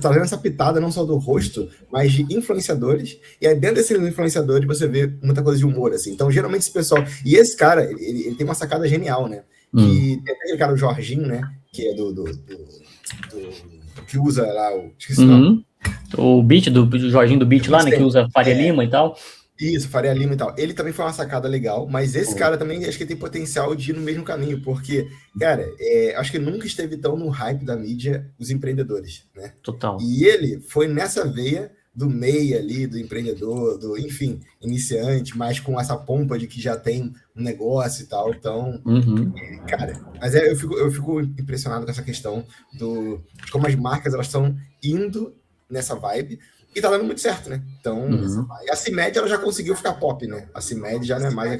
trazendo essa pitada não só do rosto, mas de influenciadores. E aí dentro desses influenciadores você vê muita coisa de humor, assim. Então, geralmente esse pessoal... E esse cara, ele tem uma sacada genial, né? Que tem aquele cara, o Jorginho, né? Que é que usa lá o... Esqueci o nome. O Beat, do Jorginho do Beat lá, né? Que usa Faria Lima e tal. Isso, Faria Lima e tal. Ele também foi uma sacada legal, mas esse cara também acho que tem potencial de ir no mesmo caminho, porque, cara, acho que nunca esteve tão no hype da mídia os empreendedores, né? Total. E ele foi nessa veia do MEI ali, do empreendedor, do, enfim, iniciante, mas com essa pompa de que já tem um negócio e tal. Então, cara, mas eu fico impressionado com essa questão de como as marcas elas estão indo nessa vibe. E tá dando muito certo, né? Então, a CIMED ela já conseguiu ficar pop, né? A CIMED já não é mais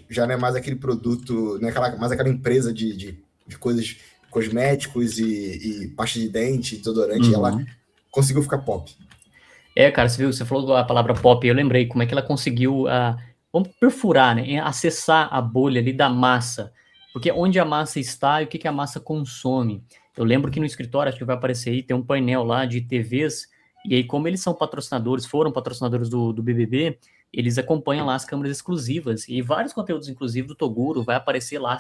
já não é mais aquele produto, não é mais aquela empresa de coisas cosméticos e pasta de dente, desodorante, ela conseguiu ficar pop. Cara, você falou a palavra pop, eu lembrei como é que ela conseguiu, vamos perfurar, né? Acessar a bolha ali da massa. Porque onde a massa está e o que a massa consome. Eu lembro que no escritório, acho que vai aparecer aí, tem um painel lá de TVs. E aí, como eles são patrocinadores, foram patrocinadores do BBB, eles acompanham lá as câmeras exclusivas. E vários conteúdos, inclusive, do Toguro, vai aparecer lá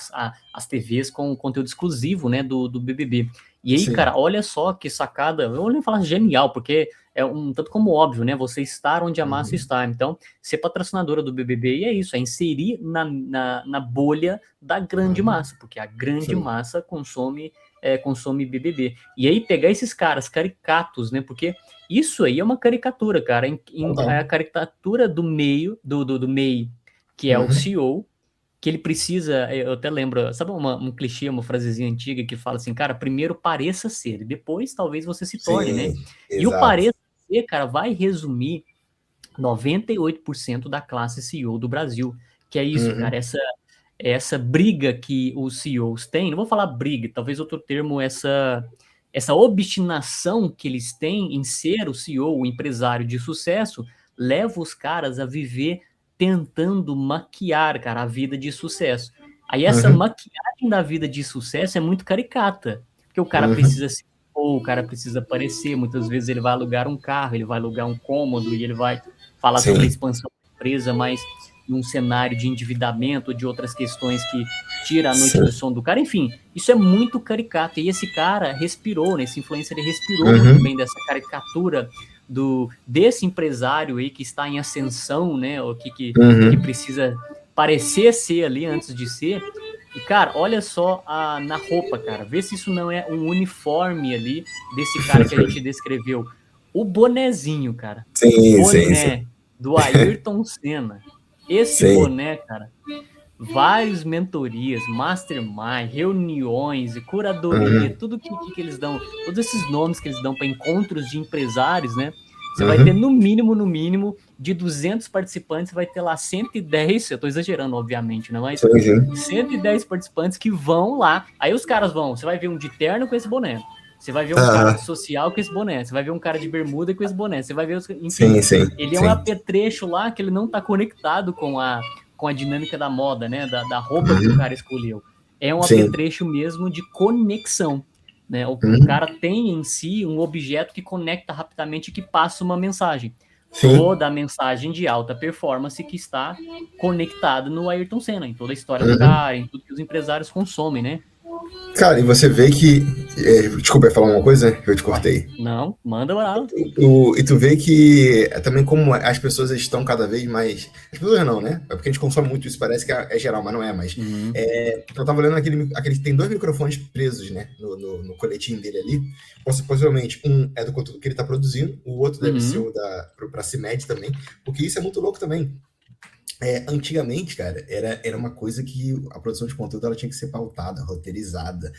as TVs com conteúdo exclusivo, né, do BBB. E aí, cara, olha só que sacada, eu vou nem falar genial, porque é um tanto como óbvio, né, você estar onde a massa está. Então, ser patrocinadora do BBB, e é isso, é inserir na bolha da grande massa, porque a grande massa consome BBB. E aí, pegar esses caras caricatos, né, porque isso aí é uma caricatura, cara. É a caricatura do MEI, que é o CEO, que ele precisa... Eu até lembro, sabe um clichê, uma frasezinha antiga que fala assim, cara, primeiro pareça ser, depois talvez você se torne, né? Exato. E o pareça ser, cara, vai resumir 98% da classe CEO do Brasil. Que é isso, cara, essa briga que os CEOs têm, não vou falar briga, talvez outro termo, essa obstinação que eles têm em ser o CEO, o empresário de sucesso, leva os caras a viver tentando maquiar, cara, a vida de sucesso. Aí essa maquiagem da vida de sucesso é muito caricata, porque o cara precisa se expor, o cara precisa aparecer, muitas vezes ele vai alugar um carro, ele vai alugar um cômodo e ele vai falar sobre a expansão da empresa, mas num cenário de endividamento, de outras questões que tira a noite do sono do cara, enfim, isso é muito caricato, e esse cara respirou, né, esse influencer, ele respirou muito bem dessa caricatura desse empresário aí que está em ascensão, né, ou que precisa parecer ser ali antes de ser. E, cara, olha só na roupa, cara, vê se isso não é um uniforme ali desse cara que a gente descreveu. O bonezinho, cara. Boné do Ayrton Senna. Esse boné, cara, várias mentorias, mastermind, reuniões, curadoria, tudo que eles dão, todos esses nomes que eles dão para encontros de empresários, né? Você vai ter no mínimo, de 200 participantes, você vai ter lá 110, eu tô exagerando, obviamente, né? Mas 110 participantes que vão lá, aí os caras vão, você vai ver um de terno com esse boné, você vai ver um cara de social com esse boné, você vai ver um cara de bermuda com esse boné, você vai ver, enfim, ele é um apetrecho lá que ele não tá conectado com a dinâmica da moda, né, da roupa que o cara escolheu. É um apetrecho mesmo de conexão, né? O cara tem em si um objeto que conecta rapidamente e que passa uma mensagem. Toda a mensagem de alta performance que está conectada no Ayrton Senna, em toda a história do cara, em tudo que os empresários consomem, né? Cara, e você vê que... Desculpa, ia falar uma coisa? Eu te cortei. Não, manda lá. E tu vê que também como as pessoas estão cada vez mais... As pessoas não, né? É porque a gente consome muito isso, parece que é geral, mas não é mais. Eu tava olhando aquele tem 2 microfones presos, né? No coletinho dele ali. Possivelmente, um é do conteúdo que ele tá produzindo, o outro deve ser o pra CIMED também, porque isso é muito louco também. Antigamente, cara, era uma coisa que a produção de conteúdo ela tinha que ser pautada, roteirizada.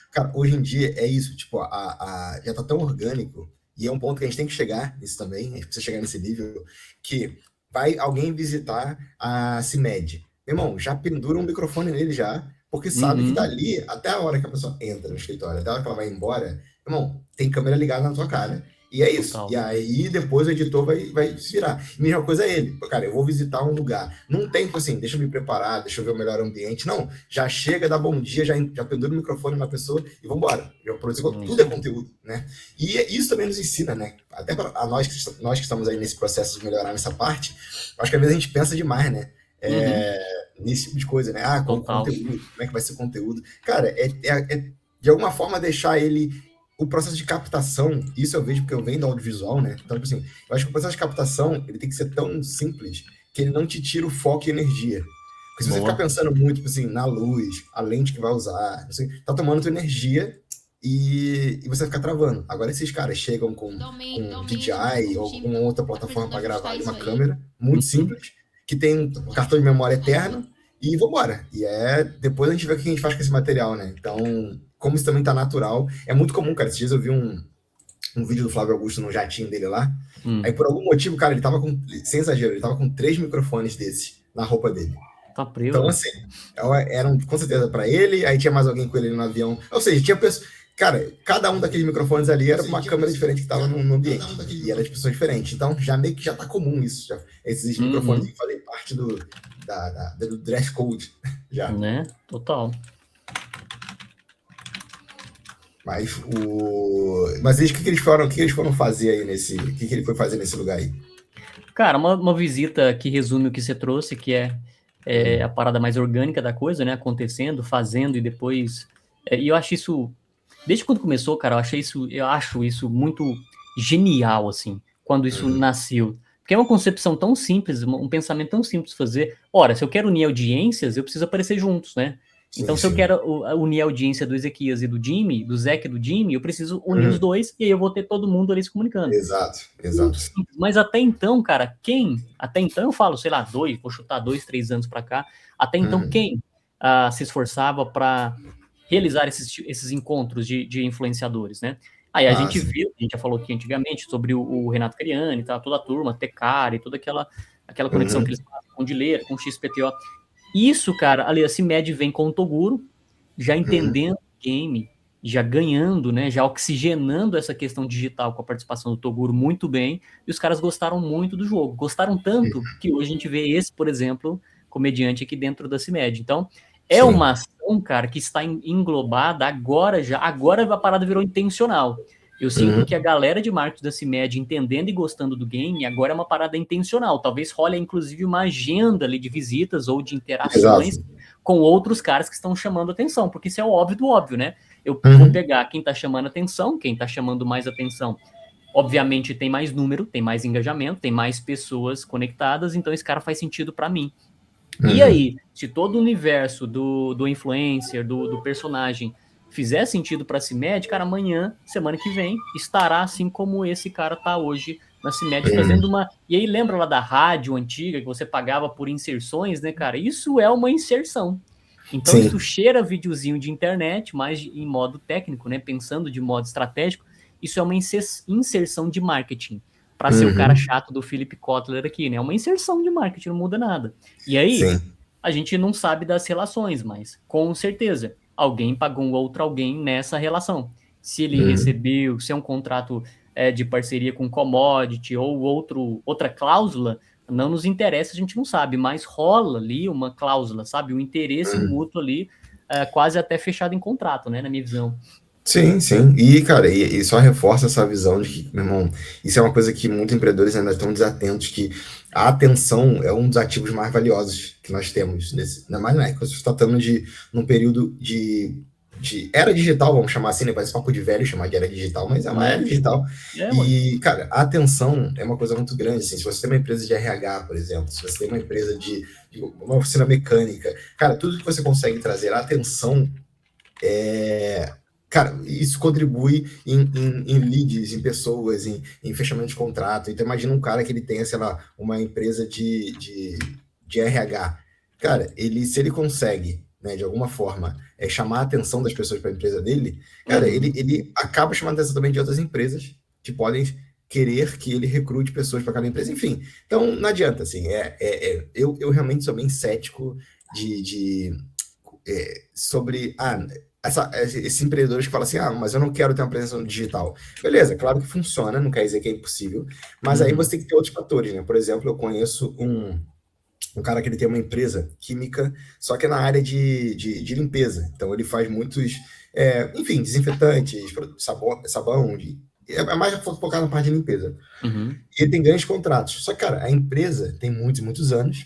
Cara, hoje em dia é isso, tipo, já tá tão orgânico, e é um ponto que a gente tem que chegar nisso também, a gente precisa chegar nesse nível, que vai alguém visitar a CIMED. Meu irmão, já pendura um microfone nele já, porque sabe que dali, até a hora que a pessoa entra no escritório, até a hora que ela vai embora, irmão, tem câmera ligada na tua cara, E é isso. Total. E aí, depois o editor vai se virar. Mesma coisa é ele. Cara, eu vou visitar um lugar. Não tem, tipo assim, deixa eu me preparar, deixa eu ver o melhor ambiente. Não. Já chega, dá bom dia, já pendura o microfone na pessoa e vambora. Já produzir, tudo é conteúdo, né? E isso também nos ensina, né? Até para nós que estamos aí nesse processo de melhorar nessa parte, acho que às vezes a gente pensa demais, né? Nesse tipo de coisa, né? Ah, conteúdo, como é que vai ser o conteúdo? Cara, de alguma forma deixar ele o processo de captação, isso eu vejo porque eu venho do audiovisual, né? Então, tipo assim, eu acho que o processo de captação, ele tem que ser tão simples que ele não te tira o foco e energia. Porque se você ficar pensando muito, tipo assim, na luz, a lente que vai usar, assim, tá tomando tua energia e você fica travando. Agora esses caras chegam com DJI ou com outra plataforma para gravar ali, uma câmera, muito simples, que tem um cartão de memória eterno, e vambora. E depois a gente vê o que a gente faz com esse material, né? Então, como isso também tá natural, é muito comum, cara. Esses dias eu vi um vídeo do Flávio Augusto no jatinho dele lá. Aí, por algum motivo, cara, ele tava com, sem exagero, ele tava com 3 microfones desses na roupa dele. Tá preso. Então, assim, eram com certeza para ele, aí tinha mais alguém com ele no avião. Ou seja, tinha pessoas. Cara, cada um daqueles microfones ali era uma câmera diferente que estava no ambiente. E era de pessoas diferentes. Então, já meio que já tá comum isso. Esses microfones que falei parte do dress code. Já. Né? Total. Mas eles, o que eles foram fazer aí nesse. O que ele foi fazer nesse lugar aí? Cara, uma visita que resume o que você trouxe, que é a parada mais orgânica da coisa, né? Acontecendo, fazendo e depois. E eu acho isso. Desde quando começou, cara, eu acho isso muito genial, assim, quando isso nasceu. Porque é uma concepção tão simples, um pensamento tão simples de fazer. Ora, se eu quero unir audiências, eu preciso aparecer juntos, né? Então, se eu quero unir a audiência do Ezequias e do Jimmy, do Zeke e do Jimmy, eu preciso unir os dois e aí eu vou ter todo mundo ali se comunicando. Exato. Mas até então, cara, até então eu falo, sei lá, vou chutar 2, 3 anos pra cá, até então quem se esforçava para realizar esses encontros de influenciadores, né? Aí a gente viu, a gente já falou aqui antigamente sobre o Renato Cariani, tá, toda a turma, Tecari, toda aquela conexão que eles fazem com o Dileira, com o XPTO. Isso, cara, ali a CIMED vem com o Toguro, já entendendo o game, já ganhando, né, já oxigenando essa questão digital com a participação do Toguro muito bem, e os caras gostaram muito do jogo. Gostaram tanto que hoje a gente vê esse, por exemplo, comediante aqui dentro da CIMED. Então, uma ação, cara, que está englobada agora a parada virou intencional. Eu sinto que a galera de marketing da CIMED, entendendo e gostando do game, agora é uma parada intencional. Talvez role, inclusive, uma agenda ali de visitas ou de interações com outros caras que estão chamando atenção, porque isso é o óbvio do óbvio, né? Eu vou pegar quem está chamando atenção, quem está chamando mais atenção. Obviamente tem mais número, tem mais engajamento, tem mais pessoas conectadas, então esse cara faz sentido para mim. E aí, se todo o universo do influencer, do personagem, fizer sentido para a CIMED, cara, amanhã, semana que vem, estará assim como esse cara tá hoje na CIMED fazendo uma... E aí, lembra lá da rádio antiga, que você pagava por inserções, né, cara? Isso é uma inserção. Então, isso cheira videozinho de internet, mas em modo técnico, né? Pensando de modo estratégico, isso é uma inserção de marketing. Para ser o cara chato do Philip Kotler aqui, né? É uma inserção de marketing, não muda nada. E aí, a gente não sabe das relações, mas com certeza, alguém pagou um outro alguém nessa relação. Se ele recebeu, se é um contrato de parceria com commodity ou outra cláusula, não nos interessa, a gente não sabe, mas rola ali uma cláusula, sabe? Um interesse mútuo ali, quase até fechado em contrato, né? Na minha visão. Sim. E, cara, e só reforça essa visão de que, meu irmão, isso é uma coisa que muitos empreendedores ainda estão desatentos, que a atenção é um dos ativos mais valiosos que nós temos. Ainda mais, né? Que você está tratando num período de era digital, vamos chamar assim, né? Parece papo de velho chamar de era digital, mas é uma era digital. E, cara, a atenção é uma coisa muito grande. Assim, se você tem uma empresa de RH, por exemplo, se você tem uma empresa de uma oficina mecânica, cara, tudo que você consegue trazer a atenção cara, isso contribui em leads, em pessoas, em fechamento de contrato. Então, imagina um cara que ele tenha, sei lá, uma empresa de RH. Cara, se ele consegue, né, de alguma forma, chamar a atenção das pessoas para a empresa dele, cara, ele acaba chamando a atenção também de outras empresas que podem querer que ele recrute pessoas para cada empresa. Enfim, então não adianta, assim, eu realmente sou bem cético sobre esses empreendedores que falam assim, mas eu não quero ter uma presença no digital. Beleza, claro que funciona, não quer dizer que é impossível, mas aí você tem que ter outros fatores, né? Por exemplo, eu conheço um cara que ele tem uma empresa química, só que é na área de limpeza. Então ele faz muitos, enfim, desinfetantes, sabão, é mais focado na parte de limpeza. E ele tem grandes contratos. Só que, cara, a empresa tem muitos, muitos anos.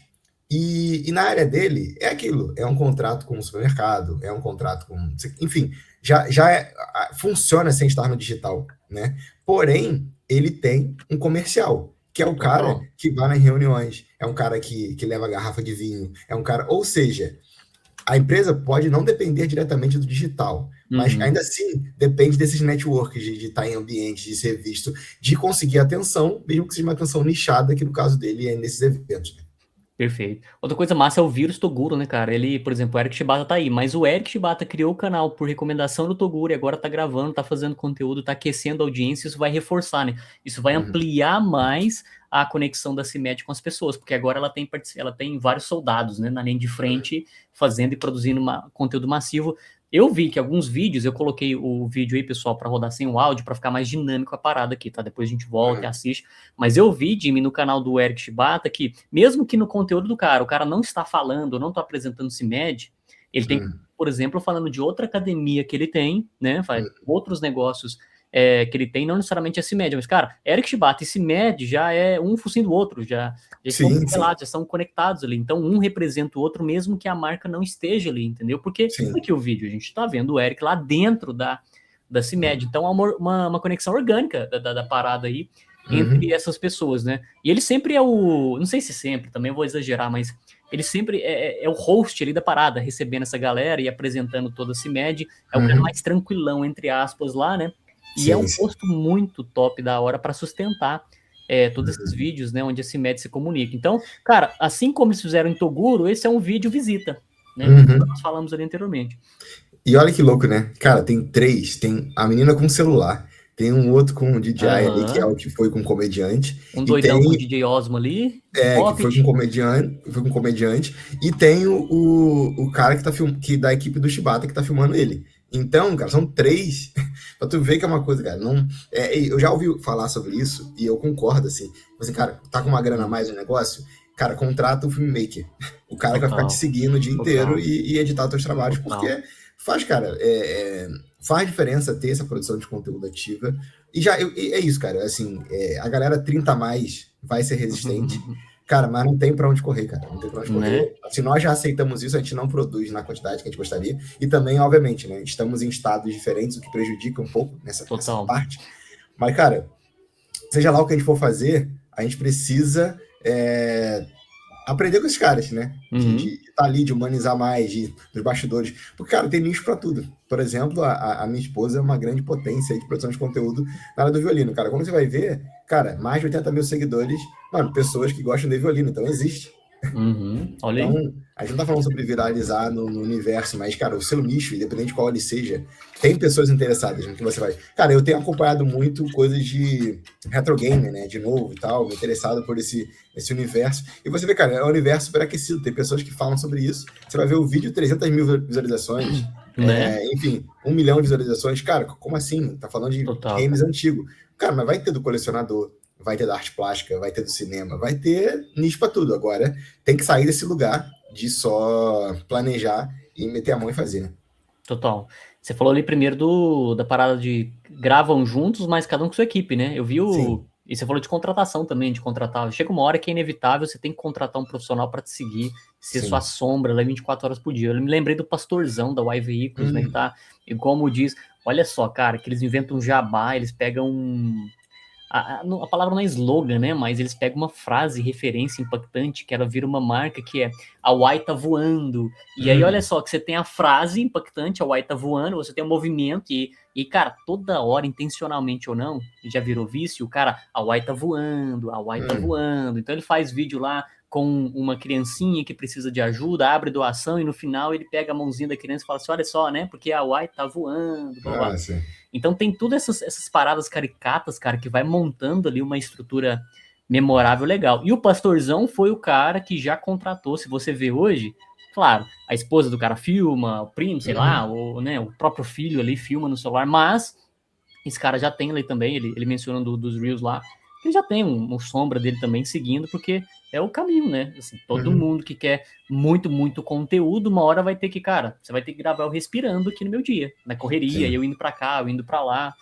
E na área dele é aquilo, é um contrato com o supermercado, é um contrato com, enfim, funciona sem estar no digital, né? Porém, ele tem um comercial, que é o cara que vai nas reuniões, é um cara que leva a garrafa de vinho, é um cara, ou seja, a empresa pode não depender diretamente do digital, mas ainda assim depende desses networks, de estar em ambiente, de ser visto, de conseguir atenção, mesmo que seja uma atenção nichada, que no caso dele é nesses eventos. Perfeito. Outra coisa massa é o vírus Toguro, né, cara? Ele, por exemplo, o Eric Shibata tá aí, mas o Eric Shibata criou o canal por recomendação do Toguro e agora tá gravando, tá fazendo conteúdo, tá aquecendo a audiência, isso vai reforçar, né? Isso vai ampliar mais a conexão da CIMED com as pessoas, porque agora ela tem vários soldados, né, na linha de frente, fazendo e produzindo conteúdo massivo. Eu vi que alguns vídeos, eu coloquei o vídeo aí, pessoal, para rodar sem o áudio, para ficar mais dinâmico a parada aqui, tá? Depois a gente volta e assiste. Mas eu vi, Jimmy, no canal do Eric Shibata, que mesmo que no conteúdo do cara, o cara não está falando, não está apresentando CIMED, ele tem, por exemplo, falando de outra academia que ele tem, né? Faz outros negócios que ele tem, não necessariamente é CIMED, mas, cara, Eric Shibata e CIMED já é um focinho do outro, já estão correlados, já são conectados ali. Então, um representa o outro, mesmo que a marca não esteja ali, entendeu? Porque aqui o vídeo, a gente está vendo o Eric lá dentro da CIMED. Então, há uma conexão orgânica da parada aí entre essas pessoas, né? E ele sempre é não sei se sempre, também vou exagerar, mas ele sempre é o host ali da parada, recebendo essa galera e apresentando toda a CIMED. É o cara mais tranquilão, entre aspas, lá, né? E é um posto muito top da hora para sustentar todos esses vídeos, né, onde a CIMED se comunica. Então, cara, assim como eles fizeram em Toguro, esse é um vídeo visita, né? Nós falamos ali anteriormente. E olha que louco, né? Cara, tem 3, tem a menina com celular, tem um outro com o DJI ali, que é o que foi com comediante. Um doidão com o DJ Osmo ali. Que foi com comediante. E tem o cara que da equipe do Shibata que tá filmando ele. Então, cara, são 3. Pra tu ver que é uma coisa, cara. Eu já ouvi falar sobre isso e eu concordo, assim. Assim, cara, tá com uma grana a mais no negócio? Cara, contrata um filmmaker. O cara que vai ficar te seguindo o dia inteiro e editar teus trabalhos, porque faz, cara, faz diferença ter essa produção de conteúdo ativa. E é isso, cara. Assim, a galera 30 a mais vai ser resistente. Cara, mas não tem pra onde correr, cara. Não tem pra onde correr. Se nós já aceitamos isso, a gente não produz na quantidade que a gente gostaria. E também, obviamente, né? Estamos em estados diferentes, o que prejudica um pouco nessa parte. Mas, cara, seja lá o que a gente for fazer, a gente precisa aprender com esses caras, né? De estar ali, de humanizar mais, dos bastidores. Porque, cara, tem nicho pra tudo. Por exemplo, a minha esposa é uma grande potência de produção de conteúdo na área do violino, cara. Quando você vai ver, cara, mais de 80 mil seguidores, mano, pessoas que gostam de violino, então existe. Olha então, aí. a gente não tá falando sobre viralizar no universo, mas, cara, o seu nicho, independente de qual ele seja, tem pessoas interessadas no que você vai. Cara, eu tenho acompanhado muito coisas de retro game, né? De novo e tal, me interessado por esse universo. E você vê, cara, é um universo super aquecido, tem pessoas que falam sobre isso. Você vai ver o vídeo, 300 mil visualizações, enfim, 1 milhão de visualizações. Cara, como assim? Tá falando de games antigos. Cara, mas vai ter do colecionador, vai ter da arte plástica, vai ter do cinema, vai ter nicho pra tudo. Agora, tem que sair desse lugar de só planejar e meter a mão e fazer, né? Total. Você falou ali primeiro da parada de gravam juntos, mas cada um com sua equipe, né? Eu vi E você falou de contratação também, de contratar. Chega uma hora que é inevitável, você tem que contratar um profissional para te seguir, ser sua sombra lá 24 horas por dia. Eu me lembrei do Pastorzão da Y Veículos, né? Que tá, e como diz, olha só, cara, que eles inventam um jabá, eles pegam a palavra não é slogan, né? Mas eles pegam uma frase, referência impactante, que ela vira uma marca que é a Y tá voando. E aí, olha só, que você tem a frase impactante, a Y tá voando, você tem o movimento e, cara, toda hora, intencionalmente ou não, já virou vício, o cara, a Y tá voando, a Y tá voando. Então ele faz vídeo lá com uma criancinha que precisa de ajuda, abre doação e no final ele pega a mãozinha da criança e fala assim, olha só, né? Porque a Y tá voando, blá, blá. Então tem todas essas paradas caricatas, cara, que vai montando ali uma estrutura memorável legal. E o Pastorzão foi o cara que já contratou, se você vê hoje, Claro, a esposa do cara filma, o primo, sei lá, ou, né, o próprio filho ali filma no celular, mas esse cara já tem ali também, ele menciona dos Reels lá, ele já tem um sombra dele também seguindo, porque é o caminho, né? Assim, todo mundo que quer muito, muito conteúdo, uma hora vai ter que, cara, você vai ter que gravar eu respirando aqui no meu dia, na correria, eu indo para cá, eu indo para lá.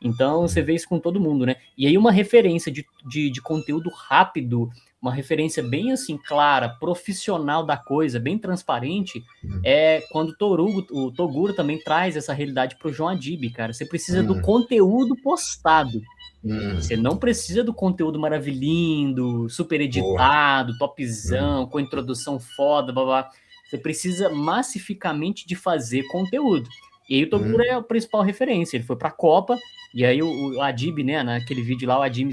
Então, você vê isso com todo mundo, né? E aí, uma referência de conteúdo rápido, uma referência bem, assim, clara, profissional da coisa, bem transparente, é quando o Toguro também traz essa realidade pro João Adib, cara. Você precisa do conteúdo postado. Você não precisa do conteúdo maravilhindo, super editado, topzão, com introdução foda, blá, blá. Você precisa massificamente de fazer conteúdo. E aí o Toguro é a principal referência. Ele foi pra Copa, e aí o Adib, né, naquele vídeo lá, o Adib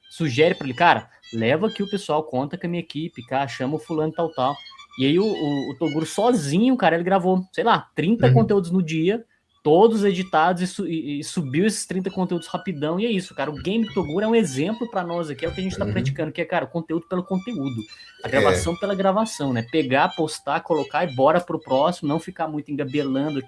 sugere pra ele, cara, leva aqui o pessoal, conta com a minha equipe, cara, chama o fulano tal, tal. E aí o Toguro sozinho, cara, ele gravou, sei lá, 30 conteúdos no dia, todos editados e subiu esses 30 conteúdos rapidão, e é isso, cara. O Game do Toguro é um exemplo para nós aqui, é o que a gente tá praticando, que é, cara, o conteúdo pelo conteúdo, a gravação pela gravação, né? Pegar, postar, colocar e bora pro próximo, não ficar muito engabelando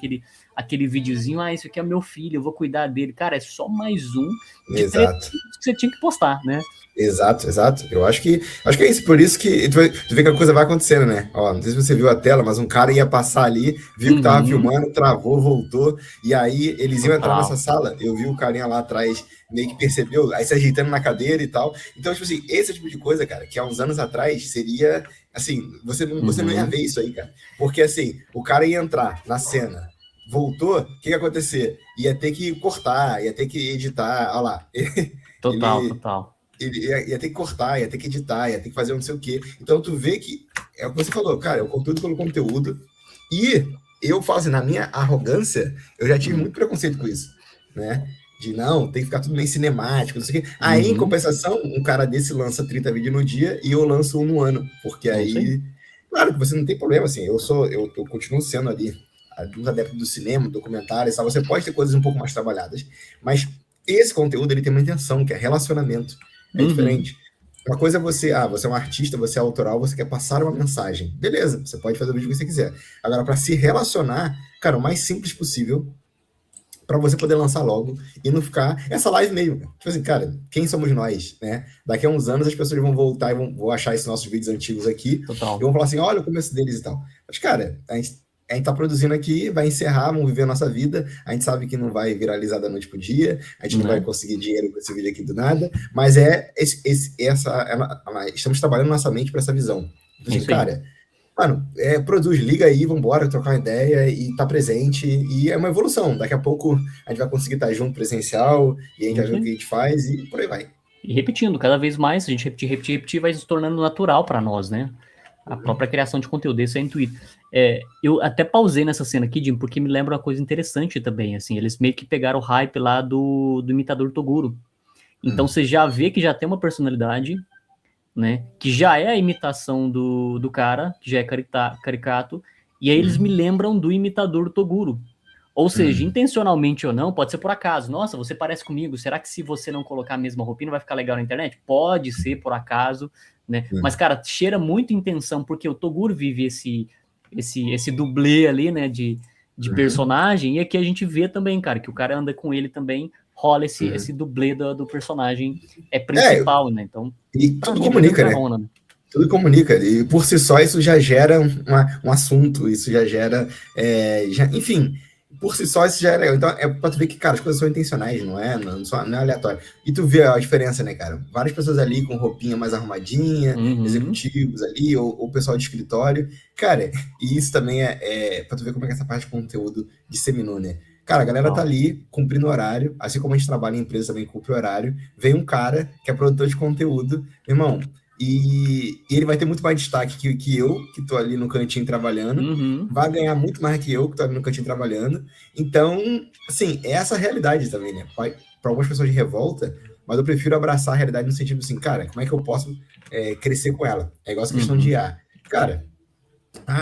aquele videozinho, isso aqui é meu filho, eu vou cuidar dele. Cara, é só mais um de 3 que você tinha que postar, né? Exato. Eu acho que é isso, por isso que tu vê que a coisa vai acontecendo, né? Ó, não sei se você viu a tela, mas um cara ia passar ali, viu que tava filmando, travou, voltou, e aí eles iam entrar nessa sala, eu vi o carinha lá atrás, meio que percebeu, aí se ajeitando na cadeira e tal. Então, tipo assim, esse tipo de coisa, cara, que há uns anos atrás seria, assim, você não ia ver isso aí, cara. Porque, assim, o cara ia entrar na cena, voltou, o que ia acontecer? Ia ter que cortar, ia ter que editar, olha lá. Total. Ele ia ter que cortar, ia ter que editar, ia ter que fazer não sei o quê. Então, tu vê que é o que você falou, cara, é o conteúdo pelo conteúdo. E eu falo assim, na minha arrogância, eu já tive muito preconceito com isso, né? De não, tem que ficar tudo meio cinemático, não sei o quê. Aí, em compensação, um cara desse lança 30 vídeos no dia e eu lanço um no ano. Porque aí, claro que você não tem problema, assim, eu continuo sendo ali um adepto do cinema, documentários, tal. Você pode ter coisas um pouco mais trabalhadas, mas esse conteúdo, ele tem uma intenção, que é relacionamento. É diferente. Uma coisa é você é um artista, você é autoral, você quer passar uma mensagem. Beleza, você pode fazer o vídeo que você quiser. Agora, para se relacionar, cara, o mais simples possível, para você poder lançar logo e não ficar essa live meio. Tipo assim, cara, quem somos nós, né? Daqui a uns anos as pessoas vão voltar e vão achar esses nossos vídeos antigos aqui e vão falar assim, olha o começo deles e tal. Mas, cara, a gente tá produzindo aqui, vai encerrar, vamos viver a nossa vida. A gente sabe que não vai viralizar da noite pro dia, a gente não vai conseguir dinheiro com esse vídeo aqui do nada, mas estamos trabalhando nossa mente para essa visão. Então, assim, cara, mano, produz, liga aí, vambora, trocar uma ideia e tá presente. E é uma evolução. Daqui a pouco a gente vai conseguir estar junto presencial e a gente vai ver o que a gente faz e por aí vai. E repetindo, cada vez mais, a gente repetir, vai se tornando natural para nós, né? A própria criação de conteúdo, esse é intuito. Eu até pausei nessa cena aqui, Jim, porque me lembra uma coisa interessante também, assim, eles meio que pegaram o hype lá do imitador Toguro. Então você já vê que já tem uma personalidade, né, que já é a imitação do cara, que já é caricato, e aí eles me lembram do imitador Toguro. Ou seja, intencionalmente ou não, pode ser por acaso. Nossa, você parece comigo, será que se você não colocar a mesma roupinha vai ficar legal na internet? Pode ser por acaso, né? Mas, cara, cheira muito intenção, porque o Toguro vive esse dublê ali, né, de personagem, e aqui a gente vê também, cara, que o cara anda com ele também, rola esse dublê do personagem principal, né? Então, e tudo comunica, né? Tudo comunica, e por si só isso já gera um assunto, isso já gera, enfim, por si só isso já é legal. Então é pra tu ver que, cara, as coisas são intencionais, não é aleatório. E tu vê a diferença, né, cara? Várias pessoas ali com roupinha mais arrumadinha, executivos ali, ou pessoal de escritório. Cara, e isso também é pra tu ver como é que essa parte de conteúdo disseminou, né? Cara, a galera tá ali cumprindo horário, assim como a gente trabalha em empresa também cumpre horário. Vem um cara que é produtor de conteúdo, irmão, e ele vai ter muito mais destaque que eu, que tô ali no cantinho trabalhando, vai ganhar muito mais que eu, que tô ali no cantinho trabalhando. Então, assim, é essa a realidade também, né? Para algumas pessoas de revolta, mas eu prefiro abraçar a realidade no sentido assim, cara, como é que eu posso crescer com ela? É igual essa questão de IA. Cara,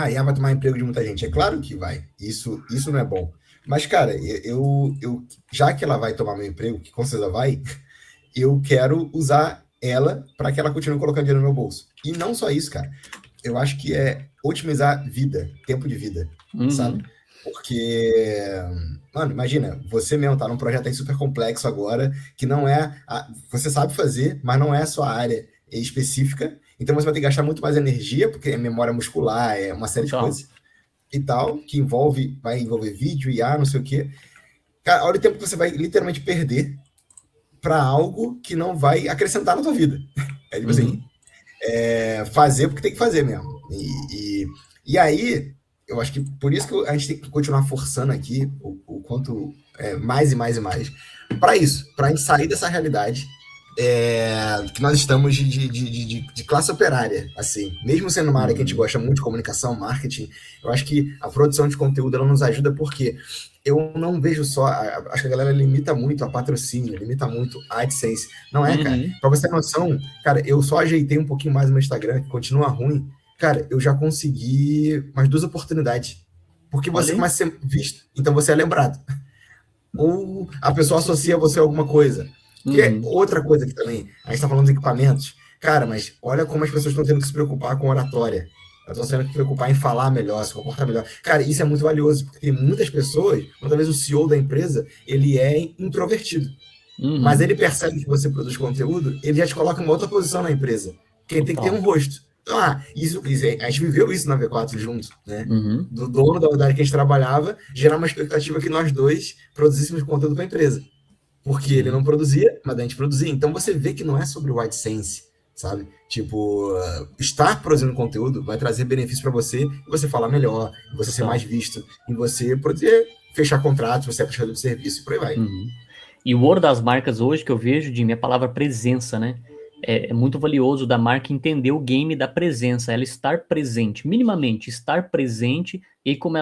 IA vai tomar emprego de muita gente. É claro que vai. Isso não é bom. Mas, cara, eu já que ela vai tomar meu emprego, que com certeza vai, eu quero usar ela para que ela continue colocando dinheiro no meu bolso. E não só isso, cara. eu acho que é otimizar vida, tempo de vida, sabe? Porque, mano, imagina, você mesmo tá num projeto aí super complexo agora, que não é. Você sabe fazer, mas não é a sua área específica, então você vai ter que gastar muito mais energia, porque é memória muscular, é uma série de coisas e tal, que vai envolver vídeo, IA, não sei o quê. Cara, olha o tempo que você vai literalmente perder para algo que não vai acrescentar na tua vida. É tipo assim, fazer porque tem que fazer mesmo. E aí, eu acho que por isso que a gente tem que continuar forçando aqui o quanto mais e mais e mais para isso, para a gente sair dessa realidade que nós estamos de classe operária, assim, mesmo sendo uma área que a gente gosta muito de comunicação, marketing, eu acho que a produção de conteúdo ela nos ajuda porque eu não vejo só, acho que a galera limita muito a patrocínio, limita muito a AdSense, não é, cara? Pra você ter noção, cara, eu só ajeitei um pouquinho mais o meu Instagram, que continua ruim, cara, eu já consegui umas 2 oportunidades, porque você começa a ser visto, então você é lembrado, ou a pessoa associa você a alguma coisa. Que é outra coisa que também, a gente está falando de equipamentos. Cara, mas olha como as pessoas estão tendo que se preocupar com oratória. Elas estão tendo que se preocupar em falar melhor, se comportar melhor. Cara, isso é muito valioso, porque tem muitas pessoas, muitas vezes o CEO da empresa, ele é introvertido. Mas ele percebe que você produz conteúdo, ele já te coloca em uma outra posição na empresa. Porque ele tem que ter um rosto. Então, isso, a gente viveu isso na V4 junto, né? Do dono da unidade que a gente trabalhava, gerar uma expectativa que nós dois produzíssemos conteúdo para a empresa. Porque ele não produzia, mas a gente produzia. Então você vê que não é sobre o AdSense, sabe? Tipo, estar produzindo conteúdo vai trazer benefício para você, e você falar melhor, e você ser mais visto, e você poder fechar contratos, você é prestador de serviço, e por aí vai. E o ouro das marcas hoje que eu vejo, Jimmy, é a palavra presença, né? É muito valioso da marca entender o game da presença, ela estar presente, minimamente estar presente, e como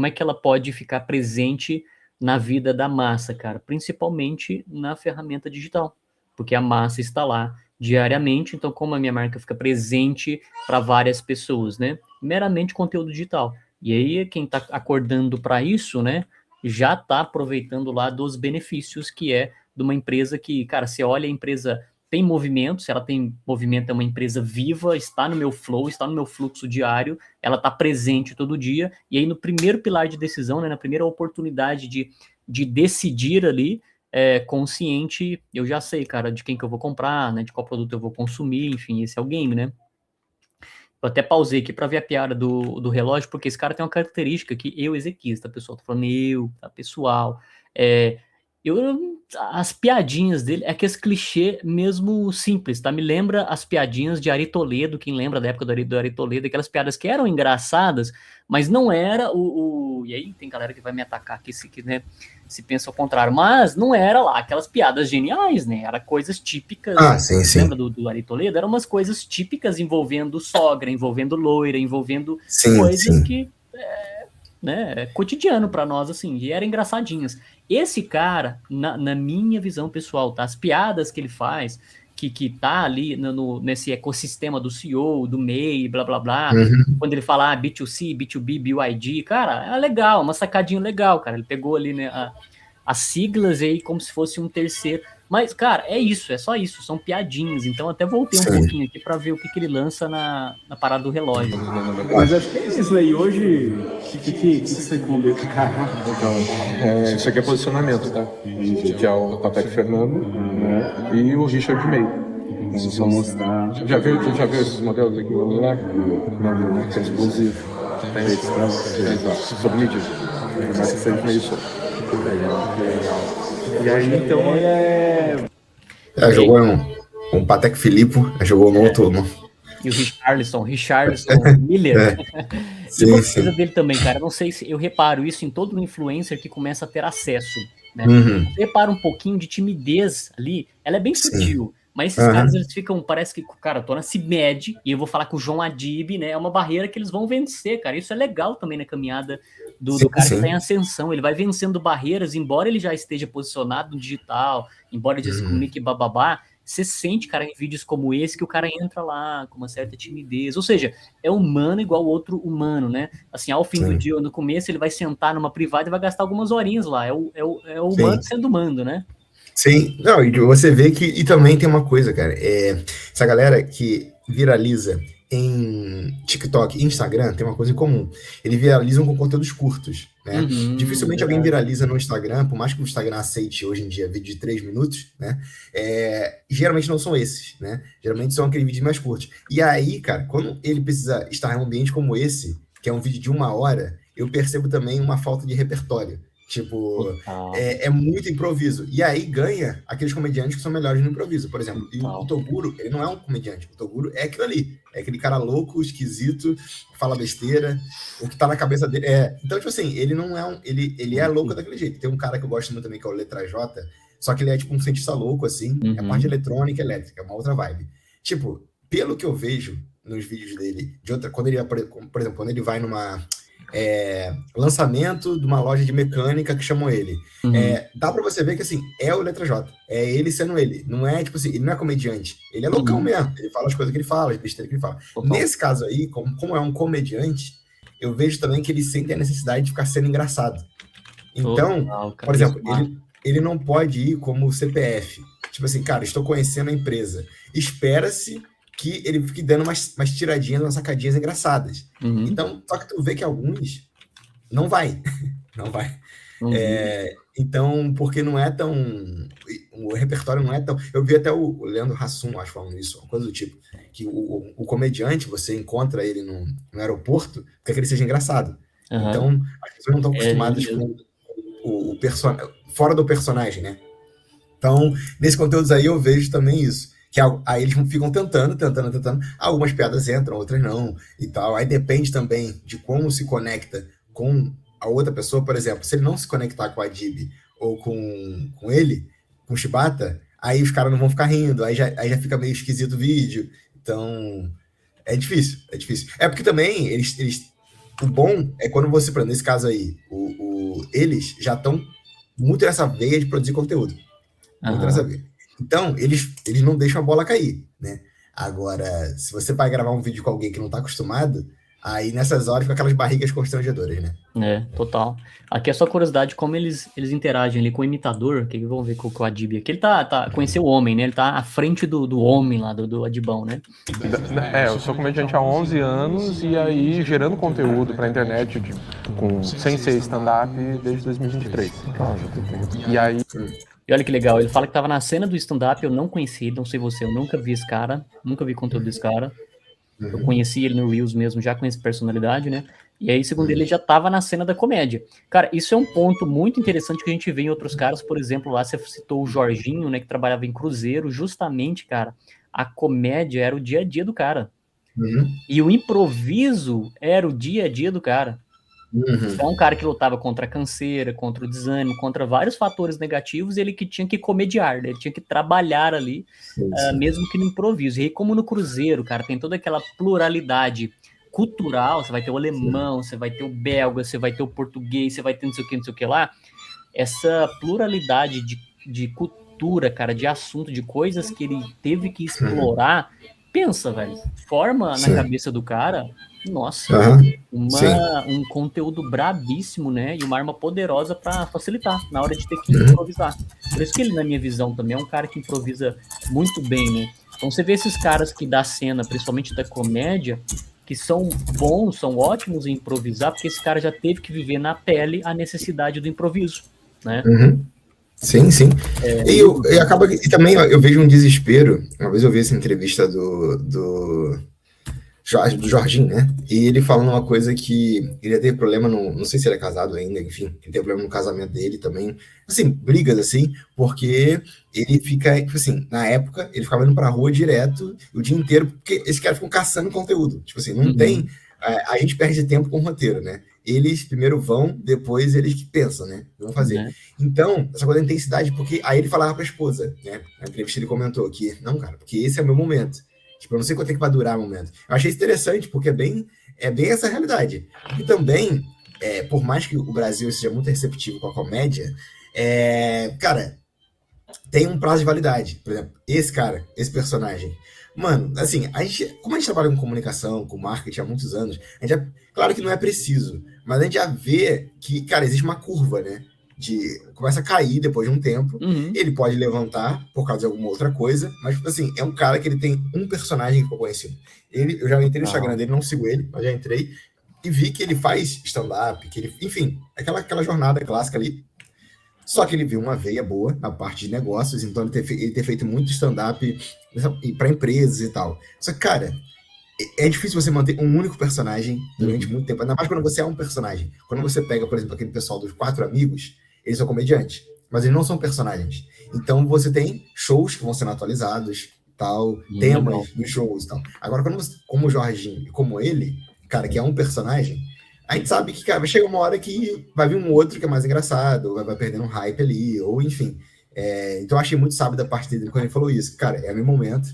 é que ela pode ficar presente na vida da massa, cara, principalmente na ferramenta digital, porque a massa está lá diariamente, então como a minha marca fica presente para várias pessoas, né? Meramente conteúdo digital. E aí quem está acordando para isso, né, já está aproveitando lá dos benefícios que é de uma empresa que, cara, você olha a empresa tem movimento, se ela tem movimento, é uma empresa viva, está no meu flow, está no meu fluxo diário, ela está presente todo dia, e aí no primeiro pilar de decisão, né, na primeira oportunidade de decidir ali, consciente, eu já sei, cara, de quem que eu vou comprar, né, de qual produto eu vou consumir, enfim, esse é o game, né? Eu até pausei aqui para ver a piada do relógio, porque esse cara tem uma característica que eu exequisto, tá, pessoal? Tô falando tá, pessoal. As piadinhas dele, é que esse clichê mesmo simples, tá? Me lembra as piadinhas de Ari Toledo, quem lembra da época do Ari Toledo, aquelas piadas que eram engraçadas, mas não era E aí tem galera que vai me atacar aqui, né, se pensa ao contrário, mas não era lá aquelas piadas geniais, né? Era coisas típicas. Sim. Lembra do Ari Toledo? Eram umas coisas típicas envolvendo sogra, envolvendo loira, envolvendo coisas que é cotidiano para nós, assim, e eram engraçadinhas. Esse cara, na minha visão pessoal, tá? As piadas que ele faz, que tá ali nesse ecossistema do CEO, do MEI, blá, blá, blá, quando ele fala B2C, B2B, BYD, cara, é legal, uma sacadinha legal, cara. Ele pegou ali, né, as siglas aí como se fosse um terceiro. Mas, cara, é isso, é só isso, são piadinhas. Então, até voltei um pouquinho aqui para ver o que ele lança na parada do relógio. Mas acho que é isso aí. Hoje, o que você combinou? Então, isso aqui é posicionamento, tá? Que é o Patek Fernando, né? E o Richard May. Só mostrar. Já viu esses modelos aqui no lá? Não, que é exclusivo. Tem exato, sob medida. Mas que seja meio solto. E aí, então, jogou um Patek Philippe, jogou no outro. E o Richarlison Miller. Sim, e uma coisa dele também, cara, não sei se eu reparo isso em todo influencer que começa a ter acesso, né? Repara um pouquinho de timidez ali, ela é bem sutil, mas esses caras, eles ficam, parece que, cara, eu tô na CIMED e eu vou falar com o João Adib, né? É uma barreira que eles vão vencer, cara. Isso é legal também na caminhada do cara que tá em ascensão. Ele vai vencendo barreiras, embora ele já esteja posicionado no digital, embora ele já se comunique bababá. Você sente, cara, em vídeos como esse, que o cara entra lá com uma certa timidez. Ou seja, é humano igual outro humano, né? Assim, ao fim do dia, no começo, ele vai sentar numa privada e vai gastar algumas horinhas lá. É o humano sendo humano, né? Sim. Não, e você vê que... E também tem uma coisa, cara. Essa galera que viraliza em TikTok e Instagram tem uma coisa em comum. Eles viralizam com conteúdos curtos, né? Dificilmente alguém viraliza no Instagram, por mais que o Instagram aceite hoje em dia vídeo de 3 minutos, né? Geralmente não são esses, né? Geralmente são aqueles vídeos mais curtos. E aí, cara, quando ele precisa estar em um ambiente como esse, que é um vídeo de 1 hora, eu percebo também uma falta de repertório. Tipo, é muito improviso. E aí ganha aqueles comediantes que são melhores no improviso. Por exemplo, e o Toguro, ele não é um comediante. O Toguro é aquilo ali. É aquele cara louco, esquisito, fala besteira, o que tá na cabeça dele. Então, tipo assim, ele não é ele é louco daquele jeito. Tem um cara que eu gosto muito também, que é o Letra J, só que ele é tipo um cientista louco, assim. É a parte eletrônica e elétrica, é uma outra vibe. Tipo, pelo que eu vejo nos vídeos dele, quando ele, por exemplo, quando ele vai numa... lançamento de uma loja de mecânica que chamou ele. Dá pra você ver que, assim, é o Letra J. É ele sendo ele. Não é, tipo assim, ele não é comediante. Ele é loucão mesmo. Ele fala as coisas que ele fala, as besteiras que ele fala. Nesse caso aí, como é um comediante, eu vejo também que ele sente a necessidade de ficar sendo engraçado. Então, por exemplo, ele não pode ir como CPF. Tipo assim, cara, estou conhecendo a empresa. Espera-se que ele fique dando umas tiradinhas, umas sacadinhas engraçadas. Então, só que tu vê que alguns não vai. Não vai. Então, porque não é tão... O repertório não é tão... Eu vi até o Leandro Hassum, acho, falando isso, uma coisa do tipo, que o comediante, você encontra ele no aeroporto, quer que ele seja engraçado. Então, as pessoas não estão acostumadas com o personagem, fora do personagem, né? Então, nesses conteúdos aí eu vejo também isso. Que aí eles ficam tentando. Algumas piadas entram, outras não, e tal. Aí depende também de como se conecta com a outra pessoa. Por exemplo, se ele não se conectar com a Adib ou com ele, com o Shibata, aí os caras não vão ficar rindo, aí já fica meio esquisito o vídeo. Então, é difícil. É porque também, o bom é quando você, por exemplo, nesse caso aí, eles já estão muito nessa veia de produzir conteúdo. Muito nessa veia. Então, eles não deixam a bola cair, né? Agora, se você vai gravar um vídeo com alguém que não tá acostumado, aí nessas horas fica aquelas barrigas constrangedoras, né? Total. Aqui é só curiosidade como eles interagem ali com o imitador, que vamos ver com o Adib aqui. Ele conheceu o homem, né? Ele tá à frente do homem lá, do Adibão, né? Eu sou comediante há 11 anos e aí gerando conteúdo pra internet sem ser stand-up desde 2023. E aí... E olha que legal, ele fala que tava na cena do stand-up, eu não conheci, não sei você, eu nunca vi esse cara, nunca vi conteúdo desse cara. Eu conheci ele no Reels mesmo, já conheço personalidade, né? E aí, segundo ele já tava na cena da comédia. Cara, isso é um ponto muito interessante que a gente vê em outros caras, por exemplo, lá você citou o Jorginho, né, que trabalhava em cruzeiro, justamente, cara, a comédia era o dia a dia do cara. E o improviso era o dia a dia do cara. É um cara que lutava contra a canseira, contra o desânimo, contra vários fatores negativos, e ele que tinha que comediar, né? Ele tinha que trabalhar ali, mesmo que no improviso. E aí, como no cruzeiro, cara, tem toda aquela pluralidade cultural, você vai ter o alemão, você vai ter o belga, você vai ter o português, você vai ter não sei o que lá. Essa pluralidade de cultura, cara, de assunto, de coisas que ele teve que explorar, pensa, velho, forma na cabeça do cara... Nossa, um conteúdo brabíssimo, né? E uma arma poderosa para facilitar na hora de ter que improvisar. Por isso que ele, na minha visão, também é um cara que improvisa muito bem, né? Então você vê esses caras que da cena, principalmente da comédia, que são bons, são ótimos em improvisar, porque esse cara já teve que viver na pele a necessidade do improviso, né? Sim. E também eu vejo um desespero. Uma vez eu vi essa entrevista do Jorginho, né? E ele falando uma coisa que ele ia ter problema, não sei se ele é casado ainda, enfim, ele tem problema no casamento dele também, assim, brigas assim, porque ele fica, tipo assim, na época, ele ficava indo pra rua direto o dia inteiro, porque esses caras ficam caçando conteúdo, tipo assim, não tem, a gente perde tempo com o roteiro, né? Eles primeiro vão, depois eles que pensam, né? Vão fazer. Então, essa coisa da intensidade, porque aí ele falava pra esposa, né? Na entrevista ele comentou que, não, cara, porque esse é o meu momento. Tipo, eu não sei quanto tempo vai durar o momento. Eu achei interessante, porque é bem essa realidade. E também, por mais que o Brasil seja muito receptivo com a comédia, cara, tem um prazo de validade. Por exemplo, esse personagem. Mano, assim, como a gente trabalha com comunicação, com marketing há muitos anos, claro que não é preciso, mas a gente já vê que, cara, existe uma curva, né? começa a cair depois de um tempo. Ele pode levantar por causa de alguma outra coisa, mas, tipo assim, é um cara que ele tem um personagem que ficou conhecido. Eu já entrei no Instagram dele, não sigo ele, mas já entrei e vi que ele faz stand-up, que ele, enfim, aquela jornada clássica ali. Só que ele viu uma veia boa na parte de negócios, então ele ter feito muito stand-up para empresas e tal. Só que, cara, é difícil você manter um único personagem durante muito tempo, ainda mais quando você é um personagem. Quando você pega, por exemplo, aquele pessoal dos 4 amigos, eles são comediantes, mas eles não são personagens. Então você tem shows que vão sendo atualizados, tal, temas dos shows e tal. Agora, quando você, como o Jorginho e como ele, cara, que é um personagem, a gente sabe que, cara, vai chegar uma hora que vai vir um outro que é mais engraçado, vai perdendo um hype ali, ou enfim. Então eu achei muito sábio da parte dele quando ele falou isso. Cara, é meu momento,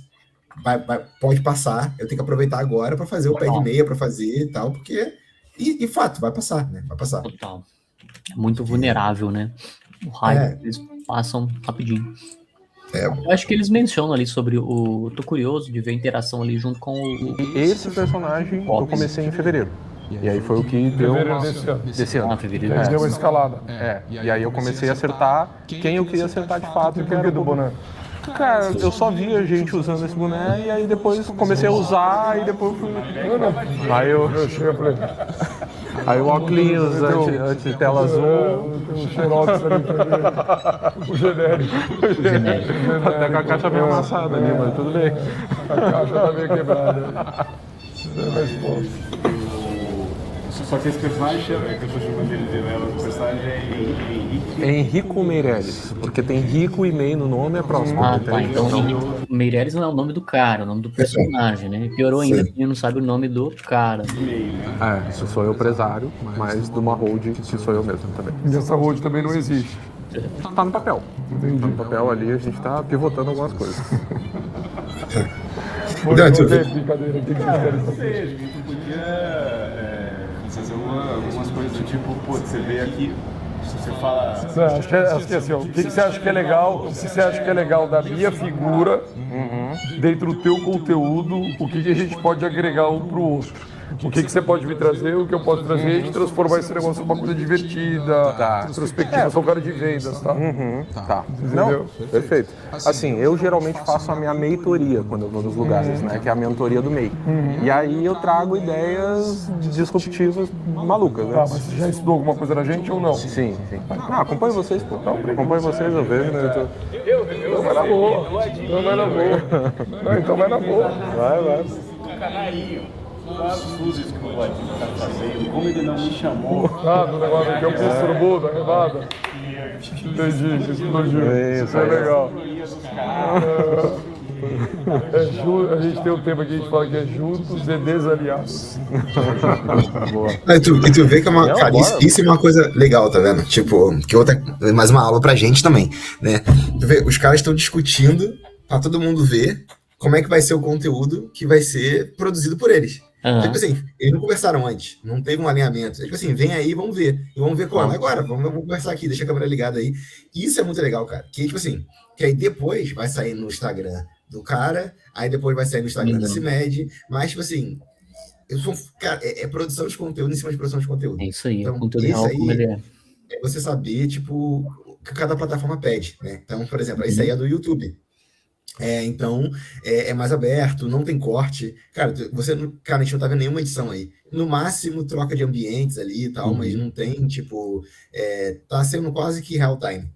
pode passar, eu tenho que aproveitar agora para fazer o pé de meia, para fazer e tal, porque, e fato, vai passar, né? Vai passar. Total. É muito vulnerável, né? O hype, eles passam rapidinho. Eu acho que eles mencionam ali sobre o... Tô curioso de ver a interação ali junto com o... Esse personagem eu comecei em fevereiro. E aí foi o que deu desse ano. Fevereiro. Deu uma escalada. E aí eu comecei a acertar quem eu queria acertar de fato. E por que do boné? Cara, eu só via gente usando esse boné e aí depois comecei a usar e depois fui... Aí eu falei... Aí o óculos anti-tela azul... Tem um xerox ali, o genérico. Até com a caixa meio amassada ali, mas tudo bem. A caixa tá meio quebrada. Só que esse personagem, que eu estou chamando dele de personagem é Henrico Meirelles, porque tem Rico e Mei no nome, é próximo. Então Meirelles não é o nome do cara, é o nome do personagem, né? Piorou ainda, porque não sabe o nome do cara. Isso sou eu, empresário, mas de uma hold que sou eu mesmo também. E essa hold também não existe. Tá no papel. Entendi. Tá no papel ali, a gente tá pivotando algumas coisas. Brincadeira, o que vocês querem saber? A gente podia fazer algumas coisas do tipo, pô, você veio aqui, você fala... Acho que assim, o que você acha que é legal? O que você acha que é legal da minha figura dentro do teu conteúdo? O que a gente pode agregar um pro outro? O que você pode me trazer, o que eu posso trazer, a gente transformar esse negócio numa coisa divertida, introspectiva, sou um cara de vendas, tá? Tá. Não, perfeito. Assim, eu geralmente faço a minha mentoria quando eu vou nos lugares, né? Que é a mentoria do MEI. E aí eu trago ideias disruptivas malucas, né? Tá, mas você já estudou alguma coisa da gente ou não? Sim. Acompanho vocês, pô. Acompanho vocês, eu vejo, né? Então vai na boa. Então vai na boa. Vai. Canarinho. Absurdos que o Vladimir tá fazendo, como ele não me chamou. Do negócio que é o Pissurbu da Nevada. Entendi, isso explodiu. Isso é legal. A gente tem um tema que a gente fala que é juntos e desaliados. E tu vê que é uma. Cara, isso é uma coisa legal, tá vendo? Tipo, que outra. Mais uma aula pra gente também, né? Tu vê, os caras estão discutindo pra todo mundo ver como é que vai ser o conteúdo que vai ser produzido por eles. Tipo assim, eles não conversaram antes, não teve um alinhamento. Tipo assim, vem aí, vamos ver. E vamos ver quando. Agora, vamos conversar aqui, deixa a câmera ligada aí. Isso é muito legal, cara. Que, tipo assim, que aí depois vai sair no Instagram do cara, aí depois vai sair no Instagram da CIMED, mas, tipo assim, cara, é produção de conteúdo em cima de produção de conteúdo. É isso aí, então, o conteúdo real como ele é. É você saber, tipo, o que cada plataforma pede, né? Então, por exemplo, isso aí é do YouTube. Então, é mais aberto, não tem corte. Cara, a gente não tá vendo nenhuma edição aí. No máximo, troca de ambientes ali e tal, mas não tem, tipo... tá sendo quase que real time.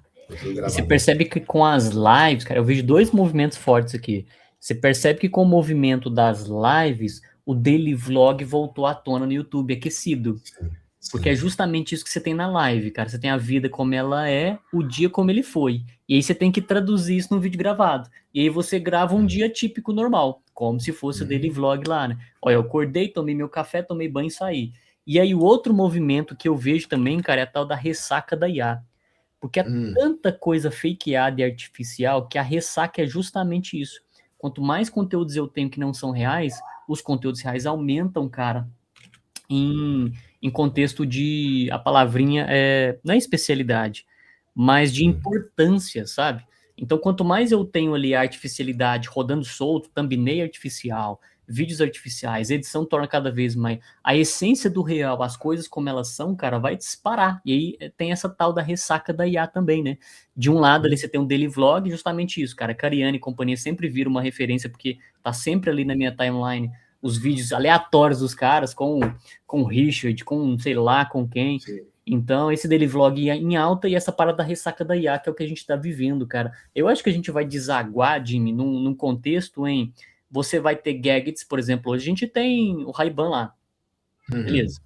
Você percebe que com as lives, cara, eu vejo 2 movimentos fortes aqui. Você percebe que com o movimento das lives, o daily vlog voltou à tona no YouTube, aquecido. Porque é justamente isso que você tem na live, cara. Você tem a vida como ela é, o dia como ele foi. E aí você tem que traduzir isso num vídeo gravado. E aí você grava um dia típico normal, como se fosse o daily vlog lá, né? Olha, eu acordei, tomei meu café, tomei banho e saí. E aí o outro movimento que eu vejo também, cara, é a tal da ressaca da IA. Porque é tanta coisa fakeada e artificial que a ressaca é justamente isso. Quanto mais conteúdos eu tenho que não são reais, os conteúdos reais aumentam, cara, em contexto de, a palavrinha não é especialidade, mas de importância, sabe? Então, quanto mais eu tenho ali a artificialidade rodando solto, thumbnail artificial, vídeos artificiais, a edição torna cada vez mais... A essência do real, as coisas como elas são, cara, vai disparar. E aí tem essa tal da ressaca da IA também, né? De um lado ali você tem um daily vlog, justamente isso, cara. Cariani e companhia sempre viram uma referência, porque tá sempre ali na minha timeline os vídeos aleatórios dos caras, com o Richard, com sei lá com quem. Sim. Então, esse daily vlog ia em alta e essa parada da ressaca da IA, que é o que a gente tá vivendo, cara. Eu acho que a gente vai desaguar, Jimmy, num contexto em... Você vai ter gadgets, por exemplo, hoje a gente tem o Ray-Ban lá, beleza.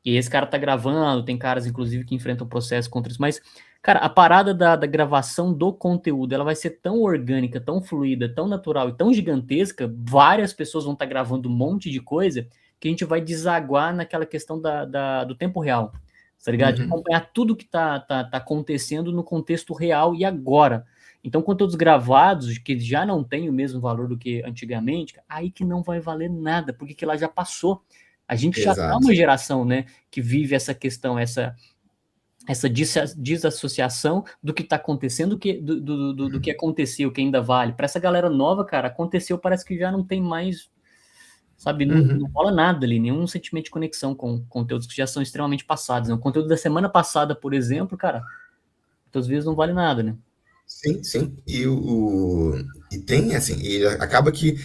E esse cara tá gravando, tem caras, inclusive, que enfrentam processo contra isso, mas, cara, a parada da gravação do conteúdo, ela vai ser tão orgânica, tão fluida, tão natural e tão gigantesca, várias pessoas vão estar gravando um monte de coisa, que a gente vai desaguar naquela questão do tempo real, tá ligado? De acompanhar tudo que tá acontecendo no contexto real e agora. Então, conteúdos gravados, que já não tem o mesmo valor do que antigamente, aí que não vai valer nada, porque que lá já passou. A gente já tá uma geração, né, que vive essa questão, essa desassociação do que tá acontecendo, do que aconteceu, que ainda vale. Para essa galera nova, cara, aconteceu, parece que já não tem mais, sabe, não rola nada ali, nenhum sentimento de conexão com conteúdos que já são extremamente passados, né? O conteúdo da semana passada, por exemplo, cara, muitas vezes não vale nada, né? Sim, sim. E tem, assim, e acaba que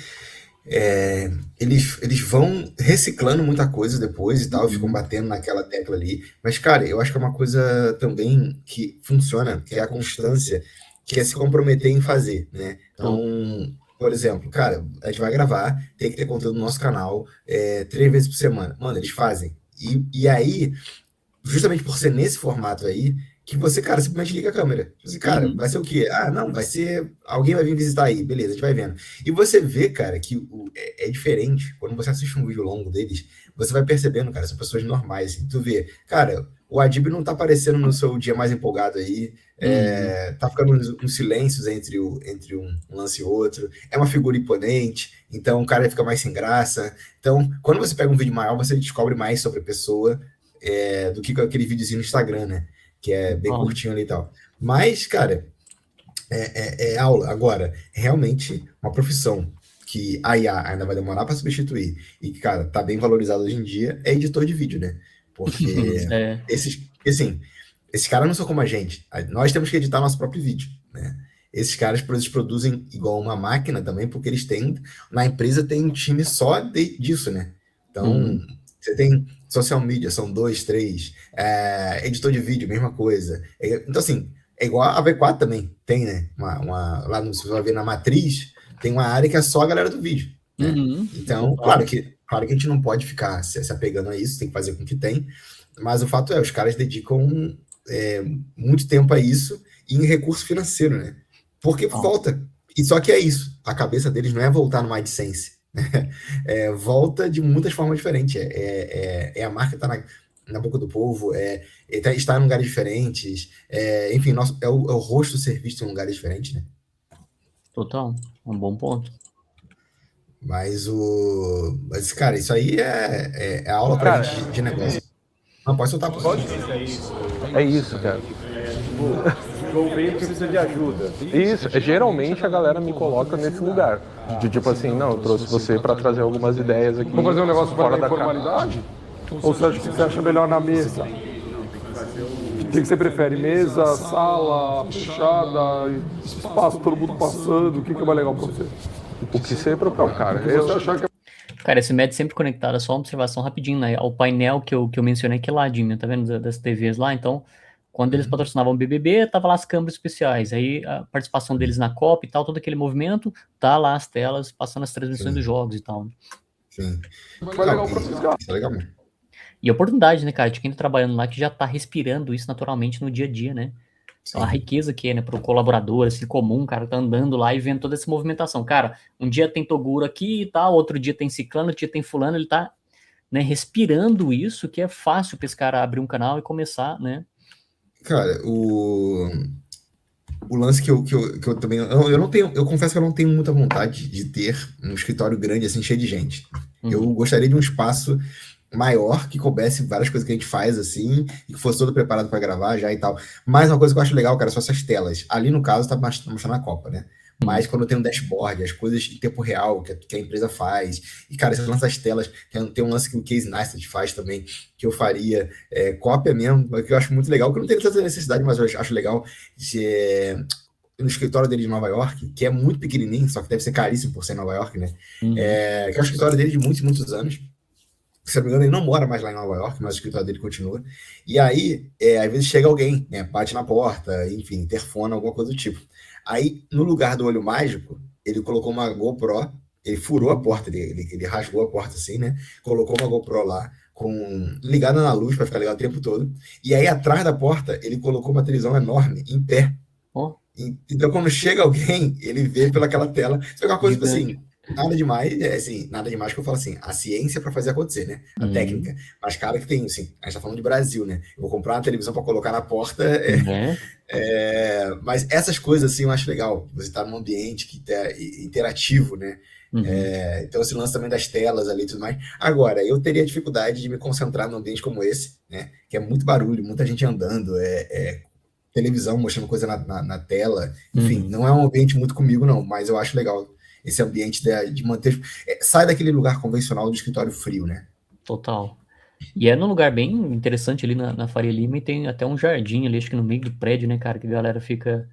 eles vão reciclando muita coisa depois e tal, ficam batendo naquela tecla ali. Mas, cara, eu acho que é uma coisa também que funciona, que é a constância, que é se comprometer em fazer, né? Então, por exemplo, cara, a gente vai gravar, tem que ter conteúdo no nosso canal 3 vezes por semana. Mano, eles fazem. E aí, justamente por ser nesse formato aí, que você, cara, simplesmente liga a câmera. Você, cara, vai ser o quê? Ah, não, vai ser... Alguém vai vir visitar aí. Beleza, a gente vai vendo. E você vê, cara, que é diferente. Quando você assiste um vídeo longo deles, você vai percebendo, cara, são pessoas normais. Assim. Tu vê, cara, o Adib não tá aparecendo no seu dia mais empolgado aí. Tá ficando uns silêncios entre um lance e outro. É uma figura imponente. Então, o cara fica mais sem graça. Então, quando você pega um vídeo maior, você descobre mais sobre a pessoa do que aquele videozinho no Instagram, né? Que é bem curtinho ali e tal. Mas, cara, é aula. Agora, realmente, uma profissão que a IA ainda vai demorar para substituir e que, cara, tá bem valorizado hoje em dia, é editor de vídeo, né? Porque esses caras não são como a gente. Nós temos que editar nosso próprio vídeo, né? Esses caras eles produzem igual uma máquina também, porque eles têm... Na empresa tem um time só disso, né? Então, você tem... Social media, são 2, 3. Editor de vídeo, mesma coisa. Então, assim, é igual a V4 também. Tem, né? Lá no, você vai ver na matriz, tem uma área que é só a galera do vídeo. Né? Então, claro que a gente não pode ficar se apegando a isso, tem que fazer com o que tem. Mas o fato é, os caras dedicam muito tempo a isso e em recurso financeiro, né? Porque volta. E só que é isso. A cabeça deles não é voltar no AdSense. Volta de muitas formas diferentes. A marca tá na boca do povo, está em lugares diferentes, enfim, é o rosto ser visto em lugares diferentes, né? Total, um bom ponto. Mas, cara, isso aí é aula pra gente de negócio. Não, pode soltar, pode. É isso, cara. Vou ver que precisa de ajuda. Isso, geralmente a galera me coloca nesse lugar. De tipo assim, não, eu trouxe você para trazer algumas ideias aqui. Vamos fazer um negócio fora da informalidade? Ou você acha melhor na mesa? O que você prefere? Mesa, sala, fechada, espaço, todo mundo passando? O que é mais legal para você? O que você propõe, cara? Cara, esse MED sempre conectado, é só uma observação rapidinho, né? Ao painel que eu mencionei aqui lá, Jimmy, tá vendo? Das TVs lá, então... Quando eles patrocinavam o BBB, tava lá as câmeras especiais. Aí a participação deles na Copa e tal, todo aquele movimento, tá lá as telas passando as transmissões dos jogos e tal. Sim. Foi legal pra vocês, cara. Isso é legal mesmo. E a oportunidade, né, cara, de quem tá trabalhando lá que já tá respirando isso naturalmente no dia a dia, né? Então, a riqueza que é, né, pro colaborador, assim, comum, cara, tá andando lá e vendo toda essa movimentação. Cara, um dia tem Toguro aqui e tal, outro dia tem Ciclano, outro dia tem Fulano, ele tá, né, respirando isso, que é fácil pra esse cara abrir um canal e começar, né? Cara, o lance que eu também... Eu confesso que eu não tenho muita vontade de ter um escritório grande, assim, cheio de gente. Eu gostaria de um espaço maior, que coubesse várias coisas que a gente faz, assim, e que fosse todo preparado para gravar já e tal. Mas uma coisa que eu acho legal, cara, são essas telas. Ali, no caso, tá mostrando a Copa, né? Mas quando tem um dashboard, as coisas em tempo real que a empresa faz, e cara, você lança as telas, tem um lance que o Casey Neistat faz também, que eu faria, cópia mesmo, que eu acho muito legal, que eu não tenho tanta necessidade, mas eu acho legal, no escritório dele de Nova York, que é muito pequenininho, só que deve ser caríssimo por ser em Nova York, né? Que é o escritório dele de muitos, muitos anos. Se não me engano, ele não mora mais lá em Nova York, mas o escritório dele continua. E aí, às vezes chega alguém, né? Bate na porta, enfim, interfona, alguma coisa do tipo. Aí, no lugar do olho mágico, ele colocou uma GoPro, ele furou a porta, ele rasgou a porta assim, né? Colocou uma GoPro lá, ligada na luz para ficar ligado o tempo todo. E aí, atrás da porta, ele colocou uma televisão enorme, em pé. Oh. Então, quando chega alguém, ele vê pelaquela tela. Isso é uma coisa, tipo assim, nada demais, nada demais que eu falo assim, a ciência para fazer acontecer, né? A técnica. Mas, cara, que tem, assim, a gente tá falando de Brasil, né? Eu vou comprar uma televisão para colocar na porta. Mas essas coisas, assim, eu acho legal. Você tá num ambiente que interativo, né? Então, esse lance também das telas ali e tudo mais. Agora, eu teria dificuldade de me concentrar num ambiente como esse, né? Que é muito barulho, muita gente andando, televisão mostrando coisa na tela. Enfim, não é um ambiente muito comigo, não, mas eu acho legal esse ambiente de manter... sai daquele lugar convencional do escritório frio, né? Total. E é num lugar bem interessante ali na Faria Lima, e tem até um jardim ali, acho que no meio do prédio, né, cara, que a galera fica...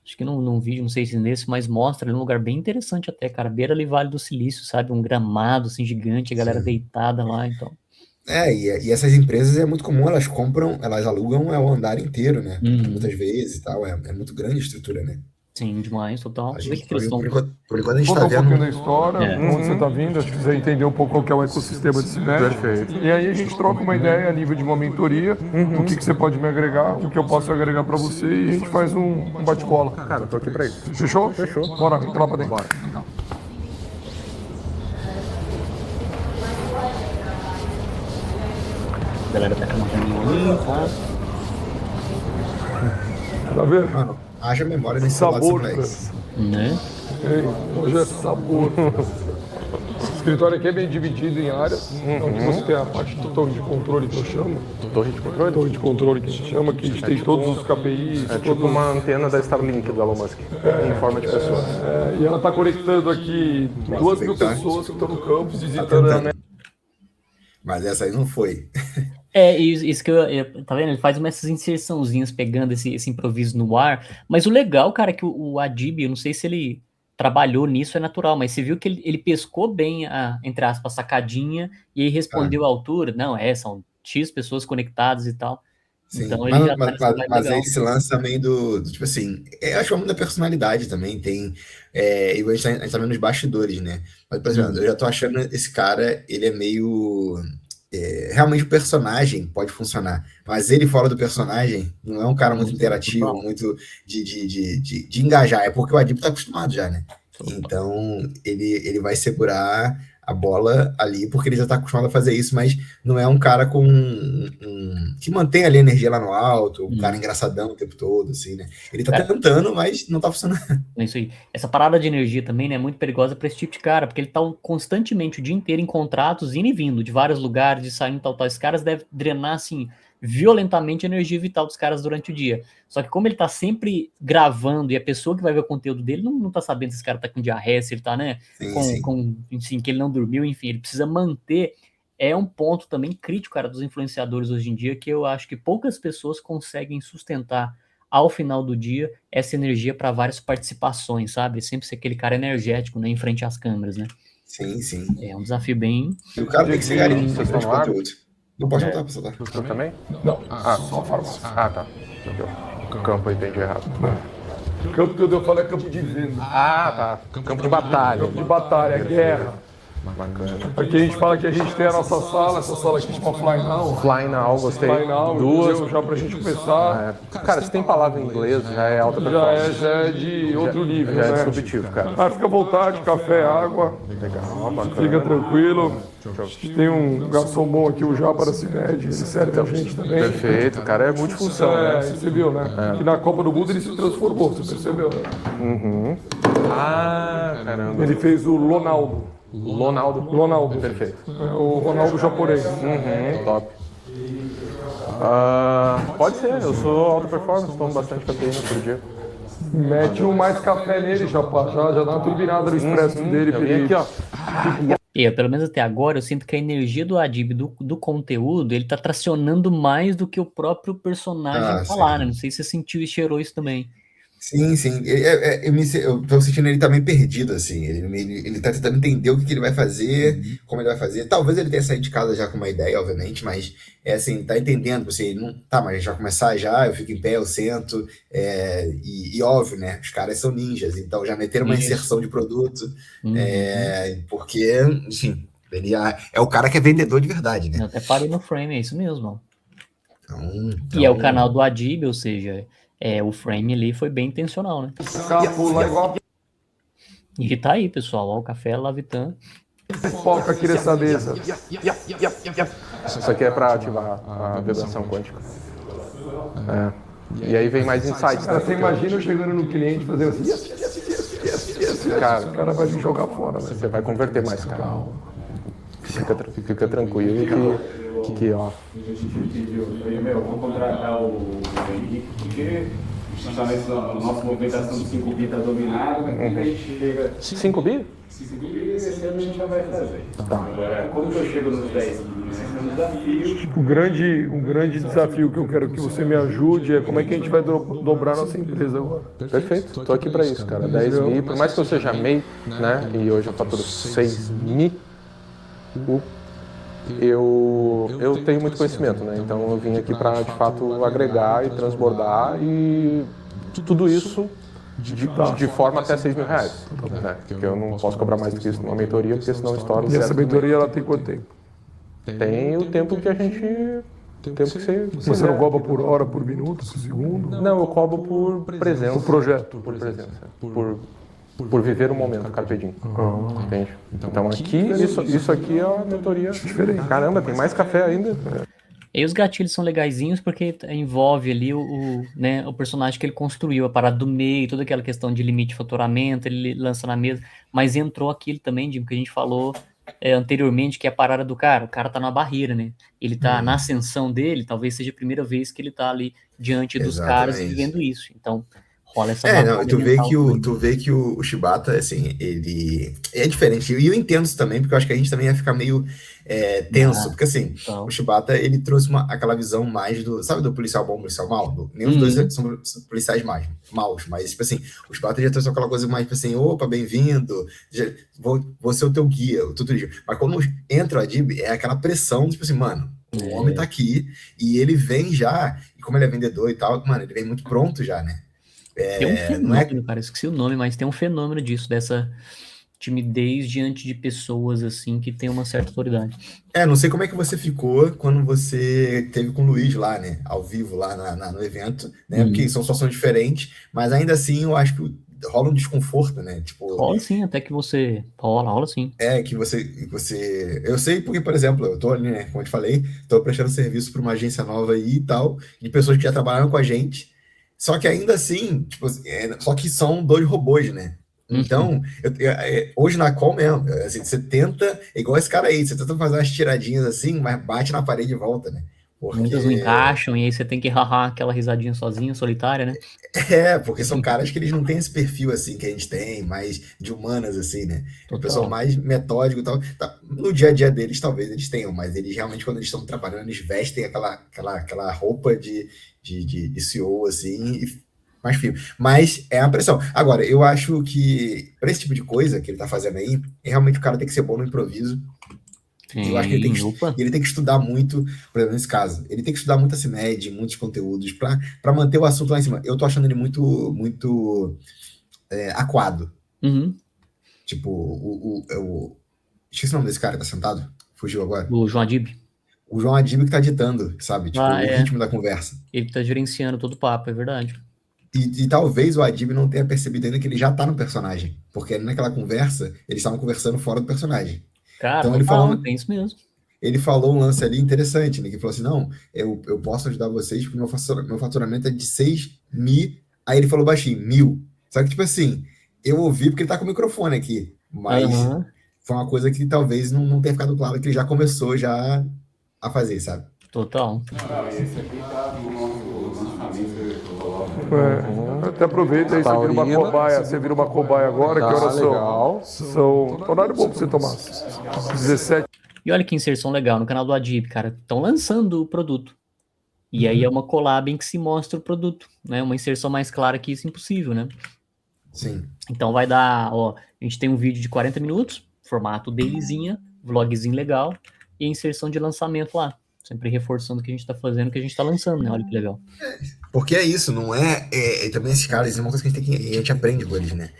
Acho que num vídeo, não sei se nesse, mas mostra ali um lugar bem interessante até, cara, beira ali Vale do Silício, sabe? Um gramado, assim, gigante, a galera deitada lá, então... E essas empresas é muito comum, elas alugam o andar inteiro, né? Muitas vezes e tal, é muito grande a estrutura, né? Sim, demais, total. A gente, por Por enquanto a gente Conta tá um pouquinho da vendo... história, onde você está vindo, se quiser entender um pouco qual que é o ecossistema de CIMED. Perfeito. E aí a gente troca uma ideia a nível de uma mentoria, o que você pode me agregar, o que eu posso agregar para você, e a gente faz um bate-cola. Cara, eu tô aqui pra isso. Fechou? Fechou. Bora, entra lá pra dentro. Bora. A galera tá cantando ali, tá? Tá vendo? Mano, haja memória nesse Sabor, lado, França. Né? Ei, hoje é sabor. O escritório aqui é bem dividido em áreas, onde você tem a parte de torre de controle que eu chamo. Torre de controle? Torre de controle que a gente chama, que a gente tem todos os KPIs. É tipo uma antena da Starlink do Elon Musk, em forma de pessoa. E ela está conectando aqui 2.000 pessoas que estão no campus visitando a... Mas essa aí não foi. Isso que tá vendo? Ele faz essas inserçãozinhas pegando esse improviso no ar, mas o legal, cara, é que o Adib, eu não sei se ele trabalhou nisso, é natural, mas você viu que ele pescou bem a, entre aspas, a sacadinha, e aí respondeu à altura, não, são X pessoas conectadas e tal. Sim, Então ele já mas aí esse lance também do tipo assim, eu acho que é muito da personalidade também, tem, e a gente tá vendo nos bastidores, né? Mas, por exemplo, eu já tô achando esse cara, ele é meio... realmente o personagem pode funcionar, mas ele fora do personagem não é um cara muito interativo, muito de engajar, é porque o Adib tá acostumado já, né? Então ele vai segurar a bola ali porque ele já tá acostumado a fazer isso, mas não é um cara que mantém ali a energia lá no alto, um cara engraçadão o tempo todo, assim, né? Ele tá tentando, mas não tá funcionando. É isso aí. Essa parada de energia também, né, é muito perigosa para esse tipo de cara, porque ele tá constantemente o dia inteiro em contratos, indo e vindo de vários lugares, de saindo tal. Esse caras deve drenar, assim, violentamente a energia vital dos caras durante o dia. Só que como ele tá sempre gravando e a pessoa que vai ver o conteúdo dele não tá sabendo se esse cara tá com diarreia, se ele tá, né, enfim, que ele não dormiu, enfim, ele precisa manter. É um ponto também crítico, cara, dos influenciadores hoje em dia, que eu acho que poucas pessoas conseguem sustentar ao final do dia essa energia para várias participações, sabe? Sempre ser aquele cara energético, né, em frente às câmeras, né? Sim. É um desafio bem... E o cara tem que ser garimpo, Vocês estão no ar? Não pode voltar pra soltar. Tu também? Não, só a farmácia. Ah, tá. O campo eu entendi errado. Campo que eu falo é campo de venda. Ah, tá. Campo de batalha. Campo de batalha, guerra. Bacana. Aqui a gente fala que a gente tem a nossa sala, essa sala aqui chama Fly Now. Fly Now, gostei. Fly Now, Duas. já pra gente começar. Cara, se tem palavra em inglês, já é alta performance. Já é de outro nível, Já é né? disruptivo, cara. Fica à vontade, café, água. Legal, bacana. Fica tranquilo. A gente tem um garçom bom aqui, o Japa da CIMED, ele serve a gente também. Perfeito, cara, é multifunção, né? Você viu, né? Que na Copa do Mundo ele se transformou, você percebeu, né? Ah, caramba. Ele fez o Ronaldo. Ronaldo. Perfeito. O Ronaldo japonês. Top. Pode ser, eu sou alta performance, tomo bastante cafeína por dia. Mete um mais café nele, já dá uma turbinada no expresso dele. Eu vim aqui, ó. Pelo menos até agora, eu sinto que a energia do Adib, do conteúdo, ele tá tracionando mais do que o próprio personagem falar, né? Não sei se você sentiu e cheirou isso também. Sim, sim. Eu tô sentindo ele também perdido, assim. Ele tá tentando entender o que ele vai fazer, como ele vai fazer. Talvez ele tenha saído de casa já com uma ideia, obviamente, mas é assim, tá entendendo, assim, ele não. Tá, mas a gente vai começar já, eu fico em pé, eu sento. E óbvio, né? Os caras são ninjas, então já meteram uma inserção de produto. Porque, enfim, ele é o cara que é vendedor de verdade, né? Eu até parei no frame, é isso mesmo. Então, E é o canal do Adib, ou seja. O frame ali foi bem intencional, né? E tá aí, pessoal. Ó, o café Lavitan. Foca aqui nessa mesa. Isso aqui é para ativar a vibração quântica. E aí vem mais insights. Cara, você imagina eu chegando no cliente fazendo assim, yes. Cara, O cara vai me jogar fora, velho. você vai converter mais, cara. Fica tranquilo que ó. Vou contratar o Henrique, porque justamente a nossa movimentação de 5 bi está dominada, mas quando a gente chega... 5 bi? 5 bi, esse ano a gente já vai fazer. Tá. Agora, como que eu chego nos 10 bi? Esse é um desafio. Um grande desafio que eu quero que você me ajude é como é que a gente vai dobrar nossa empresa agora. Perfeito, tô aqui para isso, cara. 10 mil, por mais que eu seja MEI, né? E hoje eu faturo 6 mil. Eu tenho muito conhecimento, né? Então eu vim aqui para de fato agregar e transbordar e tudo isso de forma até 6 mil reais, né? Porque eu não posso cobrar mais do que isso numa mentoria, porque senão estoura. E essa mentoria ela tem quanto tempo? Tem o tempo que a gente tem que ser. Você não cobra por hora, por minuto, por segundo? Não, eu cobro por presença. Por projeto. Por presença. Por viver o momento, carpe diem. Entende? Então aqui, isso aqui é uma mentoria diferente. Caramba, tem mais café ainda. E os gatilhos são legaisinhos porque envolve ali né, o personagem que ele construiu, a parada do meio, toda aquela questão de limite de faturamento, ele lança na mesa, mas entrou aquilo também, Jim, que a gente falou anteriormente, que é a parada do cara, o cara tá na barreira, né? Ele tá na ascensão dele, talvez seja a primeira vez que ele tá ali diante dos caras vivendo isso. Então, rola essa tu vê que o Shibata, assim, ele é diferente. E eu entendo isso também, porque eu acho que a gente também ia ficar meio tenso. Porque, assim, o Shibata, ele trouxe aquela visão mais do policial bom, policial mal? Nenhum dos dois são policiais maus. Mas, tipo assim, o Shibata já trouxe aquela coisa mais, tipo assim, opa, bem-vindo, vou ser o teu guia, tudo isso. Mas quando entra o Adib, é aquela pressão, tipo assim, mano, o homem tá aqui, e ele vem já, e como ele é vendedor e tal, mano, ele vem muito pronto já, né? Tem um fenômeno, cara, esqueci o nome, mas tem um fenômeno disso, dessa timidez diante de pessoas, assim, que tem uma certa autoridade. Não sei como é que você ficou quando você teve com o Luiz lá, né, ao vivo, lá no evento, né, porque são situações diferentes, mas ainda assim eu acho que rola um desconforto, né, tipo... Rola sim, até que você... Rola sim. Que você... Eu sei porque, por exemplo, eu tô ali, né, como eu te falei, tô prestando serviço para uma agência nova aí e tal, de pessoas que já trabalharam com a gente. Só que ainda assim, tipo, só que são 2 robôs, né? Então, hoje na call mesmo, assim, você tenta, igual esse cara aí, você tenta fazer umas tiradinhas assim, mas bate na parede e volta, né? Porque... Muitas não encaixam, e aí você tem que aquela risadinha sozinha, solitária, né? Porque são caras que eles não têm esse perfil, assim, que a gente tem, mais de humanas, assim, né? O pessoal mais metódico e tal. No dia a dia deles, talvez eles tenham, mas eles realmente, quando eles estão trabalhando, eles vestem aquela roupa de CEO, assim, mais firme. Mas é a pressão. Agora, eu acho que, para esse tipo de coisa que ele tá fazendo aí, realmente o cara tem que ser bom no improviso. Eu acho que ele tem que estudar muito, por exemplo, nesse caso, ele tem que estudar muito a CIMED, muitos conteúdos, para manter o assunto lá em cima. Eu tô achando ele muito aquado. Tipo, esqueci o nome desse cara que tá sentado, fugiu agora. O João Adib. O João Adib que tá ditando, sabe? Tipo, o ritmo da conversa. Ele tá gerenciando todo o papo, é verdade. E talvez o Adib não tenha percebido ainda que ele já tá no personagem, porque naquela conversa, eles estavam conversando fora do personagem. Cara, então, tem isso mesmo. Ele falou um lance ali interessante, né? Que falou assim, não, eu posso ajudar vocês porque meu faturamento é de 6 mil. Aí ele falou baixinho, 1.000. Só que, tipo assim, eu ouvi porque ele tá com o microfone aqui, mas foi uma coisa que talvez não tenha ficado claro que ele já começou já a fazer, sabe? Total. Esse aqui tá no nosso lançamento. Até aproveita aí, você vira uma cobaia agora, que horas são? Legal. São horário bom pra você tomar. 17. E olha que inserção legal no canal do Adib, cara. Estão lançando o produto. E aí é uma collab em que se mostra o produto, né? Uma inserção mais clara que isso, impossível, né? Sim. Então vai dar, ó, a gente tem um vídeo de 40 minutos, formato dailyzinha, vlogzinho legal, e a inserção de lançamento lá. Sempre reforçando o que a gente tá fazendo, o que a gente tá lançando, né? Olha que legal. Porque é isso, não é. Também esses caras, é uma coisa que a gente aprende com eles, né?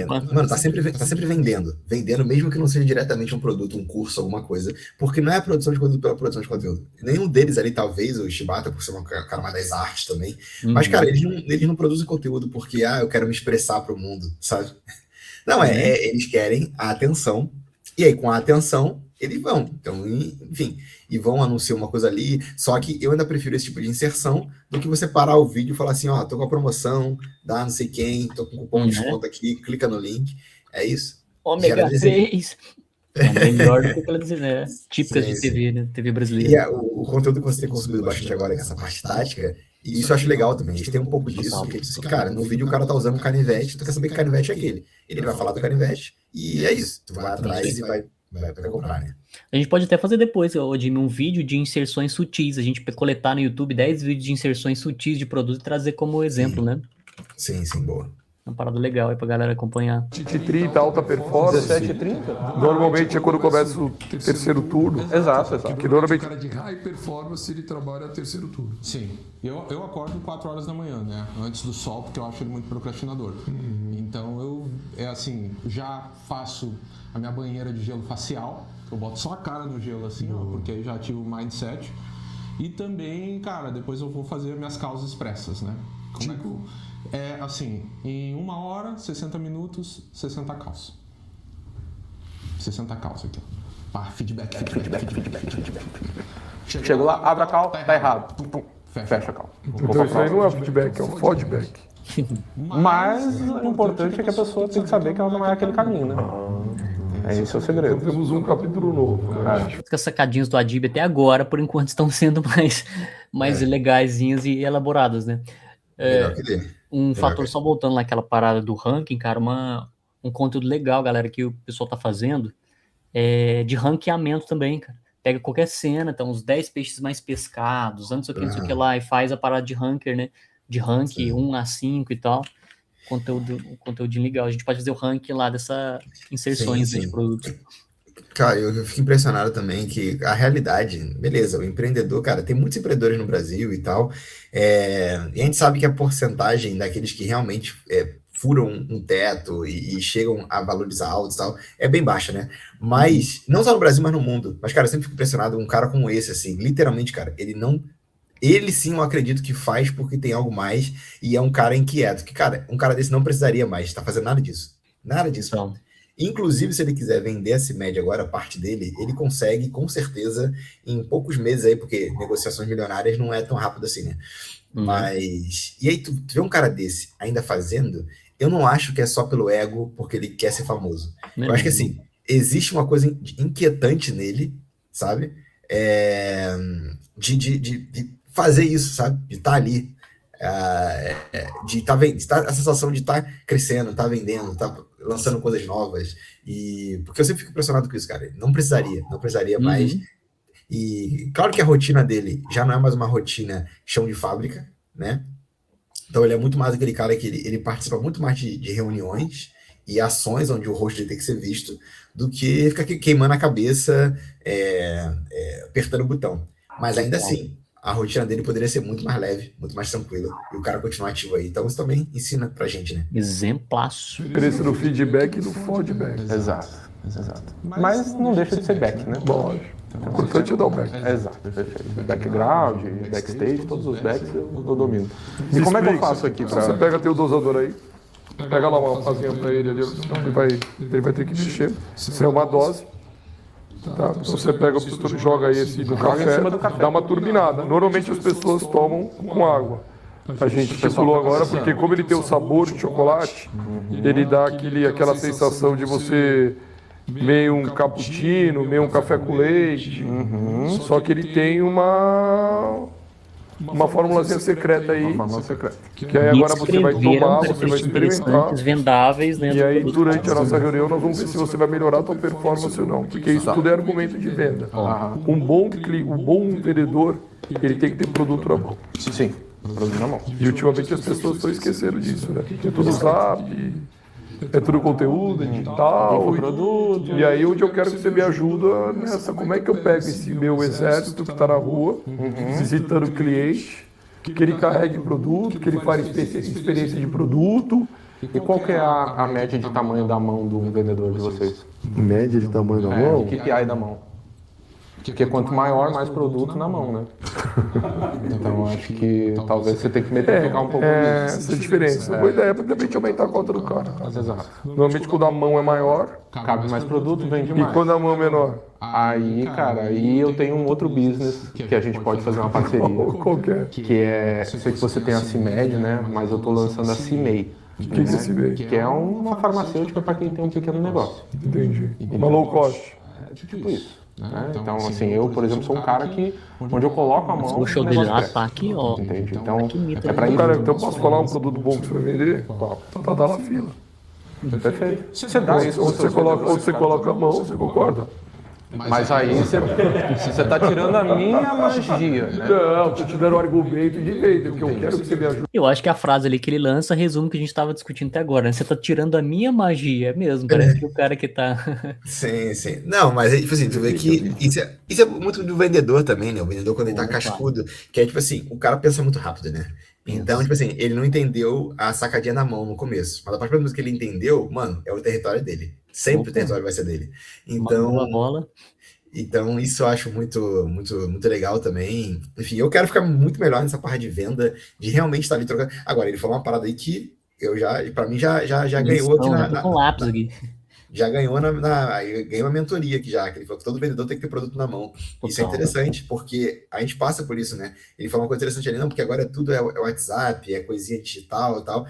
Mano, tá sempre vendendo. Vendendo, mesmo que não seja diretamente um produto, um curso, alguma coisa. Porque não é a produção de conteúdo pela produção de conteúdo. Nenhum deles ali, talvez, o Shibata, por ser um cara mais das artes também. Mas, cara, eles não produzem conteúdo porque, eu quero me expressar pro mundo, sabe? Não, eles querem a atenção. E aí, com a atenção, eles vão. Então, enfim, e vão anunciar uma coisa ali. Só que eu ainda prefiro esse tipo de inserção do que você parar o vídeo e falar assim, tô com a promoção, dá não sei quem, tô com cupom de desconto aqui, clica no link. É isso. Ômega 3. É melhor do que aquela né? Típicas de TV, né? TV brasileira. E o conteúdo que você tem consumido bastante agora, com essa parte tática, e isso eu acho legal também. A gente tem um pouco disso, porque, assim, cara, no vídeo o cara tá usando um canivete, tu quer saber que canivete é aquele. Ele vai falar do canivete, e é isso. Tu vai atrás e vai comprar, né? A gente pode até fazer depois, Jimmy, um vídeo de inserções sutis. A gente coletar no YouTube 10 vídeos de inserções sutis de produto e trazer como exemplo, né? Sim, boa. Uma parada legal aí pra galera acompanhar. 17h30, alta performance. 17h30? Normalmente é quando começa o terceiro turno. Exato. Porque normalmente... O cara de high performance, ele trabalha terceiro turno. Sim. Eu acordo 4 horas da manhã, né? Antes do sol, porque eu acho ele muito procrastinador. Então já faço a minha banheira de gelo facial. Eu boto só a cara no gelo assim, porque aí já ativo o mindset. E também, cara, depois eu vou fazer minhas causas expressas, né? Em 1 hora, 60 minutos, 60 causas. 60 causas aqui, ó. Feedback. Chegou lá, abre a cal, tá errado. Pum, fecha a cal. Então isso aí não é feedback, é um feedback. Mas o importante é que a pessoa tem que saber que ela não é aquele caminho, né? Esse é o segredo. Então temos um capítulo novo. As sacadinhas do Adib até agora, por enquanto, estão sendo mais legaisinhas e elaboradas, né? Melhor que dele. Um fator, só voltando naquela parada do ranking, cara, um conteúdo legal, galera, que o pessoal tá fazendo, de ranqueamento também, cara. Pega qualquer cena, então uns 10 peixes mais pescados, não sei o que lá, e faz a parada de ranker, né? De rank 1 a 5 e tal. Conteúdinho legal. A gente pode fazer o ranking lá dessas inserções de produto. Cara, eu fico impressionado também que a realidade, beleza, o empreendedor, cara, tem muitos empreendedores no Brasil e tal, e a gente sabe que a porcentagem daqueles que realmente furam um teto e chegam a valores altos e tal, é bem baixa, né? Mas, não só no Brasil, mas no mundo. Mas, cara, eu sempre fico impressionado, um cara como esse, assim, literalmente, cara, ele sim, eu acredito que faz porque tem algo mais e é um cara inquieto, que, cara, um cara desse não precisaria mais estar fazendo nada disso. Nada disso. Então, inclusive, se ele quiser vender a CIMED agora, a parte dele, ele consegue, com certeza, em poucos meses aí, porque negociações milionárias não é tão rápido assim, né? Mas... E aí, tu vê um cara desse ainda fazendo, eu não acho que é só pelo ego, porque ele quer ser famoso. Eu acho que, assim, existe uma coisa inquietante nele, sabe? De fazer isso, sabe? De estar ali. De estar a sensação de estar crescendo, estar vendendo, estar lançando coisas novas. Porque eu sempre fico impressionado com isso, cara. Ele não precisaria mais. E claro que a rotina dele já não é mais uma rotina chão de fábrica, né? Então ele é muito mais aquele cara que ele participa muito mais de reuniões e ações onde o rosto dele tem que ser visto do que ficar queimando a cabeça, apertando o botão. Mas ainda assim, a rotina dele poderia ser muito mais leve, muito mais tranquila, e o cara continuar ativo aí. Então isso também ensina pra gente, né? Exemplaço. Preço no feedback e no feedback. Exato. Mas não deixa de ser back, né? Lógico. O importante é dar o back. Exato. Background, backstage, todos os backs eu domino. E como é que eu faço aqui pra... Você pega teu dosador aí, pega lá uma fazinha pra ele ali, senão ele vai ter que mexer. Isso é uma dose. Tá? Então você pega o pistola, joga esse no café, dá uma turbinada. Normalmente as pessoas tomam com água. A gente pistolou agora porque como ele tem o sabor de chocolate, ele dá aquela sensação de você meio um cappuccino, meio um café com leite. Só que ele tem uma uma formulazinha secreta aí, Uma fórmula secreta. que aí agora você vai tomar, você vai experimentar. Vendáveis, né? E aí, durante a nossa reunião, nós vamos ver se você vai melhorar a tua performance ou não. Porque isso tudo é argumento de venda. Um bom vendedor, ele tem que ter produto na mão. Sim, produto na mão. E ultimamente as pessoas estão esquecendo disso, né? É tudo zap, é tudo conteúdo, é digital. E aí onde eu quero que você me ajuda nessa, como é que eu pego esse meu exército que está na rua, visitando o cliente, que ele carregue produto, que ele fale experiência de produto. E qual que é a média de tamanho da mão do vendedor de vocês? Média de tamanho da O KPI da mão. Porque quanto maior, mais produto na mão, né? Então acho que talvez você tenha que metrificar um pouco isso. Essa diferença. A boa ideia é também te aumentar a cota do cara. Exato. Normalmente quando a mão é maior, Cabe mais produto, vende e mais. quando a mão é menor. Aí, cara, aí eu tenho um outro business que a gente pode fazer uma parceria. Qualquer. Que é, eu sei que você tem a CIMED, né? Mas eu tô lançando a CIMEI. O que você se vê? Que é uma farmacêutica para quem tem um pequeno negócio. Entendi. Uma low cost. É tipo isso. Né? Então, assim, eu, por exemplo, sou um cara que, onde eu coloco a mão, O show o dele negócio lá cresce. tá aqui, ó. Entende? Então, imita é para isso. Cara, então eu posso falar um produto bom que você vai vender? Tá lá na fila. Perfeito. Você dá isso. Onde você coloca a mão, você concorda? Mas aí você tá tirando a minha magia, né? Não, tô te dando um argumento de venda, porque eu quero que você me ajude. Eu acho que a frase ali que ele lança resume o que a gente tava discutindo até agora, né? Você tá tirando a minha magia, é mesmo, parece que o cara que tá... Sim, sim. Não, mas tipo assim, tu vê que isso é muito do vendedor também, né? O vendedor quando ele tá cascudo, que é tipo assim, o cara pensa muito rápido, né? Então, tipo assim, ele não entendeu a sacadinha na mão no começo. Mas a partir do momento que ele entendeu, mano, é o território dele. Sempre o território vai ser dele. Mandou a Então, bola. então isso eu acho muito, muito, muito legal também. Enfim, eu quero ficar muito melhor nessa parte de venda, de realmente estar ali trocando. Agora, ele falou uma parada aí que pra mim já ganhou aqui Não, tô com lápis aqui. já ganhou ganhou uma mentoria aqui já, que ele falou que todo vendedor tem que ter produto na mão. Isso é Total. interessante, porque a gente passa por isso, né? Ele falou uma coisa interessante ali, não, porque agora tudo é WhatsApp, é coisinha digital e tal.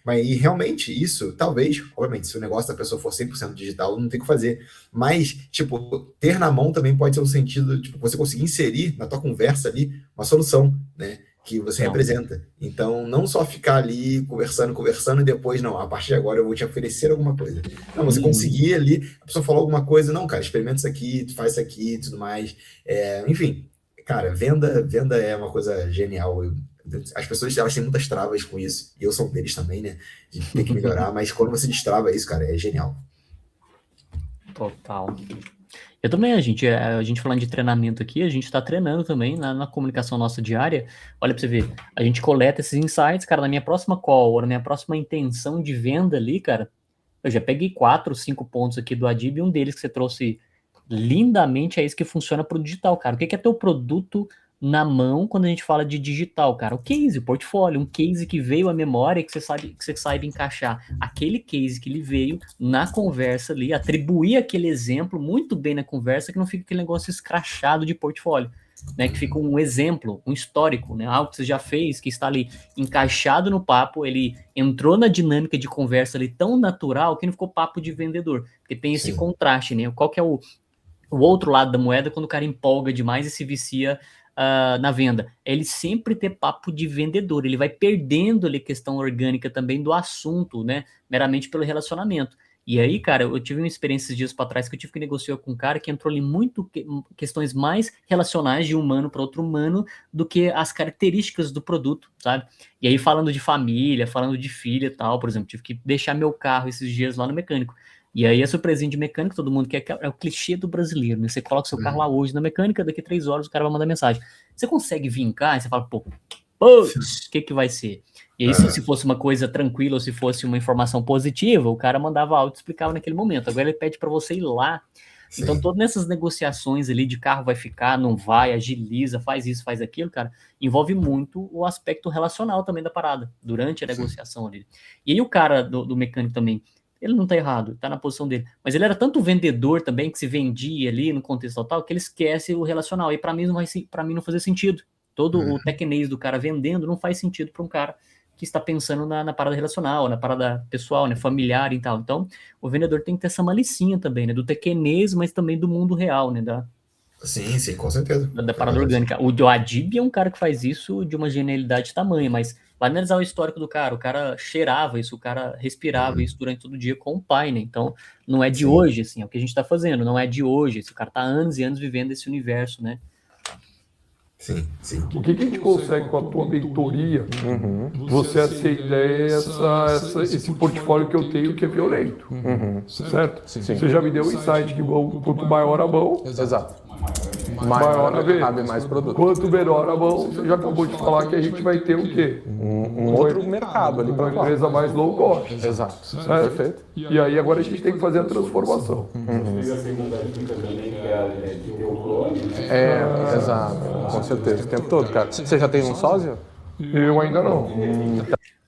Mas e realmente isso, talvez, obviamente, se o negócio da pessoa for 100% digital, não tem o que fazer. Mas, tipo, ter na mão também pode ser um sentido, tipo, você conseguir inserir na tua conversa ali uma solução, né? Que você representa. Então, não só ficar ali conversando e depois, não, a partir de agora eu vou te oferecer alguma coisa. Não, você conseguir ali, a pessoa falou alguma coisa, não, cara, experimenta isso aqui, tu faz isso aqui, tudo mais. Enfim, cara, venda é uma coisa genial. As pessoas, elas têm muitas travas com isso, e eu sou um deles também, né? A gente tem que melhorar, mas quando você destrava isso, cara, é genial. Total. Eu também, a gente falando de treinamento aqui, a gente está treinando também na comunicação nossa diária. Olha para você ver, a gente coleta esses insights, cara, na minha próxima call, ou na minha próxima intenção de venda ali, cara, eu já peguei 4, 5 pontos aqui do Adib, e um deles que você trouxe lindamente é isso que funciona para o digital, cara. O que é ter o produto na mão quando a gente fala de digital, cara? O case, o portfólio, um case que veio à memória, que você saiba encaixar aquele case que ele veio na conversa ali, atribuir aquele exemplo muito bem na conversa, que não fica aquele negócio escrachado de portfólio, né? Que fica um exemplo, um histórico, né? Algo que você já fez, que está ali encaixado no papo, ele entrou na dinâmica de conversa ali tão natural que não ficou papo de vendedor, porque tem esse contraste, né? Qual que é o outro lado da moeda quando o cara empolga demais e se vicia na venda? Ele sempre ter papo de vendedor, ele vai perdendo ali a questão orgânica também do assunto, né? Meramente pelo relacionamento. E aí, cara, eu tive uma experiência esses dias para trás que eu tive que negociar com um cara que entrou ali muito questões mais relacionais de humano para outro humano do que as características do produto, sabe? E aí, falando de família, falando de filha e tal, por exemplo, tive que deixar meu carro esses dias lá no mecânico. E aí a surpresinha de mecânico, todo mundo quer, é o clichê do brasileiro, né? Você coloca seu carro lá hoje na mecânica, daqui 3 horas o cara vai mandar mensagem. Você consegue vir cá e você fala, pô, o que vai ser? E aí, se fosse uma coisa tranquila, ou se fosse uma informação positiva, o cara mandava áudio e explicava naquele momento. Agora ele pede para você ir lá. Sim. Então, todas essas negociações ali de carro vai ficar, não vai, agiliza, faz isso, faz aquilo, cara, envolve muito o aspecto relacional também da parada, durante a negociação ali. E aí o cara do mecânico também, ele não tá errado, tá na posição dele. Mas ele era tanto vendedor também, que se vendia ali no contexto total, que ele esquece o relacional. E para mim não fazia sentido. Todo o tecnês do cara vendendo não faz sentido para um cara que está pensando na parada relacional, na parada pessoal, né, familiar e tal. Então, o vendedor tem que ter essa malicinha também, né, do tequenês, mas também do mundo real, né, Sim, com certeza. Da parada orgânica. O Adib é um cara que faz isso de uma genialidade tamanha, mas vai analisar o histórico do cara. O cara cheirava isso, o cara respirava isso durante todo o dia com o pai, né? Então, não é de hoje, assim, é o que a gente tá fazendo, não é de hoje. Esse cara tá há anos e anos vivendo esse universo, né? Sim. O que a gente consegue com a tua mentoria, você acender esse portfólio que eu tenho que é violento, certo? Você já me deu o insight que quanto maior a mão, Exato. maior a vez. Cabe mais produto. Quanto menor a mão, você já acabou de falar que a gente vai ter o quê? Um outro mercado ali para Uma empresa mais low cost. Exato. Certo? Perfeito. E aí agora a gente tem que fazer a transformação. Fez a segunda dica também, que é de ter o clone, né? Exato. Com certeza. O tempo todo, cara. Você já tem um sósia? Eu ainda não.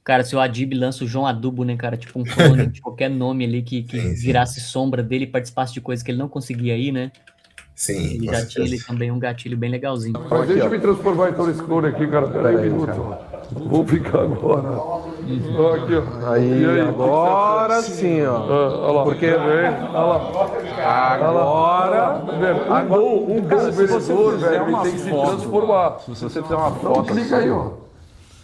Cara, se o Adib lança o João Adubo, né, cara? Tipo um clone de qualquer nome ali que virasse sombra dele e participasse de coisas que ele não conseguia ir, né? Sim, Ele com já certeza. tinha ali também um gatilho bem legalzinho. Mas deixa eu me transformar então nesse clone aqui, cara. Peraí um minuto. Vou ficar agora. Ó, aqui, ó. Aí, E aí, agora sim, ó. Olha lá. Porque agora, Um bom vereador, velho, ele uma tem que se foto, transformar. se você fizer uma Então foto, clica aí, ó.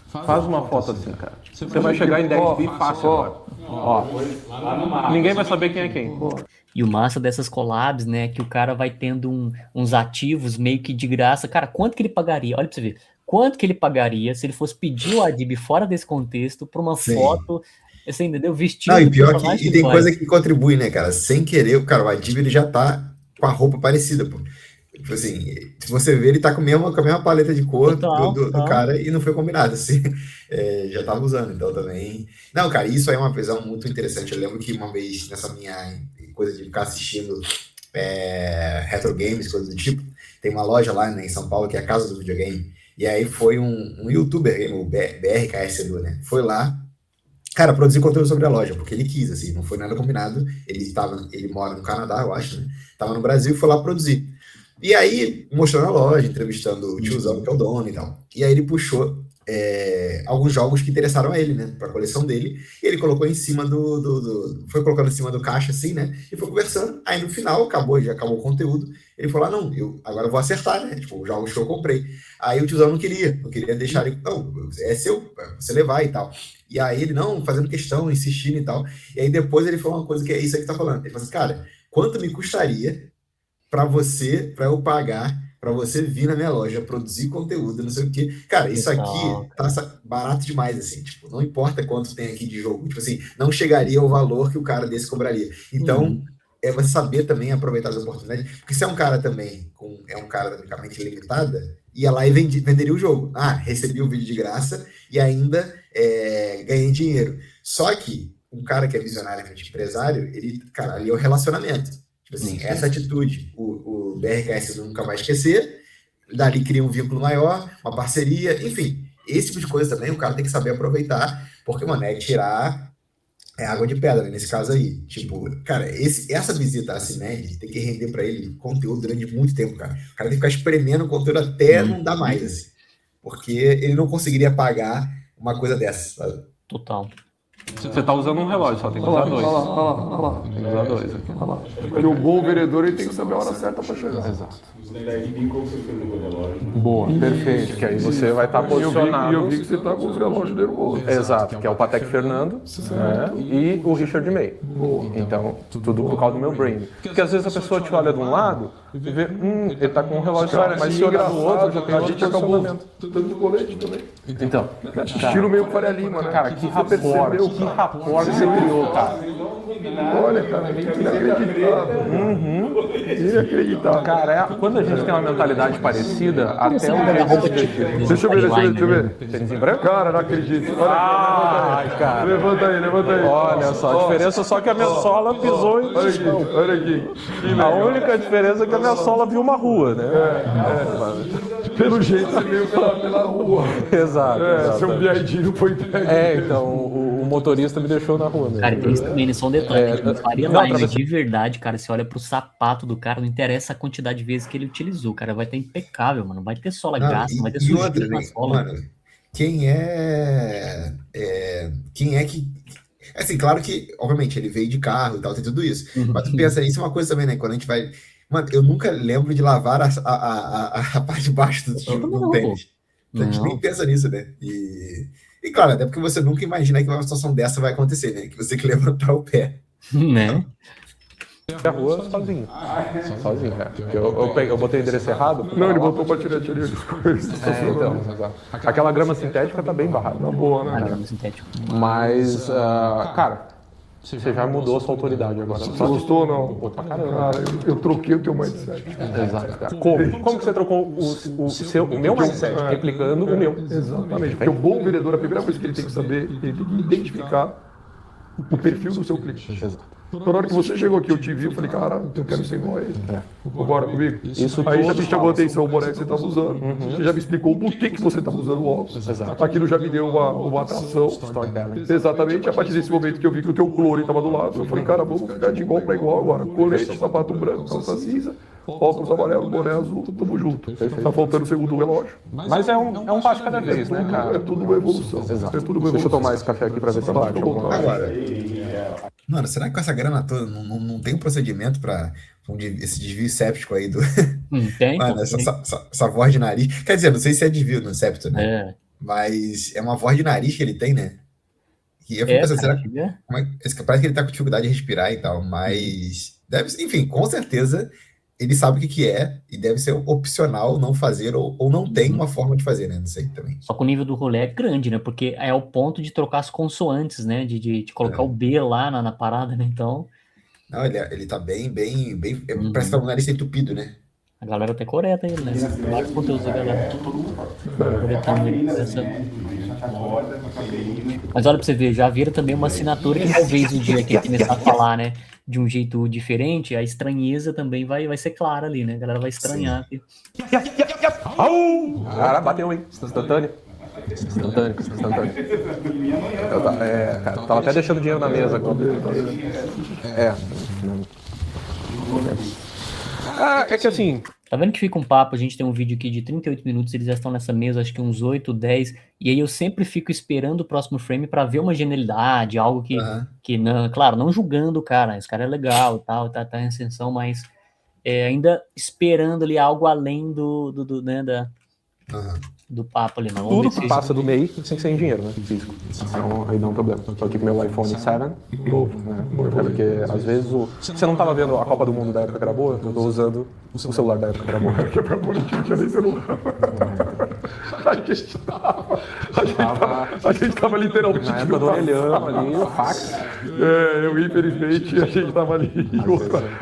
faz uma foto assim, cara. Você vai chegar em 10 bi fácil agora. Ó. Ninguém vai saber quem é quem. E o massa dessas collabs, né, que o cara vai tendo uns ativos meio que de graça. Cara, quanto que ele pagaria? Olha pra você ver. Quanto que ele pagaria se ele fosse pedir o Adib fora desse contexto pra uma foto, você entendeu? Vestido Não, e do pior personagem que ele tem faz. coisa que contribui, né, cara? Sem querer, cara, o Adib ele já tá com a roupa parecida, pô. Tipo assim, se você ver, ele tá com a mesma paleta de cor do cara e não foi combinado, assim. Já tava usando, então também. Não, cara, isso aí é uma visão muito interessante. Eu lembro que uma vez, nessa minha coisa de ficar assistindo retro games, coisa do tipo, tem uma loja lá, né, em São Paulo, que é a Casa do Videogame. E aí foi um youtuber, o BRKS Edu, né? Foi lá, cara, produzir conteúdo sobre a loja, porque ele quis, assim, não foi nada combinado. Ele mora no Canadá, eu acho, né? Tava no Brasil e foi lá produzir. E aí, mostrando a loja, entrevistando o tiozão, que é o dono e tal. E aí ele puxou alguns jogos que interessaram a ele, né? Pra coleção dele. E ele colocou em cima foi colocando em cima do caixa, assim, né? E foi conversando. Aí no final, já acabou o conteúdo. Ele falou, não, agora eu vou acertar, né? Tipo, os jogos que eu comprei. Aí o tiozão não queria deixar ele, não, é seu, você levar e tal. E aí ele, não, fazendo questão, insistindo e tal. E aí depois ele falou uma coisa que é isso aí que tá falando. Ele falou assim, cara, quanto me custaria para eu pagar, para você vir na minha loja, produzir conteúdo, não sei o quê. Cara, isso aqui tá barato demais, assim, tipo, não importa quanto tem aqui de jogo, tipo assim, não chegaria ao valor que o cara desse cobraria. Então, é você saber também aproveitar as oportunidades, porque se é um cara também, é um cara com a mente limitada, ia lá e venderia o jogo. Recebi o vídeo de graça e ainda ganhei dinheiro. Só que um cara que é visionário, empresário, cara, ali é o relacionamento. Tipo assim, essa atitude, o BRKS nunca vai esquecer, dali cria um vínculo maior, uma parceria, enfim, esse tipo de coisa também o cara tem que saber aproveitar, porque, mano, tirar água de pedra, né, nesse caso aí. Tipo, cara, essa visita à CIMED tem que render pra ele conteúdo durante muito tempo, cara. O cara tem que ficar espremendo o conteúdo até não dar mais, assim, porque ele não conseguiria pagar uma coisa dessa, sabe? Total. Você tá usando um relógio, só tem que usar dois. Olha lá. Tem que usar dois aqui. Porque o bom vereador ele tem que saber a hora certa para chegar. Exato. Os daí vem como você fez no relógio. Boa, perfeito. Que aí você vai estar posicionado. E eu vi que você tá com os relógios nervosos. Exato, que é o Patek Fernando e o Richard May. Então, tudo por causa do meu brain. Porque às vezes a pessoa te olha de um lado e vê, ele tá com um relógio só, mas se olhar do outro, já tem outro posicionamento. Tanto de colete também. Então, Estilo meio Faria Lima, né? cara, que rapport você criou, cara. Olha, cara, inacreditável. Cara, quando a gente tem uma mentalidade parecida, até o jeito Deixa eu ver. Tênis em branco? Cara, não acredito. Olha aqui, cara. Levanta aí. Olha só, a diferença é só que a minha sola pisou em Olha aqui. A única diferença é que a minha sola viu uma rua, né? Pelo jeito você veio pela rua. Exato. Seu BID não foi entregue. Então, o motorista me deixou na rua mesmo. Cara, tem isso também, né? Só um detalhe. Não faria mais de verdade, cara. Você olha pro sapato do cara, não interessa a quantidade de vezes que ele utilizou. O cara vai estar impecável, mano. Não vai ter sola gasta, não vai ter sujeira na sola. Mano, quem é que... Assim, claro que, obviamente, ele veio de carro e tal, tem tudo isso. Mas tu pensa, isso é uma coisa também, né? Quando a gente vai Mano, eu nunca lembro de lavar a parte de baixo do tênis. Então, a gente nem pensa nisso, né? E claro, até porque você nunca imagina que uma situação dessa vai acontecer, né? Que você tem que levantar o pé. Né? A rua sozinho. Sozinho, cara. Eu botei o endereço errado. Não, ele botou pra tirar as coisas. Então, exato. Aquela grama sintética tá bem barrada. Tá boa, né? Grama sintética. Mas, cara, você já mudou a sua autoridade agora. Você gostou ou não? Pô, pra caramba. Cara, eu troquei o teu mindset. Exato, cara. Como que você trocou o meu mindset replicando o meu? Exatamente. Porque o bom vendedor, a primeira coisa que ele tem que saber, ele tem que identificar o perfil do seu cliente. Exato. Então, na hora que você chegou aqui, eu te vi, eu falei, cara, eu quero ser igual a ele. Bora comigo? Isso aí já todos me chamou a falam. atenção o boné que você estava usando. Você já me explicou por que você estava usando o óculos. Exato. Aquilo já me deu uma atração. Storytelling. Exatamente. A partir desse momento que eu vi que o teu clone estava do lado, eu falei, cara, vamos ficar de igual para igual agora. Colete, sapato branco, calça cinza, óculos amarelo, boné azul, tamo junto. Tá faltando o segundo relógio. Mas é um passo cada vez, né, cara? É tudo uma evolução. Exato. É tudo uma Deixa eu evolução. tomar esse café aqui pra ver se bate alguma coisa. Agora, mano, será que com essa grana toda não tem um procedimento para esse desvio séptico aí do. Tem? Mano, essa voz de nariz. Quer dizer, não sei se é desvio no septo, né? Mas é uma voz de nariz que ele tem, né? E eu fico pensando, será que. Parece que ele tá com dificuldade de respirar e tal, mas. Enfim, com certeza ele sabe o que é e deve ser opcional não fazer ou não tem uma forma de fazer, né? Não sei também. Só que o nível do rolê é grande, né? Porque é o ponto de trocar as consoantes, né? De colocar o B lá na parada, né? Então. Não, ele tá bem. Parece que tá com o nariz entupido, né? A galera até coreta ele, né? Vários conteúdos da galera. Coretando ele nessa. Mas olha pra você ver, já vira também uma assinatura que talvez o dia que ele começar a falar, né? De um jeito diferente, a estranheza também vai ser clara ali, né? A galera vai estranhar. Cara, bateu, hein? Instantâneo. Cara, tava até deixando dinheiro na mesa agora. É que assim. Tá vendo que fica um papo? A gente tem um vídeo aqui de 38 minutos, eles já estão nessa mesa, acho que uns 8, 10, e aí eu sempre fico esperando o próximo frame pra ver uma genialidade, algo que não, claro, não julgando o cara, esse cara é legal e tal, tá em ascensão, mas ainda esperando ali algo além do papo ali. Não. Tudo que passa do MEI tem que ser em dinheiro, né? Físico. Então aí dá um problema. Tô aqui com meu iPhone 7, novo, né? Porque às vezes você não tava vendo a Copa do Mundo da época que era boa, eu tô usando o celular da época que era boa. Porque pra política não tinha nem celular. A gente tava literalmente. Na época do orelhão ali, o fax. Eu infelizmente a gente tava ali e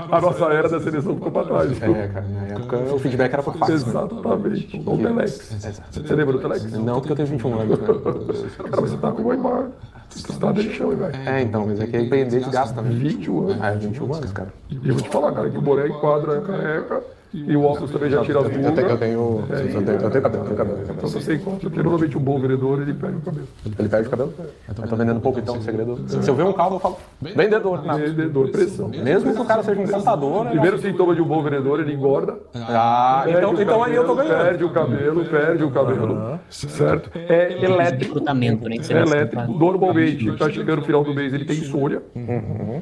a nossa era da seleção ficou pra trás. Cara, na época o feedback era por fax. Exatamente. O Telex. Você lembra do Telex? Não, porque eu tenho 21 anos, né? Cara, mas você tá com o Neymar. Você tá deixando, velho. Então, mas é que independente gasta também. 21 anos. 21 anos, cara. E eu vou te falar, cara, que o boné enquadra a careca. E o óculos também já tira as rugas. Eu tenho cabelo. Então você encontra, porque normalmente um bom vendedor, ele perde o cabelo. Ele perde o cabelo? Eu tô vendendo pouco, então, segredo. Se eu ver um carro, eu falo, vendedor. Vendedor, pressão. Mesmo que o cara seja um contador, né? Primeiro sintoma de um bom vendedor, ele engorda. Então aí eu tô ganhando. Perde o cabelo. Certo? É elétrico. Né? É elétrico. Normalmente, tá chegando no final do mês, ele tem insônia.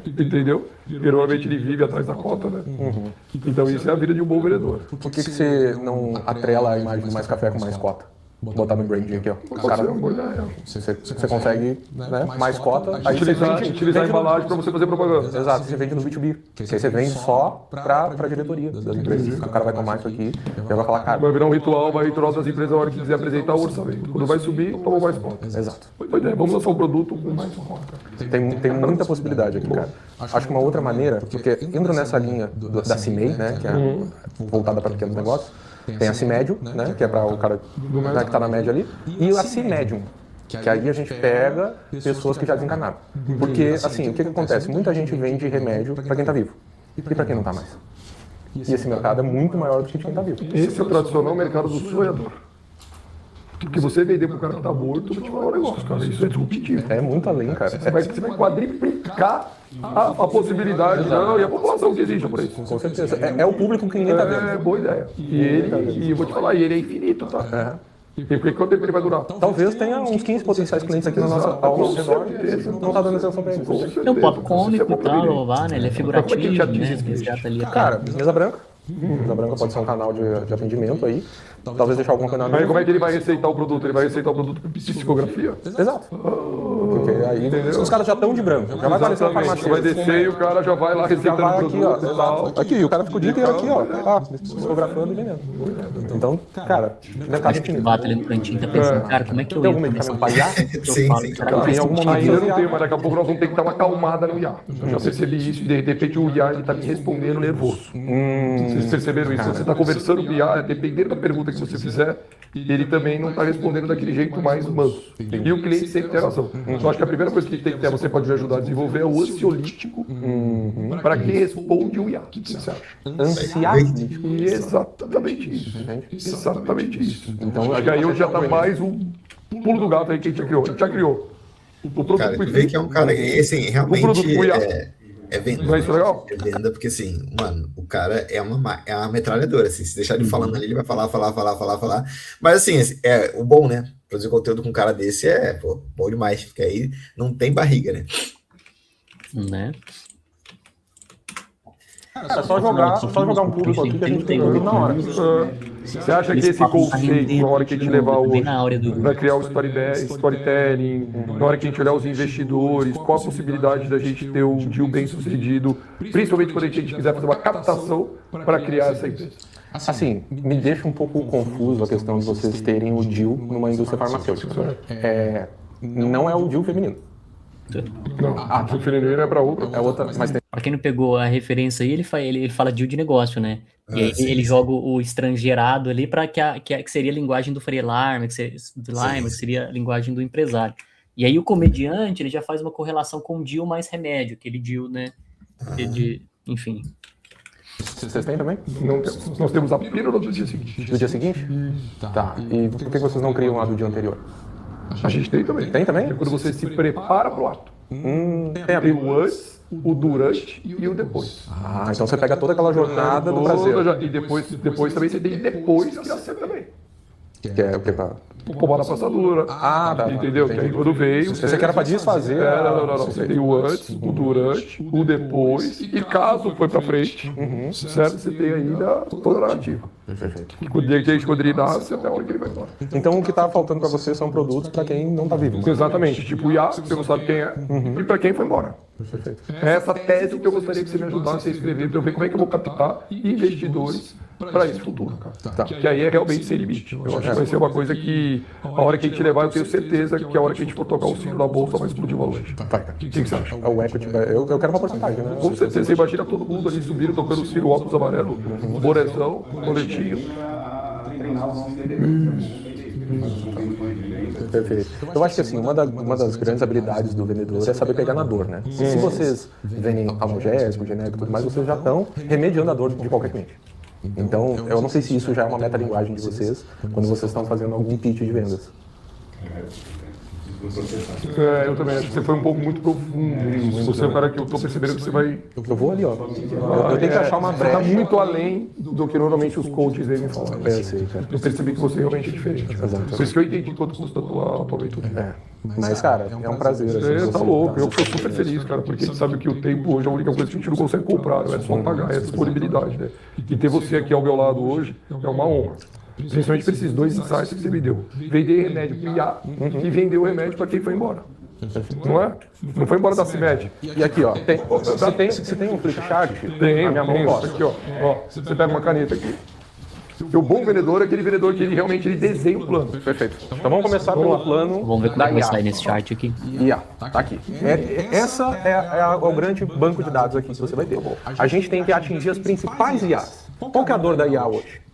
Entendeu? Porque normalmente ele vive atrás da cota, né? Então isso é a vida de um bom vendedor. Por que você não atrela a imagem do Mais Café com Mais Cota? Botar no branding aqui, ó. Você consegue, né, mais cota, aí você utilizar a embalagem para você fazer propaganda. Exato, você vende no B2B. Aí você vende só pra diretoria das empresas. O cara vai tomar isso aqui e vai falar, cara. Vai virar um ritual das empresas na hora que quiser apresentar o orçamento. Quando vai subir, toma mais cota. Exato. Vamos lançar um produto com mais cota. Tem muita possibilidade aqui, cara. Acho que uma outra maneira, porque entra nessa linha da CIMEI, né, que é voltada para pequenos negócios. Tem a CIMEDIUM, né, que é para o cara que está na média ali, e a CIMEDIUM, que aí a gente pega pessoas que já desencarnaram. Porque, assim, o que acontece? Muita gente vende remédio para quem está vivo e para quem não está mais. E esse mercado é muito maior do que quem está vivo. Esse é o tradicional mercado do sonhador. Porque você vender pro cara que tá morto, eu vou te falar um negócio, cara. Isso é disruptivo. É muito além, cara. Você vai quadriplicar a possibilidade, não, e a população que existe por isso. Com certeza. É o público que ninguém tá vendo. É boa ideia. E eu vou te falar, ele é infinito, tá? E porque quanto tempo ele vai durar? Talvez tenha uns 15 potenciais clientes aqui na nossa ao nosso redor e não tá dando atenção pra eles. É um papo cômico e tal, né? Ele é figurativo, né? Cara, mesa branca. Coisa Branca pode ser um canal de atendimento aí. Talvez deixar alguma coisa na Aí como é que ele vai receitar o produto? Ele vai receitar o produto por psicografia? Exato. Porque aí os caras já estão de branco. Já vai aparecer uma farmácia. Vai descer e o cara já vai lá Já receitando o vai aqui, ó. produto. Exato. Aqui, e o cara fica o dia inteiro aqui, ó. Psicografando e vendendo. Então, cara, mercado Acho que o infinito. Bato ali no cantinho tá pensando, cara, como é que eu Tem entro algum nessa medicamento pra IA? Sim. Será que Em algum momento sentido? ainda não tem, mas daqui a pouco nós vamos ter que dar uma acalmada no IA. Eu já percebi isso e de repente o IA ele tá me respondendo nervoso. Vocês perceberam isso? Você está conversando com o IA, dependendo da pergunta que você fizer, ele também não está respondendo daquele jeito mais manso. E o cliente sempre tem razão. Eu acho que a primeira coisa que tem que ter, você pode me ajudar a desenvolver, é o ansiolítico para quem responde o IA. O que você acha? Ansiolítico. Exatamente isso. Exatamente isso. Então, Acho que aí eu já tá mais um pulo do gato aí que a gente já criou. A gente já criou. O produto Cara, foi tu vê que é um cara que, assim, realmente produto foi é venda. Não é isso legal? É venda, porque assim, mano, o cara é uma metralhadora, assim, se deixar ele falando ali, ele vai falar. Mas assim, o bom, né? Produzir conteúdo com um cara desse pô, bom demais, porque aí não tem barriga, né? Né? É só jogar um público aqui que a gente tem na hora. Você acha que esse conceito, na hora que a gente levar hoje, vai criar o storytelling, na hora que a gente olhar os investidores, qual a possibilidade da gente ter um deal bem sucedido, principalmente quando a gente quiser fazer uma captação para criar essa empresa? Assim, me deixa um pouco confuso a questão de vocês terem o deal numa indústria farmacêutica. Não é o deal feminino. Não, o feminino é para outra. É outra, mas tem. Pra quem não pegou a referência aí, ele fala deal de negócio, né? E aí ele joga o estrangeirado ali para que seria a linguagem do Freire Lima, que seria a linguagem do empresário. E aí o comediante, ele já faz uma correlação com o deal mais remédio, aquele deal, né? Enfim. Vocês têm também? Não temos. Nós temos a pílula do dia seguinte. Do dia seguinte? Tá. E por que vocês não criam a do dia anterior? A gente tem também. Tem também? É quando você se prepara para o ato. Tem o antes, o durante e o depois. Ah, então você pega toda aquela jornada do prazer. E depois também você tem depois que nascer também. Que é o que pra... Pomar a passadura. Ah, tá. Entendeu? Que aí quando veio... Você quer era pra desfazer... Não. Você tem o antes, o durante, o depois, e caso foi pra frente, certo? Você tem ainda toda a narrativa. Perfeito. Quando ele nasce até a hora que ele vai embora. Então o que tá faltando pra você são produtos pra quem não tá vivo. Exatamente. Tipo, o IA, você não sabe quem é, e pra quem foi embora. Perfeito. É essa tese que eu gostaria que você me ajudasse a escrever para eu ver como é que eu vou captar investidores para esse futuro, cara. Tá. Que aí é realmente sem limite. Eu acho que vai ser uma coisa que, a hora que a gente levar, eu tenho certeza que a hora que a gente for tocar o sino da bolsa vai explodir o valor. Vai. O que você acha? O equity, eu quero uma porcentagem, né? Com certeza, você imagina todo mundo ali subindo, tocando o sino, óculos amarelo, borezão, coletinho. Perfeito. Eu acho que assim, uma das grandes habilidades do vendedor é saber pegar na dor, né? Se vocês vendem analgésico, genérico e tudo mais, vocês já estão remediando a dor de qualquer cliente. Então, eu não sei se isso já é uma metalinguagem de vocês, quando vocês estão fazendo algum pitch de vendas. Eu também acho que você foi um pouco muito profundo. Você é um cara que eu tô percebendo que você vai... Eu vou ali, ó. Eu tenho que achar uma brecha. Você tá muito além do que normalmente os coaches devem falar. Eu sei, cara. Eu percebi que você realmente é diferente. Exato. Por isso que eu entendi todo o custo da tua aventura. Mas, cara, é um prazer. Assim, Tá louco, eu sou super feliz, cara, porque a gente sabe que o tempo hoje é a única coisa que a gente não consegue comprar, não é só pagar, é a disponibilidade, né? E ter você aqui ao meu lado hoje é uma honra. Principalmente para esses dois insights que você me deu. Vender remédio para o IA e vender o remédio para quem foi embora. Não é? Não foi embora da CIMED. E aqui, ó, você tem um flipchart? Tem, a minha mão gosta. Aqui, ó. Você pega uma caneta aqui. O bom vendedor é aquele vendedor que ele realmente desenha o plano. Perfeito. Então vamos começar pelo plano Vamos ver como é da que vai IA. sair nesse chart aqui. IA, tá aqui. Essa é o grande banco de dados aqui que você vai ter. A gente tem que atingir as principais IAs. Qual que é a dor da IA hoje?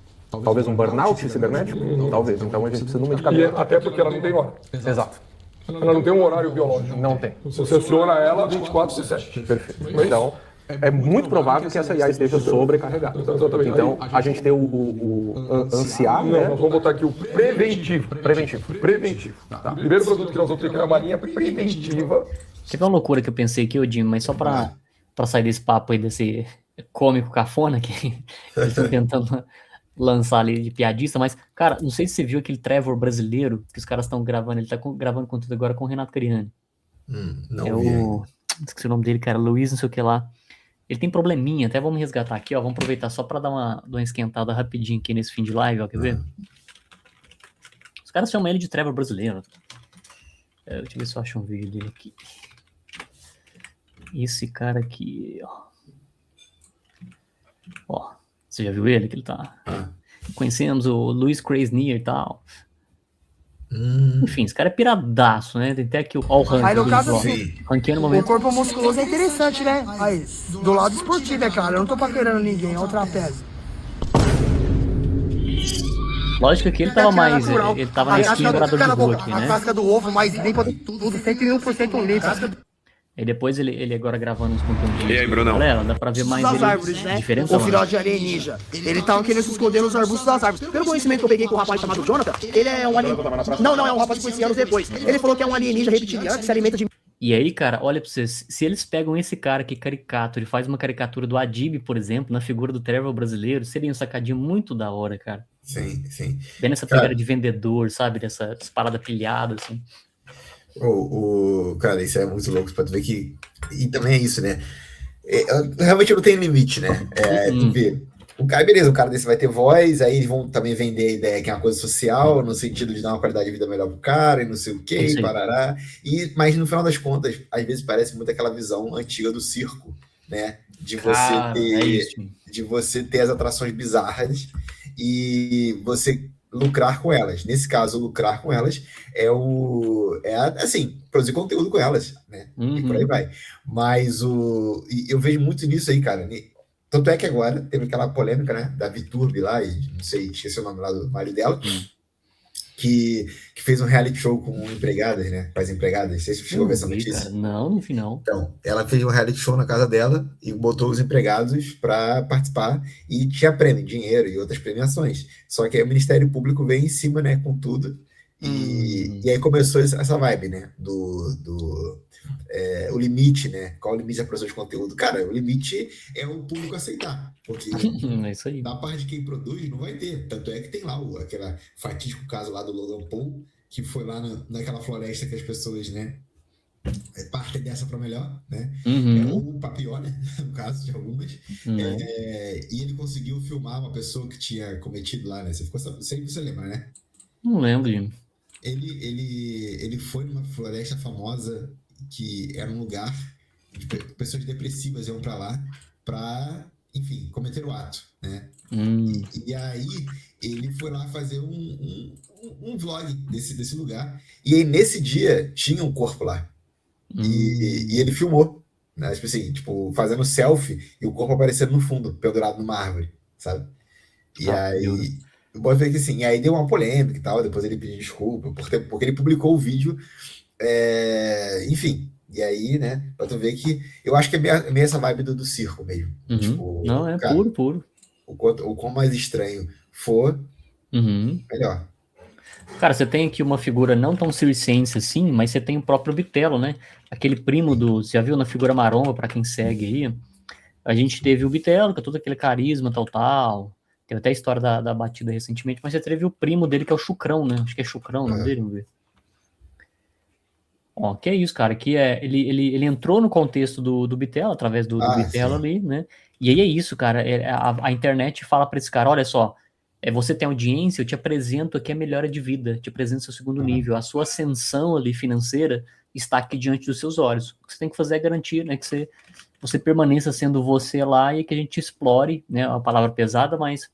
Talvez um burnout cibernético? Talvez. Então a gente precisa de um medicamento. Até porque ela não tem hora. Exato. Ela não tem um horário biológico. Não tem. Você aciona ela 24/7. Perfeito. Então, é muito provável que essa IA esteja sobrecarregada. Exatamente. Então, a gente tem o ansiar, Não, né? nós vamos botar aqui o preventivo. Preventivo. Tá. Primeiro produto que nós vamos ter que é uma linha preventiva. Teve uma loucura que eu pensei aqui, Odinho, mas só pra sair desse papo aí, desse cômico cafona que eles estão tentando lançar ali de piadista, mas, cara, não sei se você viu aquele Trevor brasileiro que os caras estão gravando, ele tá gravando conteúdo agora com o Renato Cariani. Não É vi. esqueci o nome dele, cara, Luiz não sei o que lá. Ele tem probleminha, até vamos resgatar aqui, ó. Vamos aproveitar só pra dar uma esquentada rapidinho aqui nesse fim de live, ó. Quer ver? Os caras chamam ele de Trevor brasileiro. Deixa eu ver se eu acho um vídeo dele aqui. Esse cara aqui, ó. Ó, você já viu ele? Que ele tá... Conhecemos o Luiz Krasnier e tal. Enfim, esse cara é piradaço, né? Tem até aqui o ranking. Aí no caso, ó, assim, ranking no o momento. corpo musculoso é interessante, né? Aí, do lado esportivo, é claro. Eu não tô paquerando ninguém, é o trapézio. Lógico que ele tava mais... Ele tava mais quebrador de rua aqui, A né? casca do ovo, mais limpa tudo, 101% limpa. E depois ele agora gravando uns conteúdos. E aí, Brunão? Galera, dá pra ver mais Das ele árvores, né? diferente. O filhote de alienígena. Ele tava querendo se esconder nos arbustos das árvores. Pelo conhecimento que eu peguei com o rapaz chamado Jonathan, ele é um alienígena. Não, é um rapaz que conheci anos depois. Ele falou que é um alienígena reptiliano que se alimenta de... E aí, cara, olha pra vocês, se eles pegam esse cara que é caricato, ele faz uma caricatura do Adib, por exemplo, na figura do Trevor brasileiro, seria um sacadinho muito da hora, cara. Sim. Bem nessa pegada de vendedor, sabe? Dessas paradas pilhadas, assim. Cara, isso é muito louco pra tu ver que... E também é isso, né? Realmente não tem limite, né? Tu vê, o cara, beleza, o cara desse vai ter voz, aí eles vão também vender a ideia que é uma coisa social, no sentido de dar uma qualidade de vida melhor pro cara, e não sei o quê, parará. Mas no final das contas, às vezes parece muito aquela visão antiga do circo, né? De você ter as atrações bizarras e você lucrar com elas. Nesse caso, lucrar com elas assim, produzir conteúdo com elas, né? E por aí vai. Mas eu vejo muito nisso aí, cara. Tanto é que agora teve aquela polêmica, né? Da Viturbe lá, e não sei, esqueci o nome lá do marido dela, que fez um reality show com empregadas, né? Com as empregadas. Não sei se você chegou a ver essa notícia. Cara, não, no final. Então, ela fez um reality show na casa dela e botou os empregados para participar e tinha prêmio, dinheiro e outras premiações. Só que aí o Ministério Público veio em cima, né, com tudo. E aí começou essa vibe, né, o limite, né? Qual o limite da produção de conteúdo? Cara, o limite é o público aceitar, porque é isso aí. da parte de quem produz não vai ter. Tanto é que tem lá aquele fatídico caso lá do Logan Paul, que foi lá naquela floresta que as pessoas, né, partem dessa para melhor, né? Ou para pior, né? No caso de algumas. E ele conseguiu filmar uma pessoa que tinha cometido lá, né? Você lembra, né? Não lembro, Jimmy. Ele foi numa floresta famosa que era um lugar de pessoas depressivas iam para lá para, enfim, cometer o ato, né? E aí ele foi lá fazer um vlog desse lugar. E aí nesse dia tinha um corpo lá. E ele filmou, né? Tipo assim, fazendo selfie e o corpo aparecendo no fundo, pendurado numa árvore, sabe? E aí eu posso ver que assim, e aí deu uma polêmica e tal, depois ele pediu desculpa, porque ele publicou o vídeo, enfim, e aí, né, pra tu ver que eu acho que é meio essa vibe do circo mesmo. Não, é cara, puro. O quão mais estranho for, melhor. Cara, você tem aqui uma figura não tão circense assim, mas você tem o próprio Bitelo, né? Aquele primo você já viu na figura maromba, pra quem segue aí? A gente teve o Bitelo, que é todo aquele carisma, tal. Teve até a história da batida recentemente, mas você teve o primo dele, que é o Chucrão, né? Acho que é Chucrão o nome dele, vamos ver. Ó, que é isso, cara, que ele entrou no contexto do Bitelo, através do Bitelo ali, né? E aí é isso, cara, a internet fala pra esse cara, olha só, você tem audiência, eu te apresento aqui a melhora de vida, te apresento seu segundo nível, a sua ascensão ali financeira está aqui diante dos seus olhos. O que você tem que fazer é garantir, né, que você permaneça sendo você lá e que a gente explore, né, uma palavra pesada, mas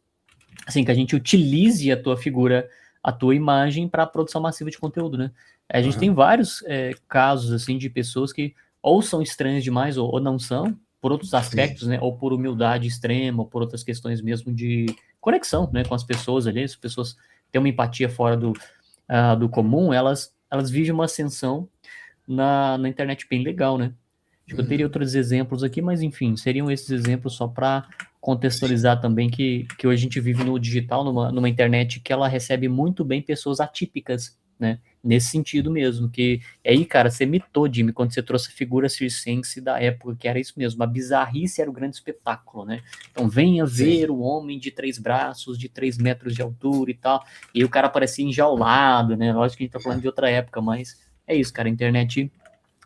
assim, que a gente utilize a tua figura, a tua imagem para a produção massiva de conteúdo, né? A gente tem vários casos, assim, de pessoas que ou são estranhas demais ou não são, por outros aspectos, né? Ou por humildade extrema, ou por outras questões mesmo de conexão, né? Com as pessoas ali, as pessoas têm uma empatia fora do comum, elas vivem uma ascensão na internet bem legal, né? Acho que eu teria outros exemplos aqui, mas enfim, seriam esses exemplos só para contextualizar também que hoje a gente vive no digital, numa internet que ela recebe muito bem pessoas atípicas, né? Nesse sentido mesmo, que aí, cara, você mitou, Jimmy, quando você trouxe a figura circense da época, que era isso mesmo, a bizarrice era o grande espetáculo, né? Então venha ver o homem de 3 braços, de 3 metros de altura e tal, e o cara parecia enjaulado, né? Lógico que a gente tá falando de outra época, mas é isso, cara, a internet,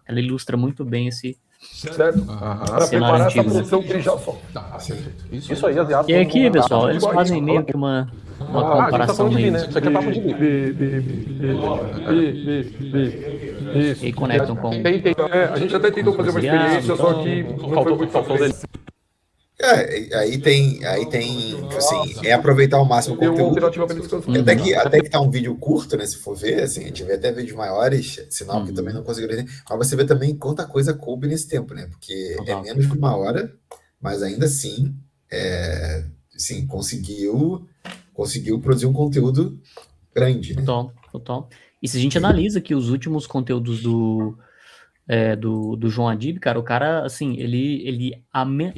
ela ilustra muito bem esse certo? Para Cenário preparar essa antigo, né? produção que ele já solta. Tá, perfeito. Isso aí, as E aqui, pessoal, eles fazem meio que uma a gente tá comparação falando de mim, meio... né? Isso aqui é papo de mim. Isso. E conectam com... A gente até tentou fazer uma experiência, só que não foi muito Faltou dele. Aí tem, tipo assim, é aproveitar o máximo o Deu uma conteúdo. alternativa para descansar. Até que tá um vídeo curto, né? Se for ver, assim, a gente vê até vídeos maiores, sinal que também não conseguiram entender. Mas você vê também quanta coisa coube nesse tempo, né? Porque é menos de 1 hora, mas ainda assim, assim, conseguiu produzir um conteúdo grande, né? Total. E se a gente analisa que os últimos conteúdos do João Adib, cara, o cara, assim, ele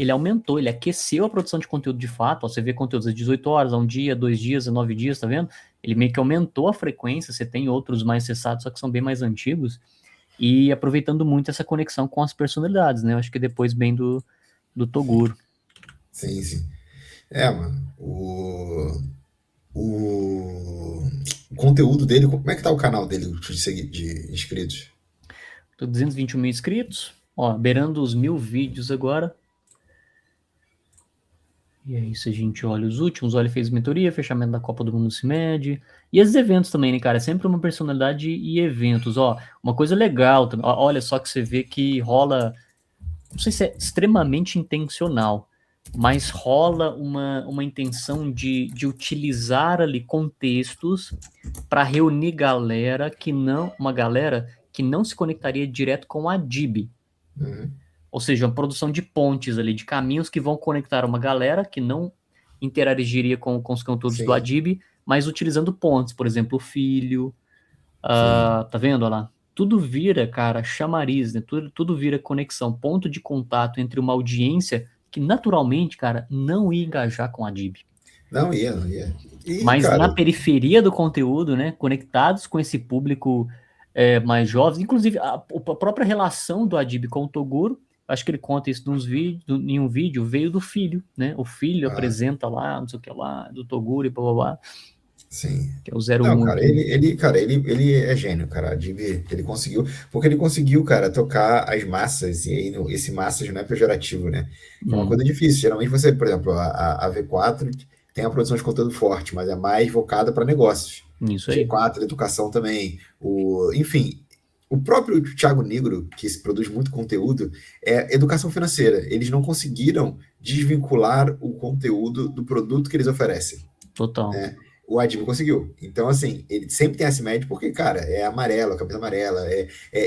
aumentou, ele aqueceu a produção de conteúdo de fato. Ó, você vê conteúdos a 18 horas, a 1 dia, 2 dias, a 9 dias, tá vendo? Ele meio que aumentou a frequência. Você tem outros mais cessados, só que são bem mais antigos, e aproveitando muito essa conexão com as personalidades, né? Eu acho que depois bem do Toguro. Sim. Mano, o conteúdo dele, como é que tá o canal dele de inscritos? Tô 221 mil inscritos, ó, beirando os 1000 vídeos agora. E aí, se a gente olha os últimos, olha, fez mentoria, fechamento da Copa do Mundo CIMED, e esses eventos também, né, cara? É sempre uma personalidade e eventos, ó. Uma coisa legal também, ó, olha só que você vê que rola, não sei se é extremamente intencional, mas rola uma intenção de utilizar ali contextos para reunir uma galera que não se conectaria direto com a Adib. Ou seja, uma produção de pontes ali, de caminhos que vão conectar uma galera que não interagiria com os conteúdos do Adib, mas utilizando pontes, por exemplo, o filho, tá vendo, olha lá? Tudo vira, cara, chamariz, né? Tudo vira conexão, ponto de contato entre uma audiência que naturalmente, cara, não ia engajar com a Adib. Não ia. Mas cara, na periferia do conteúdo, né, conectados com esse público mais jovem, inclusive a própria relação do Adib com o Toguro, acho que ele conta isso em um vídeo, veio do filho, né? O filho apresenta lá, não sei o que lá, do Toguro e blá blá blá. Sim. Que é o 01. Não, cara, ele é gênio, cara. A Adib, ele conseguiu, cara, tocar as massas, e aí esse massas não é pejorativo, né? É uma coisa difícil. Geralmente você, por exemplo, a V4 tem a produção de conteúdo forte, mas é mais voltada para negócios. Isso aí. G4, educação também. Enfim, o próprio Thiago Negro, que produz muito conteúdo, é educação financeira. Eles não conseguiram desvincular o conteúdo do produto que eles oferecem. Total. Né? O Adib conseguiu. Então, assim, ele sempre tem a CIMED porque, cara, é amarelo, a camisa amarela.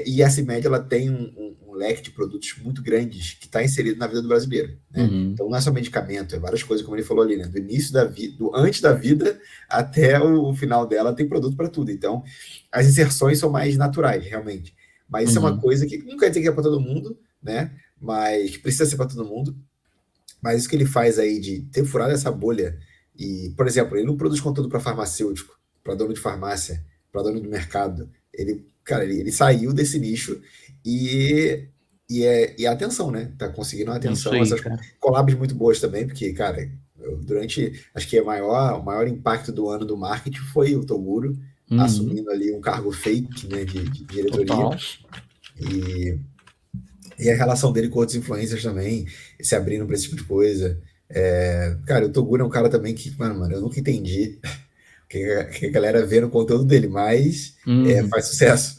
E a CIMED, ela tem um leque de produtos muito grandes que está inserido na vida do brasileiro. Né? Então, não é só medicamento, é várias coisas, como ele falou ali, né? Do início da vida, antes da vida até o final dela, tem produto para tudo. Então, as inserções são mais naturais, realmente. Mas isso é uma coisa que não quer dizer que é para todo mundo, né? Mas precisa ser para todo mundo. Mas isso que ele faz aí de ter furado essa bolha. E, por exemplo, ele não produz conteúdo para farmacêutico, para dono de farmácia, para dono do mercado. Ele saiu desse nicho e a atenção, né? Tá conseguindo a atenção. Aí, essas collabs muito boas também, porque, cara, acho que o maior impacto do ano do marketing foi o Toguro assumindo ali um cargo fake, né, de diretoria. Total. E a relação dele com outros influencers também, se abrindo para esse tipo de coisa. Cara, o Toguro é um cara também que, mano, eu nunca entendi o que a galera vê no conteúdo dele, mas faz sucesso.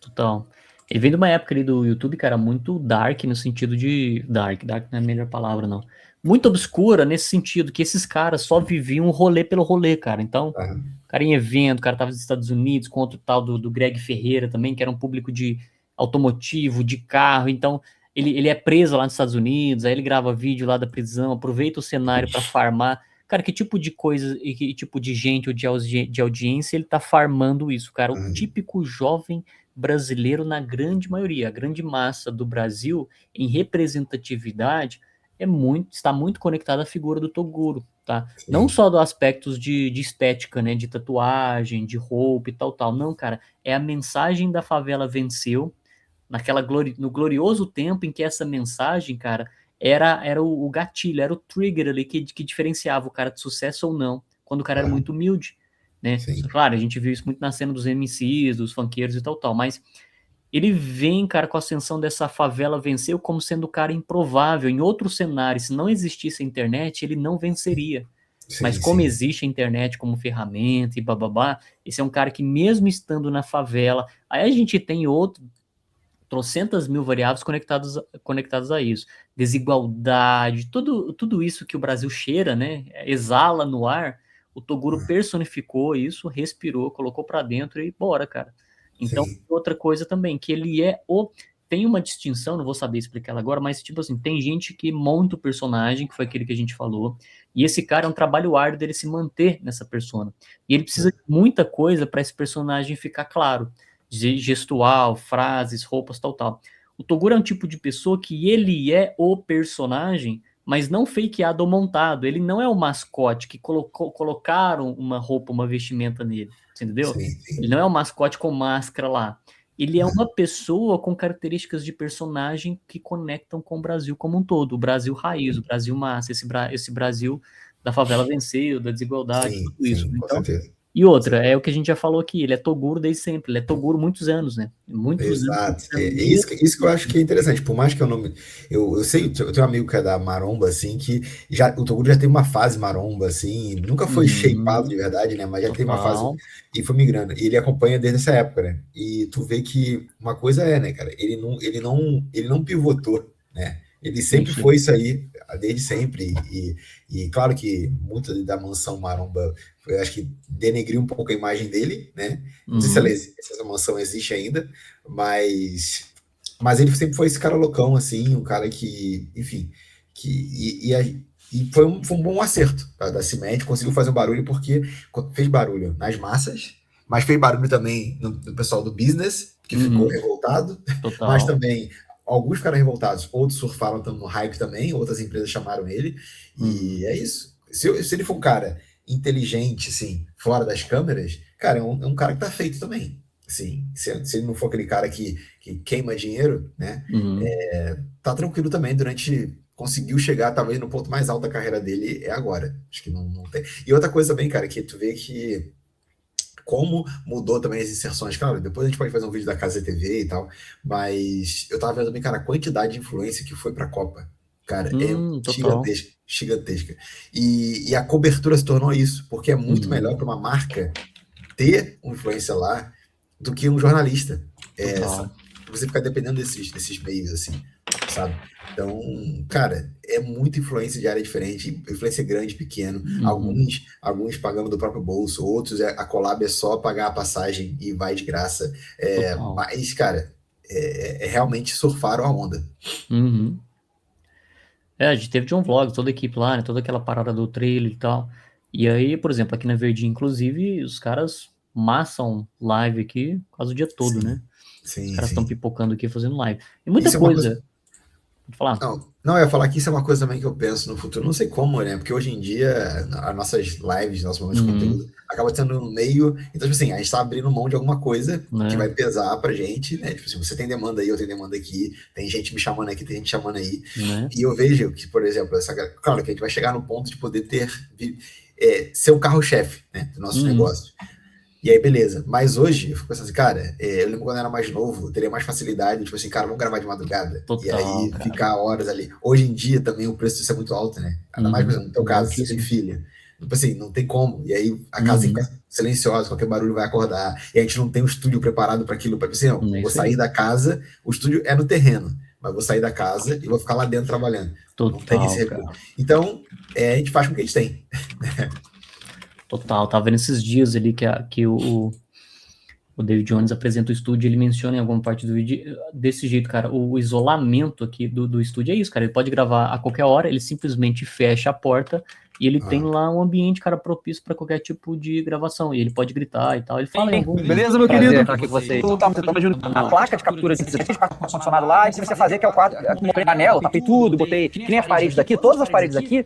Total. Ele vem de uma época ali do YouTube, cara, muito dark no sentido de... Dark não é a melhor palavra, não. Muito obscura nesse sentido, que esses caras só viviam o rolê pelo rolê, cara. Então, o cara em evento, o cara tava nos Estados Unidos, com outro tal do Greg Ferreira também, que era um público de automotivo, de carro. Então, ele é preso lá nos Estados Unidos, aí ele grava vídeo lá da prisão, aproveita o cenário para farmar. Cara, que tipo de coisa e que tipo de gente ou de audiência ele tá farmando isso, cara? O típico jovem brasileiro, na grande maioria, a grande massa do Brasil, em representatividade, está muito conectada à figura do Toguro, tá? Sim. Não só dos aspectos de estética, né, de tatuagem, de roupa e tal, não, cara, é a mensagem da favela venceu, no glorioso tempo em que essa mensagem, cara, era o gatilho, era o trigger ali que diferenciava o cara de sucesso ou não, quando o cara era muito humilde, né? Sim. Claro, a gente viu isso muito na cena dos MCs, dos funkeiros e tal, mas ele vem, cara, com a ascensão dessa favela venceu como sendo o cara improvável. Em outro cenário, se não existisse a internet, ele não venceria. Mas como existe a internet como ferramenta e bababá, esse é um cara que mesmo estando na favela, aí a gente tem trocentas mil variáveis conectadas a isso. Desigualdade, tudo isso que o Brasil cheira, né, exala no ar, o Toguro personificou isso, respirou, colocou pra dentro e bora, cara. Então, outra coisa também, que ele tem uma distinção, não vou saber explicar ela agora, mas tipo assim, tem gente que monta o personagem, que foi aquele que a gente falou, e esse cara é um trabalho árduo dele se manter nessa persona. E ele precisa de muita coisa para esse personagem ficar claro, gestual, frases, roupas, tal. O Toguro é um tipo de pessoa que ele é o personagem, mas não fakeado ou montado. Ele não é o mascote que colocaram uma roupa, uma vestimenta nele, entendeu? Ele não é o mascote com máscara lá. Ele é uma pessoa com características de personagem que conectam com o Brasil como um todo. O Brasil raiz, o Brasil massa, esse Brasil da favela venceu, da desigualdade, tudo isso. Com certeza. E outra, é o que a gente já falou aqui, ele é Toguro desde sempre, ele é Toguro muitos anos, né? Exato. Isso que eu acho que é interessante, por mais que eu não... Eu sei, eu tenho um amigo que é da maromba, assim, que o Toguro já teve uma fase maromba, assim, nunca foi shapeado de verdade, né? Mas já teve uma fase e foi migrando. E ele acompanha desde essa época, né? E tu vê que uma coisa né, cara? Ele não pivotou, né? Ele sempre foi isso aí, desde sempre. E claro que muito da mansão maromba, eu acho que denegriu um pouco a imagem dele, né? Não sei se essa mansão existe ainda, mas ele sempre foi esse cara loucão, assim, um cara que, enfim, foi um bom acerto da CIMED, conseguiu fazer um barulho porque fez barulho nas massas, mas fez barulho também no pessoal do business, que ficou revoltado, mas também alguns ficaram revoltados, outros surfaram no hype também, outras empresas chamaram ele, e é isso. Se ele for um cara inteligente, assim, fora das câmeras, cara, é um cara que tá feito também. Assim, se ele não for aquele cara que queima dinheiro, né, tá tranquilo também conseguiu chegar, talvez, no ponto mais alto da carreira dele é agora. Acho que não tem. E outra coisa também, cara, que tu vê que como mudou também as inserções. Claro, depois a gente pode fazer um vídeo da Casa TV e tal, mas eu tava vendo também, cara, a quantidade de influência que foi pra Copa. Cara, é gigantesca. E a cobertura se tornou isso, porque é muito melhor para uma marca ter uma influência lá do que um jornalista. Você ficar dependendo desses meios, assim, sabe? Então, cara, é muita influência de área diferente, influência grande, pequeno, alguns pagando do próprio bolso, outros a collab é só pagar a passagem e vai de graça. Mas, cara, realmente surfaram a onda. A gente teve John Vlog, toda a equipe lá, né, toda aquela parada do trailer e tal. E aí, por exemplo, aqui na Verdinha, inclusive, os caras massam live aqui quase o dia todo, né? Os caras estão pipocando aqui fazendo live. E muita coisa... Pode falar? Não, eu ia falar que isso é uma coisa também que eu penso no futuro. Não sei como, né? Porque hoje em dia, as nossas lives, nossos momentos de conteúdo, acaba sendo no meio... Então, tipo assim, a gente tá abrindo mão de alguma coisa que vai pesar pra gente, né? Tipo assim, você tem demanda aí, eu tenho demanda aqui, tem gente me chamando aqui, tem gente chamando aí. E eu vejo que, por exemplo, claro que a gente vai chegar no ponto de poder ser o carro-chefe, né, do nosso negócio. E aí, beleza. Mas hoje, eu fico pensando assim, cara, eu lembro quando eu era mais novo, eu teria mais facilidade, tipo assim, cara, vamos gravar de madrugada. E aí, ficar horas ali. Hoje em dia, também, o preço disso é muito alto, né? Ainda mais, por exemplo, no teu caso, você tem filha. Tipo assim, não tem como. E aí, a casa fica silenciosa, qualquer barulho vai acordar. E a gente não tem um estúdio preparado para aquilo. Para assim, não, vou sair da casa, o estúdio é no terreno, mas vou sair da casa e vou ficar lá dentro trabalhando. Não tem esse recurso. Então, a gente faz com o que a gente tem. Total, tava vendo esses dias ali que o David Jones apresenta o estúdio, ele menciona em alguma parte do vídeo desse jeito, cara, o isolamento aqui do estúdio é isso, cara, ele pode gravar a qualquer hora, ele simplesmente fecha a porta e ele tem lá um ambiente, cara, propício para qualquer tipo de gravação, e ele pode gritar e tal, ele fala... Beleza, meu querido? A placa de captura de ar-condicionado lá, e se você fazer, que é o quadro, comprei anel, tapei tudo, botei, que nem as paredes daqui, todas as paredes aqui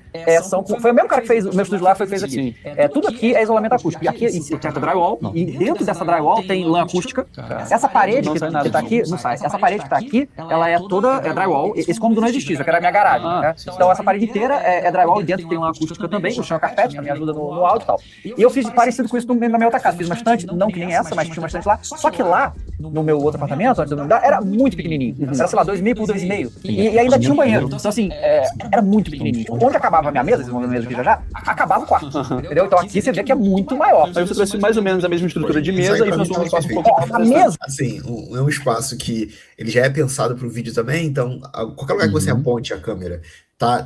foi o mesmo cara que fez, o meu estúdio lá fez aqui. Tudo aqui é isolamento acústico, e aqui é drywall, e dentro dessa drywall tem lã acústica. Essa parede que tá aqui, não sai, essa parede que tá aqui, ela é toda drywall, esse cômodo não existia, isso aqui era a minha garagem, né? Então essa parede inteira é drywall, e dentro tem lã acústica acústica também, o chão é carpete, que me ajuda no áudio e tal. E eu fiz parecido com isso na minha outra casa. Fiz uma estante, não que nem essa, mas tinha uma estante lá. Só que lá, no meu outro apartamento, antes de eu me mudar, era muito pequenininho. Era, sei lá, 2,5 por 2,5. E ainda tinha um banheiro. Então, assim, era muito pequenininho. Onde acabava a minha mesa, essa mesa aqui já, acabava o quarto. Entendeu? Então aqui você vê que é muito maior. Aí você trouxe mais ou menos a mesma estrutura de mesa e transformou um espaço um pouco... A mesa... Assim, é um espaço que ele já é pensado para o vídeo também, então qualquer lugar que você aponte a câmera,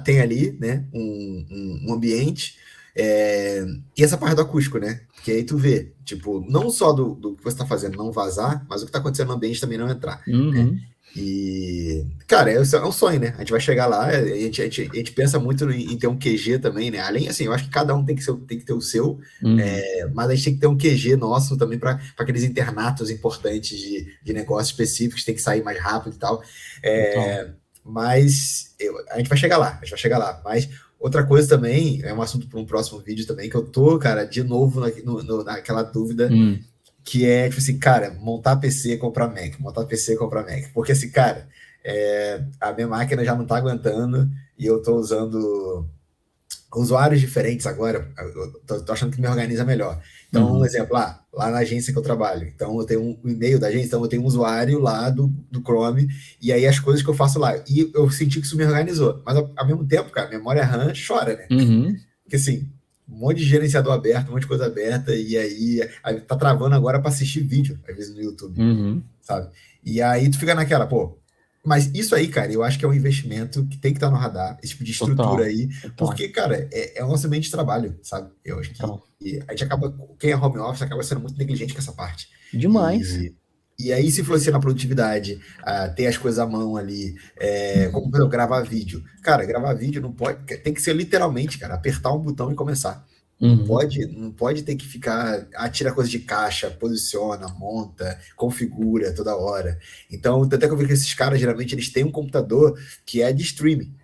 tem ali, né, um ambiente, e essa parte do acústico, né, que aí tu vê, tipo, não só do que você tá fazendo não vazar, mas o que tá acontecendo no ambiente também não entrar, né? E, cara, é um sonho, né? A gente vai chegar lá, a gente pensa muito em ter um QG também, né? Além, assim, eu acho que cada um tem que ter o seu, mas a gente tem que ter um QG nosso também para aqueles internatos importantes de negócios específicos, tem que sair mais rápido e tal. Mas a gente vai chegar lá, Mas outra coisa também, é um assunto para um próximo vídeo também, que eu tô, cara, de novo naquela dúvida, que é, tipo assim, cara, montar PC, comprar Mac. Porque, assim, cara, a minha máquina já não tá aguentando e eu tô usando usuários diferentes agora, eu tô achando que me organiza melhor. Então, um exemplo, lá na agência que eu trabalho, então eu tenho um e-mail da agência, então eu tenho um usuário lá do Chrome, e aí as coisas que eu faço lá, e eu senti que isso me organizou, mas ao mesmo tempo, cara, a memória RAM chora, né? Porque, assim, um monte de gerenciador aberto, um monte de coisa aberta, e aí tá travando agora para assistir vídeo, às vezes no YouTube, sabe? E aí tu fica naquela, pô, mas isso aí, cara, eu acho que é um investimento que tem que estar no radar, esse tipo de estrutura aí, porque, cara, é um nosso ambiente de trabalho, sabe? Eu acho que a gente acaba, quem é home office acaba sendo muito negligente com essa parte. Demais. E aí se influencia na produtividade, ter as coisas à mão ali, como por exemplo, gravar vídeo. Cara, gravar vídeo não pode, tem que ser literalmente, cara, apertar um botão e começar. Não pode ter que ficar, tira coisa de caixa, posiciona, monta, configura toda hora. Então, até que eu vi que esses caras, geralmente, eles têm um computador que é de streaming,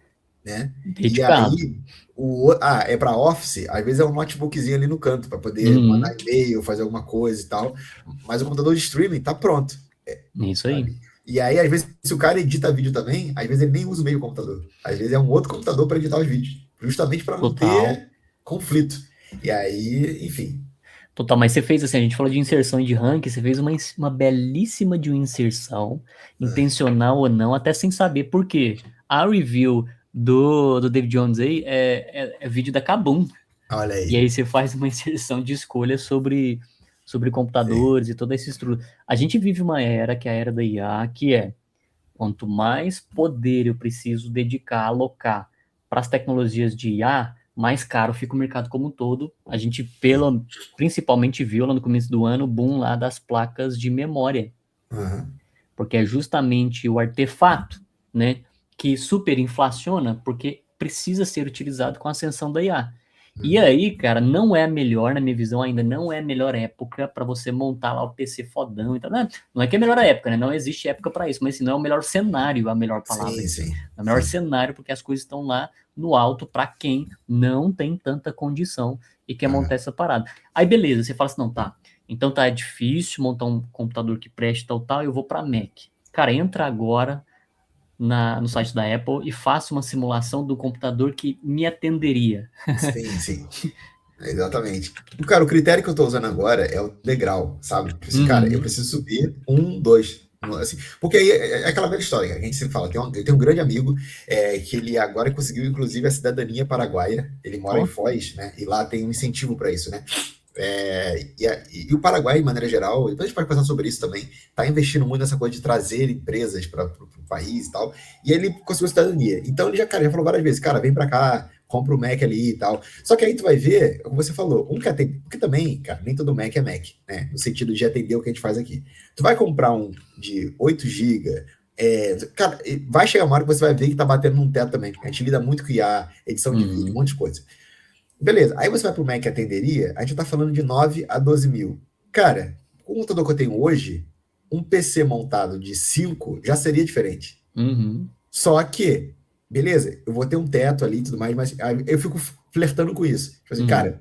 né? Dedicado. E aí, é para Office, às vezes é um notebookzinho ali no canto, para poder mandar e-mail, fazer alguma coisa e tal. Mas o computador de streaming tá pronto. Isso aí. Sabe? E aí, às vezes, se o cara edita vídeo também, às vezes ele nem usa o meio computador. Às vezes é um outro computador para editar os vídeos. Justamente para não ter conflito. E aí, enfim. Total, mas você fez assim, a gente falou de inserção e de ranking, você fez uma belíssima de uma inserção, intencional ou não, até sem saber por quê. A review do David Jones aí é vídeo da Kabum. Olha aí. E aí você faz uma inserção de escolha sobre computadores e toda essa estrutura. A gente vive uma era, que é a era da IA, que quanto mais poder eu preciso dedicar, alocar para as tecnologias de IA, mais caro fica o mercado como um todo. A gente, principalmente, viu lá no começo do ano o boom lá das placas de memória. Porque é justamente o artefato, né, que superinflaciona, porque precisa ser utilizado com a ascensão da IA. E aí, cara, não é a melhor, na minha visão, ainda não é a melhor época para você montar lá o PC fodão e tal. Não é que é a melhor época, né? Não existe época para isso, mas assim, não é o melhor cenário, a melhor palavra. Sim. É o melhor cenário, porque as coisas estão lá no alto para quem não tem tanta condição e quer montar essa parada. Aí, beleza, você fala assim, não, tá, então tá, é difícil montar um computador que preste tal, eu vou para Mac. Cara, entra agora no site da Apple e faça uma simulação do computador que me atenderia. Sim. Exatamente. Cara, o critério que eu tô usando agora é o degrau, sabe? Assim, cara, eu preciso subir 1, 2... Assim, porque aí é aquela velha história que a gente sempre fala. Eu tenho um grande amigo que ele agora conseguiu, inclusive, a cidadania paraguaia. Ele mora em Foz, né? E lá tem um incentivo para isso, né? E o Paraguai, de maneira geral, depois a gente pode pensar sobre isso também, está investindo muito nessa coisa de trazer empresas para o país e tal. E ele conseguiu a cidadania. Então ele já falou várias vezes, cara, vem para cá, compra o Mac ali e tal. Só que aí tu vai ver, como você falou, porque também, cara, nem todo Mac é Mac, né? No sentido de atender o que a gente faz aqui. Tu vai comprar um de 8 GB, cara, vai chegar uma hora que você vai ver que tá batendo num teto também. A gente lida muito com IA, edição de vídeo, um monte de coisa. Beleza, aí você vai pro Mac atenderia, a gente tá falando de 9 a 12 mil. Cara, com o computador que eu tenho hoje, um PC montado de 5 já seria diferente. Só que, beleza, eu vou ter um teto ali e tudo mais, mas eu fico flertando com isso. Tipo assim, cara,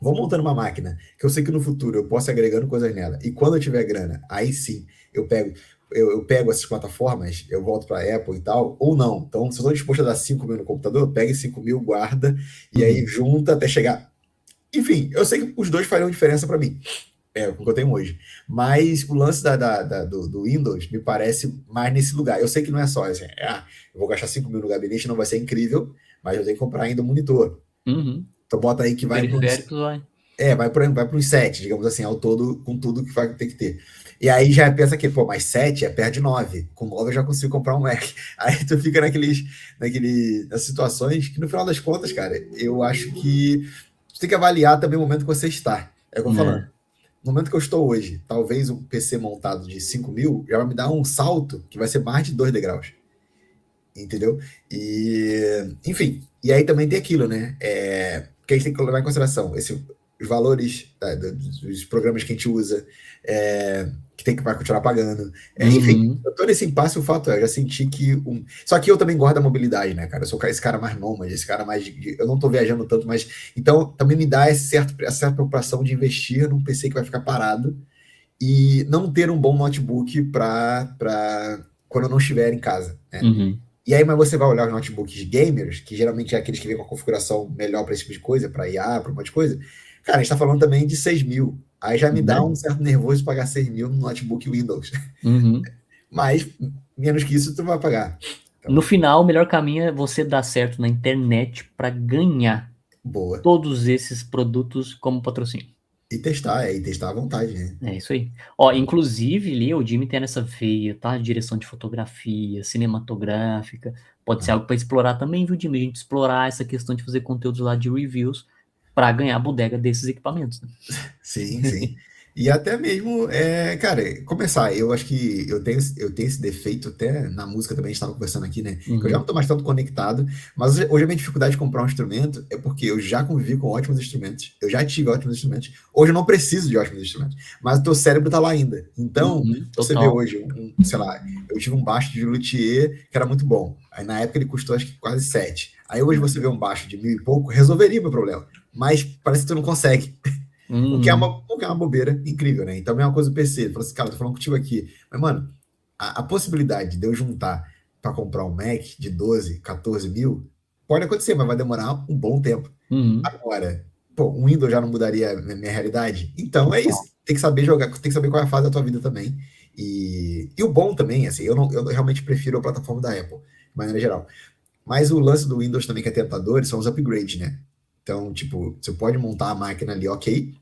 vou montando uma máquina que eu sei que no futuro eu posso ir agregando coisas nela. E quando eu tiver grana, aí sim, eu pego... eu pego essas plataformas, eu volto para a Apple e tal, ou não. Então, se eu estou disposto a dar 5 mil no computador, pega 5 mil, guarda, e aí junta até chegar. Enfim, eu sei que os dois fariam diferença para mim, com o que eu tenho hoje. Mas o lance do Windows me parece mais nesse lugar. Eu sei que não é só assim, eu vou gastar 5 mil no gabinete, não vai ser incrível, mas eu tenho que comprar ainda um monitor. Então bota aí que vai para uns 7, digamos assim, ao todo, com tudo que vai ter que ter. E aí já pensa que, mais 7 é perto de 9. Com 9 eu já consigo comprar um Mac. Aí tu fica nas situações que, no final das contas, cara, eu acho que tu tem que avaliar também o momento que você está. É o que eu tô falando. No momento que eu estou hoje, talvez um PC montado de 5 mil já vai me dar um salto que vai ser mais de 2 degraus. Entendeu? Enfim, e aí também tem aquilo, né? Que a gente tem que levar em consideração os valores dos programas que a gente usa, que vai continuar pagando. Enfim, eu tô nesse impasse, o fato eu já senti que... Só que eu também gosto da mobilidade, né, cara? Eu sou esse cara mais nômade, esse cara mais... Eu não tô viajando tanto, mas... Então, também me dá essa certa preocupação de investir num PC que vai ficar parado e não ter um bom notebook para quando eu não estiver em casa, né? E aí, mas você vai olhar os notebooks gamers, que geralmente é aqueles que vêm com a configuração melhor para esse tipo de coisa, para IA, para um monte de coisa. Cara, a gente tá falando também de 6 mil. Aí já me dá um certo nervoso de pagar 6 mil no notebook Windows. Mas, menos que isso, tu vai pagar. Então, no final, o melhor caminho é você dar certo na internet para ganhar todos esses produtos como patrocínio. E testar à vontade, né? É isso aí. Inclusive, ali, o Jimmy tem nessa veia, tá? Direção de fotografia, cinematográfica. Pode ser algo para explorar também, viu, Jimmy? A gente explorar essa questão de fazer conteúdos lá de reviews para ganhar a bodega desses equipamentos. Né? Sim. E até mesmo, cara, começar. Eu acho que eu tenho esse defeito até na música também, a gente estava conversando aqui, né? Que eu já não estou mais tanto conectado, mas hoje a minha dificuldade de comprar um instrumento é porque eu já convivi com ótimos instrumentos, eu já tive ótimos instrumentos. Hoje eu não preciso de ótimos instrumentos, mas o teu cérebro tá lá ainda. Então, você vê hoje, sei lá, eu tive um baixo de luthier que era muito bom. Aí na época ele custou acho que quase 7. Aí hoje você vê um baixo de 1.000 e pouco, resolveria o meu problema. Mas parece que tu não consegue. O que é uma bobeira incrível, né? Então é uma coisa do PC. Ele falou assim, cara, tô falando contigo aqui. Mas, mano, a possibilidade de eu juntar para comprar um Mac de 12, 14 mil pode acontecer, mas vai demorar um bom tempo. Agora, um Windows já não mudaria a minha realidade? Então é isso. Tem que saber jogar, tem que saber qual é a fase da tua vida também. E o bom também, assim, eu realmente prefiro a plataforma da Apple, de maneira geral. Mas o lance do Windows também que é tentador são os upgrades, né? Então, tipo, você pode montar a máquina ali, ok,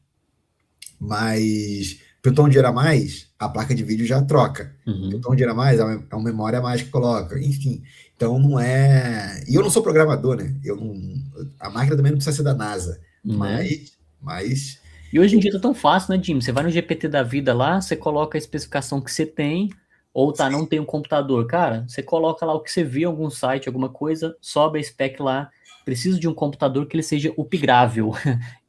mas para um dinheiro a mais, a placa de vídeo já troca. Para um dinheiro a mais, é uma memória a mais que coloca. Enfim, então não é... E eu não sou programador, né? A máquina também não precisa ser da NASA. Mas... E hoje em dia tá tão fácil, né, Jim? Você vai no GPT da vida lá, você coloca a especificação que você tem, ou não tem um computador. Cara, você coloca lá o que você viu em algum site, alguma coisa, sobe a spec lá. Preciso de um computador que ele seja upgrável,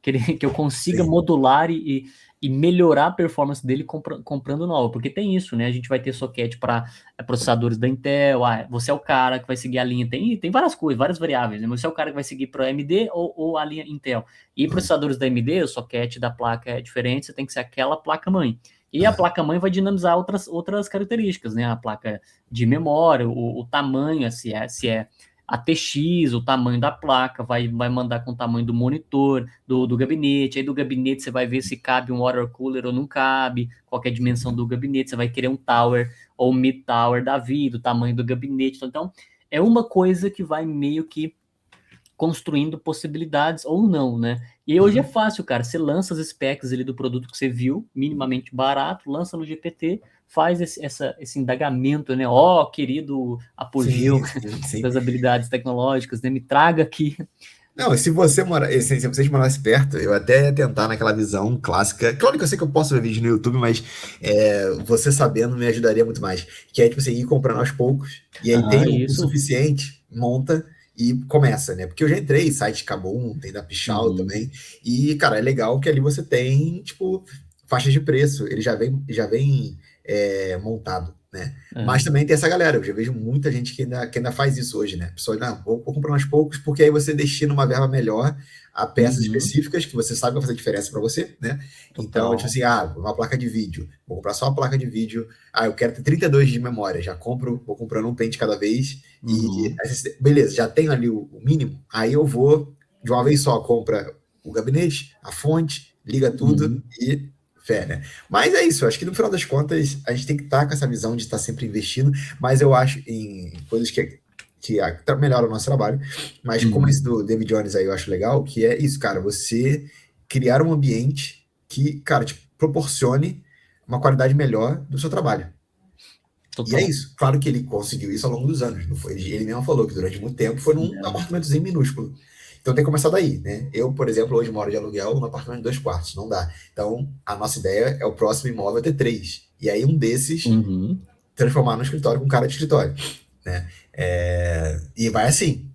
que eu consiga modular e melhorar a performance dele comprando nova, porque tem isso, né? A gente vai ter socket para processadores da Intel, você é o cara que vai seguir a linha, tem várias coisas, várias variáveis, né? Você é o cara que vai seguir para AMD ou a linha Intel. E processadores da AMD, o socket da placa é diferente, você tem que ser aquela placa-mãe. E a placa-mãe vai dinamizar outras características, né? A placa de memória, o tamanho, se é ATX, o tamanho da placa, vai mandar com o tamanho do monitor, do gabinete. Aí do gabinete você vai ver se cabe um water cooler ou não cabe, qual é a dimensão do gabinete, você vai querer um tower ou mid tower da vida, o tamanho do gabinete. Então, é uma coisa que vai meio que construindo possibilidades ou não, né? E hoje é fácil, cara, você lança as specs ali do produto que você viu, minimamente barato, lança no GPT, faz esse indagamento, né? Querido apogeu das habilidades tecnológicas, né? Me traga aqui. Não, se vocês morassem perto, eu até ia tentar naquela visão clássica. Claro que eu sei que eu posso ver vídeo no YouTube, mas você sabendo me ajudaria muito mais. Que é, tipo assim, ir comprando aos poucos, e aí tem o suficiente, monta e começa, né? Porque eu já entrei em site Kabum, tem da Pichau também, e, cara, é legal que ali você tem, tipo, faixas de preço, ele já vem montado, né? Mas também tem essa galera, eu já vejo muita gente que ainda faz isso hoje, né? A pessoa, não, vou comprar uns poucos, porque aí você destina uma verba melhor a peças específicas que você sabe que vai fazer diferença para você, né? Então, tipo assim, uma placa de vídeo, vou comprar só uma placa de vídeo, eu quero ter 32 de memória, já vou comprando um pente cada vez, e aí, beleza, já tenho ali o mínimo, aí eu vou, de uma vez só, compra o gabinete, a fonte, liga tudo e fé, né? Mas é isso, eu acho que no final das contas a gente tem que estar com essa visão de estar sempre investindo, mas eu acho em coisas que melhoram o nosso trabalho, mas como esse do David Jones aí eu acho legal, que é isso, cara, você criar um ambiente que, cara, te proporcione uma qualidade melhor do seu trabalho. Total. E é isso, claro que ele conseguiu isso ao longo dos anos, não foi? Ele mesmo falou que durante muito tempo foi num apartamentozinho minúsculo. Então tem que começar daí, né? Eu, por exemplo, hoje moro de aluguel num apartamento de 2 quartos, não dá. Então, a nossa ideia é o próximo imóvel ter 3. E aí um desses transformar no escritório com cara de escritório, né? E vai assim.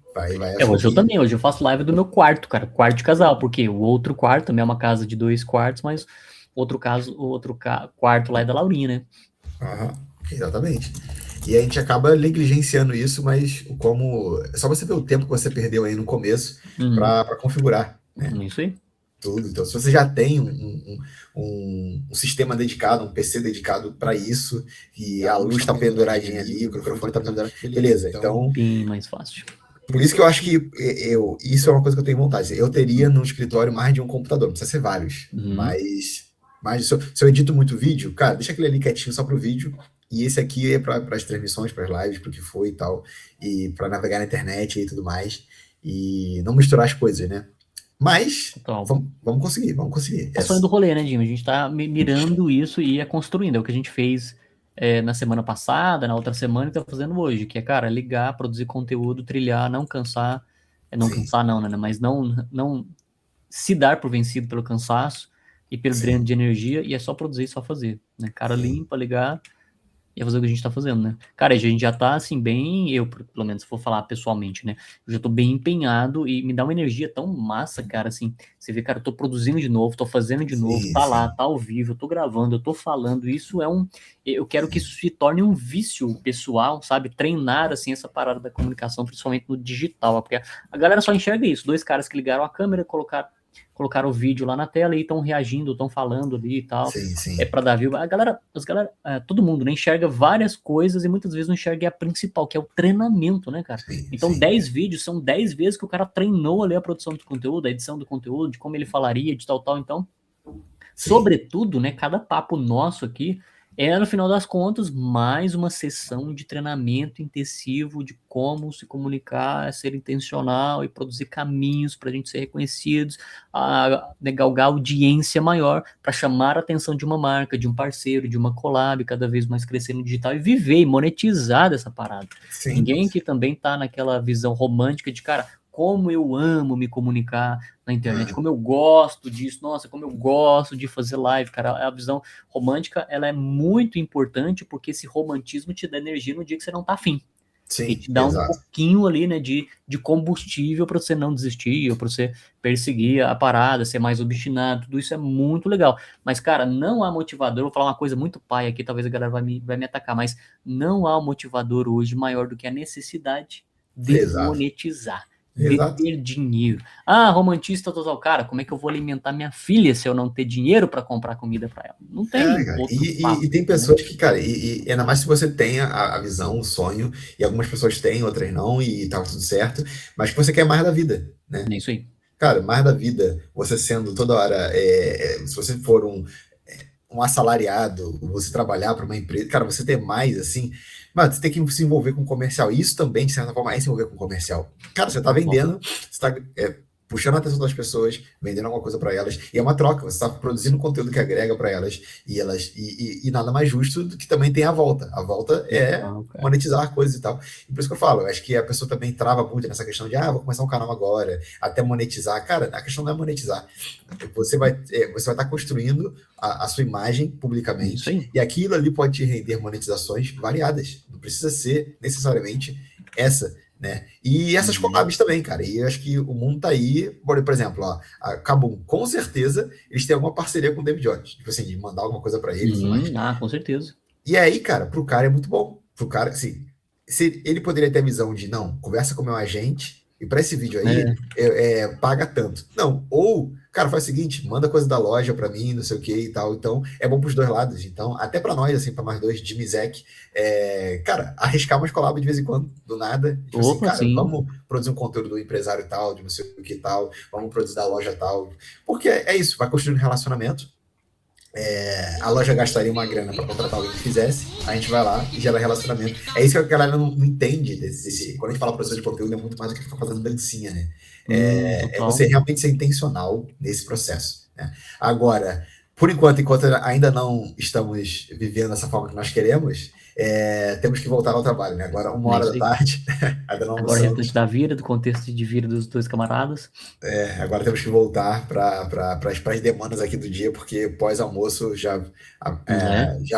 Hoje eu também, hoje eu faço live do meu quarto, cara, quarto de casal, porque o outro quarto também é uma casa de 2 quartos, mas outro quarto lá é da Laurinha, né? Exatamente. E a gente acaba negligenciando isso, mas é só você ver o tempo que você perdeu aí no começo para configurar, né? Isso aí. Tudo. Então, se você já tem um sistema dedicado, um PC dedicado para isso, e a luz está penduradinha ali, o microfone está penduradinho, beleza. Então, bem mais fácil. Por isso que eu acho que isso é uma coisa que eu tenho vontade. Eu teria no escritório mais de um computador, não precisa ser vários, mas se eu edito muito vídeo, cara, deixa aquele ali quietinho só pro vídeo. E esse aqui é para as transmissões, para as lives, para o que foi e tal, e para navegar na internet e tudo mais, e não misturar as coisas, né? Mas vamos conseguir. É o sonho do rolê, né, Jimmy? A gente tá mirando isso e construindo. É o que a gente fez na semana passada, na outra semana, e tá fazendo hoje, que é, cara, ligar, produzir conteúdo, trilhar, não cansar, cansar não, né? Mas não se dar por vencido pelo cansaço e pelo dreno de energia, e é só produzir e só fazer, né? Cara limpa, ligar e fazer o que a gente tá fazendo, né? Cara, a gente já tá, assim, eu, pelo menos, se for falar pessoalmente, né? Eu já tô bem empenhado e me dá uma energia tão massa, cara, assim. Você vê, cara, eu tô produzindo de novo, tô fazendo de novo, tá lá, tá ao vivo, eu tô gravando, eu tô falando. Isso eu quero que isso se torne um vício pessoal, sabe? Treinar, assim, essa parada da comunicação, principalmente no digital, porque a galera só enxerga isso. 2 caras que ligaram a câmera, colocaram o vídeo lá na tela e estão reagindo, estão falando ali e tal. É para dar view. Todo mundo, né, enxerga várias coisas e muitas vezes não enxerga a principal, que é o treinamento, né, cara? Então 10 vídeos são 10 vezes que o cara treinou ali a produção do conteúdo, a edição do conteúdo, de como ele falaria, de tal. Então, sobretudo, né, cada papo nosso aqui no final das contas, mais uma sessão de treinamento intensivo de como se comunicar, ser intencional e produzir caminhos para a gente ser reconhecidos, galgar audiência maior para chamar a atenção de uma marca, de um parceiro, de uma collab, cada vez mais crescer no digital e viver e monetizar dessa parada. Ninguém que também tá naquela visão romântica de, cara, como eu amo me comunicar na internet, como eu gosto disso, nossa, como eu gosto de fazer live, cara. A visão romântica, ela é muito importante porque esse romantismo te dá energia no dia que você não tá afim. E te dá um pouquinho ali, né, de combustível para você não desistir, ou para você perseguir a parada, ser mais obstinado, tudo isso é muito legal. Mas, cara, não há motivador, vou falar uma coisa muito paia aqui, talvez a galera vai me atacar, mas não há um motivador hoje maior do que a necessidade de monetizar. De ter dinheiro. Romantista total. Cara, como é que eu vou alimentar minha filha se eu não ter dinheiro para comprar comida para ela? Não tem e tem pessoas que, cara, e ainda mais se você tem a visão, o sonho, e algumas pessoas têm, outras não, e tá tudo certo, mas que você quer mais da vida, né? É isso aí. Cara, mais da vida, você sendo toda hora, se você for um assalariado, você trabalhar para uma empresa, cara, você ter mais, assim, mano, você tem que se envolver com comercial. Isso também, de certa forma, é se envolver com comercial. Cara, você tá vendendo, você tá puxando a atenção das pessoas, vendendo alguma coisa para elas, e é uma troca, você está produzindo conteúdo que agrega para elas, e nada mais justo do que também tem a volta. A volta é monetizar coisas e tal. E por isso que eu falo, eu acho que a pessoa também trava muito nessa questão de, vou começar um canal agora, até monetizar. Cara, a questão não é monetizar. Você vai estar construindo a sua imagem publicamente, e aquilo ali pode te render monetizações variadas. Não precisa ser necessariamente essa, né? E essas collabs também, cara. E eu acho que o mundo tá aí, por exemplo, a Kabum, com certeza, eles têm alguma parceria com o David Jones. Tipo assim, de mandar alguma coisa pra eles. Com certeza. E aí, cara, pro cara é muito bom. Pro cara, assim, se ele poderia ter a visão de, não, conversa com o meu agente, e para esse vídeo aí, paga tanto. Não, ou, cara, faz o seguinte, manda coisa da loja para mim, não sei o que e tal. Então, é bom pros dois lados. Então, até para nós, assim, para nós dois, de Mizek, cara, arriscar umas collabs de vez em quando, do nada. Tipo assim, cara, vamos produzir um conteúdo do empresário tal, de não sei o que tal, vamos produzir da loja tal. Porque é isso, vai construindo um relacionamento. A loja gastaria uma grana para contratar alguém que fizesse, a gente vai lá e gera relacionamento. É isso que a galera não entende. Quando a gente fala produção de conteúdo, é muito mais do que ficar fazendo dancinha, né? É você realmente ser intencional nesse processo, né? Agora, por enquanto ainda não estamos vivendo essa forma que nós queremos, temos que voltar ao trabalho, né? Agora, 1h da tarde. Agora, reflete da vida, do contexto de vida dos dois camaradas. Agora temos que voltar para as demandas aqui do dia, porque pós-almoço já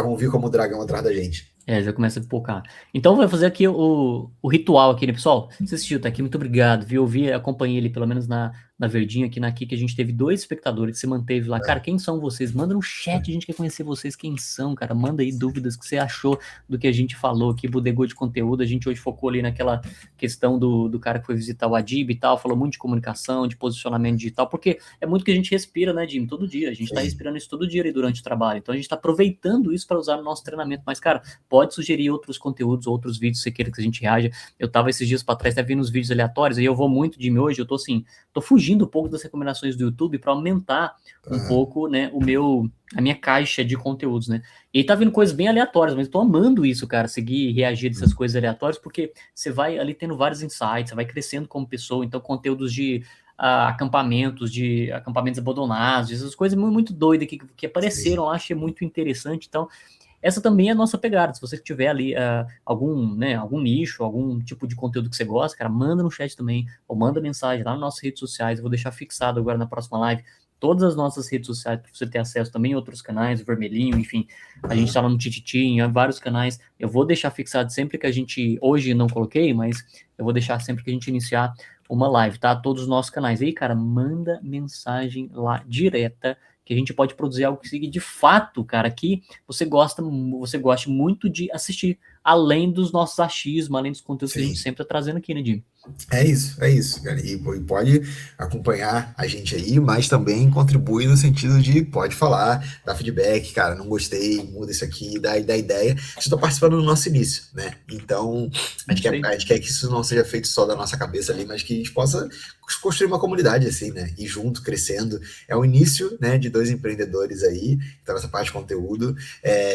vão vir como dragão atrás da gente. Já começa a pipocar. Então, vai fazer aqui o ritual aqui, né, pessoal? Você assistiu, tá aqui, muito obrigado, viu? Acompanhei ele, pelo menos na Verdinha, aqui na Kik, a gente teve 2 espectadores que você manteve lá. Cara, quem são vocês? Manda no chat, a gente quer conhecer vocês, quem são, cara. Manda aí dúvidas que você achou do que a gente falou aqui, bodegou de conteúdo. A gente hoje focou ali naquela questão do cara que foi visitar o Adib e tal, falou muito de comunicação, de posicionamento digital, porque é muito que a gente respira, né, Jim? Todo dia. A gente tá respirando isso todo dia ali durante o trabalho. Então, a gente tá aproveitando isso para usar no nosso treinamento. Mas, cara, pode sugerir outros conteúdos, outros vídeos, se você queira que a gente reaja. Eu tava esses dias para trás, vendo os vídeos aleatórios, aí eu vou muito, Jim, hoje, eu tô assim, tô fugindo um pouco das recomendações do YouTube para aumentar um pouco, né, a minha caixa de conteúdos, né? E aí tá vindo coisas bem aleatórias, mas eu tô amando isso, cara, seguir e reagir dessas coisas aleatórias, porque você vai ali tendo vários insights, você vai crescendo como pessoa, então conteúdos de acampamentos abandonados, essas coisas muito doidas que apareceram lá, achei muito interessante. Então, essa também é a nossa pegada. Se você tiver ali algum nicho, algum tipo de conteúdo que você gosta, cara, manda no chat também, ou manda mensagem lá nas nossas redes sociais. Eu vou deixar fixado agora na próxima live todas as nossas redes sociais para você ter acesso também a outros canais, o Vermelhinho, enfim. A gente tá lá no Tititi, em vários canais. Eu vou deixar fixado sempre que a gente, hoje não coloquei, mas eu vou deixar sempre que a gente iniciar uma live, tá? Todos os nossos canais. Aí, cara, manda mensagem lá direta, que a gente pode produzir algo que siga de fato, cara, que você goste muito de assistir, além dos nossos achismos, além dos conteúdos que a gente sempre tá trazendo aqui, né, Jim? É isso, cara. E pode acompanhar a gente aí, mas também contribui no sentido de pode falar, dar feedback, cara, não gostei, muda isso aqui, dá ideia. Você está participando do nosso início, né? Então, a gente quer que isso não seja feito só da nossa cabeça ali, mas que a gente possa construir uma comunidade assim, né? E junto, crescendo. É o início, né, de 2 empreendedores aí, então essa parte de conteúdo.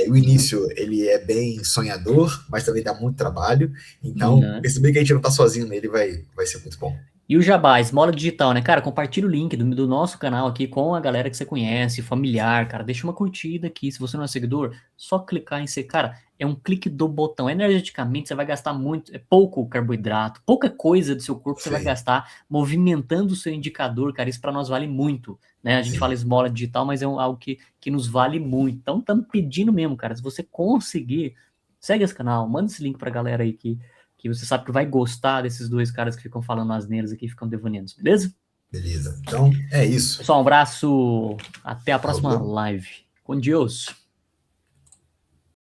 O início, ele é bem sonhador, mas também dá muito trabalho. Então, perceber que a gente não tá sozinho nele vai ser muito bom. E o Jabá, Esmola Digital, né? Cara, compartilha o link do nosso canal aqui com a galera que você conhece, familiar, cara. Deixa uma curtida aqui. Se você não é seguidor, só clicar em ser. Cara, é um clique do botão. Energeticamente, você vai gastar muito, pouco carboidrato, pouca coisa do seu corpo você vai gastar movimentando o seu indicador, cara. Isso para nós vale muito, né? A gente fala Esmola Digital, mas é algo que nos vale muito. Então, estamos pedindo mesmo, cara. Se você conseguir, segue esse canal, manda esse link pra galera aí que você sabe que vai gostar desses 2 caras que ficam falando asneiras aqui, ficam devaneando, beleza? Beleza. Então, é isso. Pessoal, um abraço. Até a próxima live. Com Deus.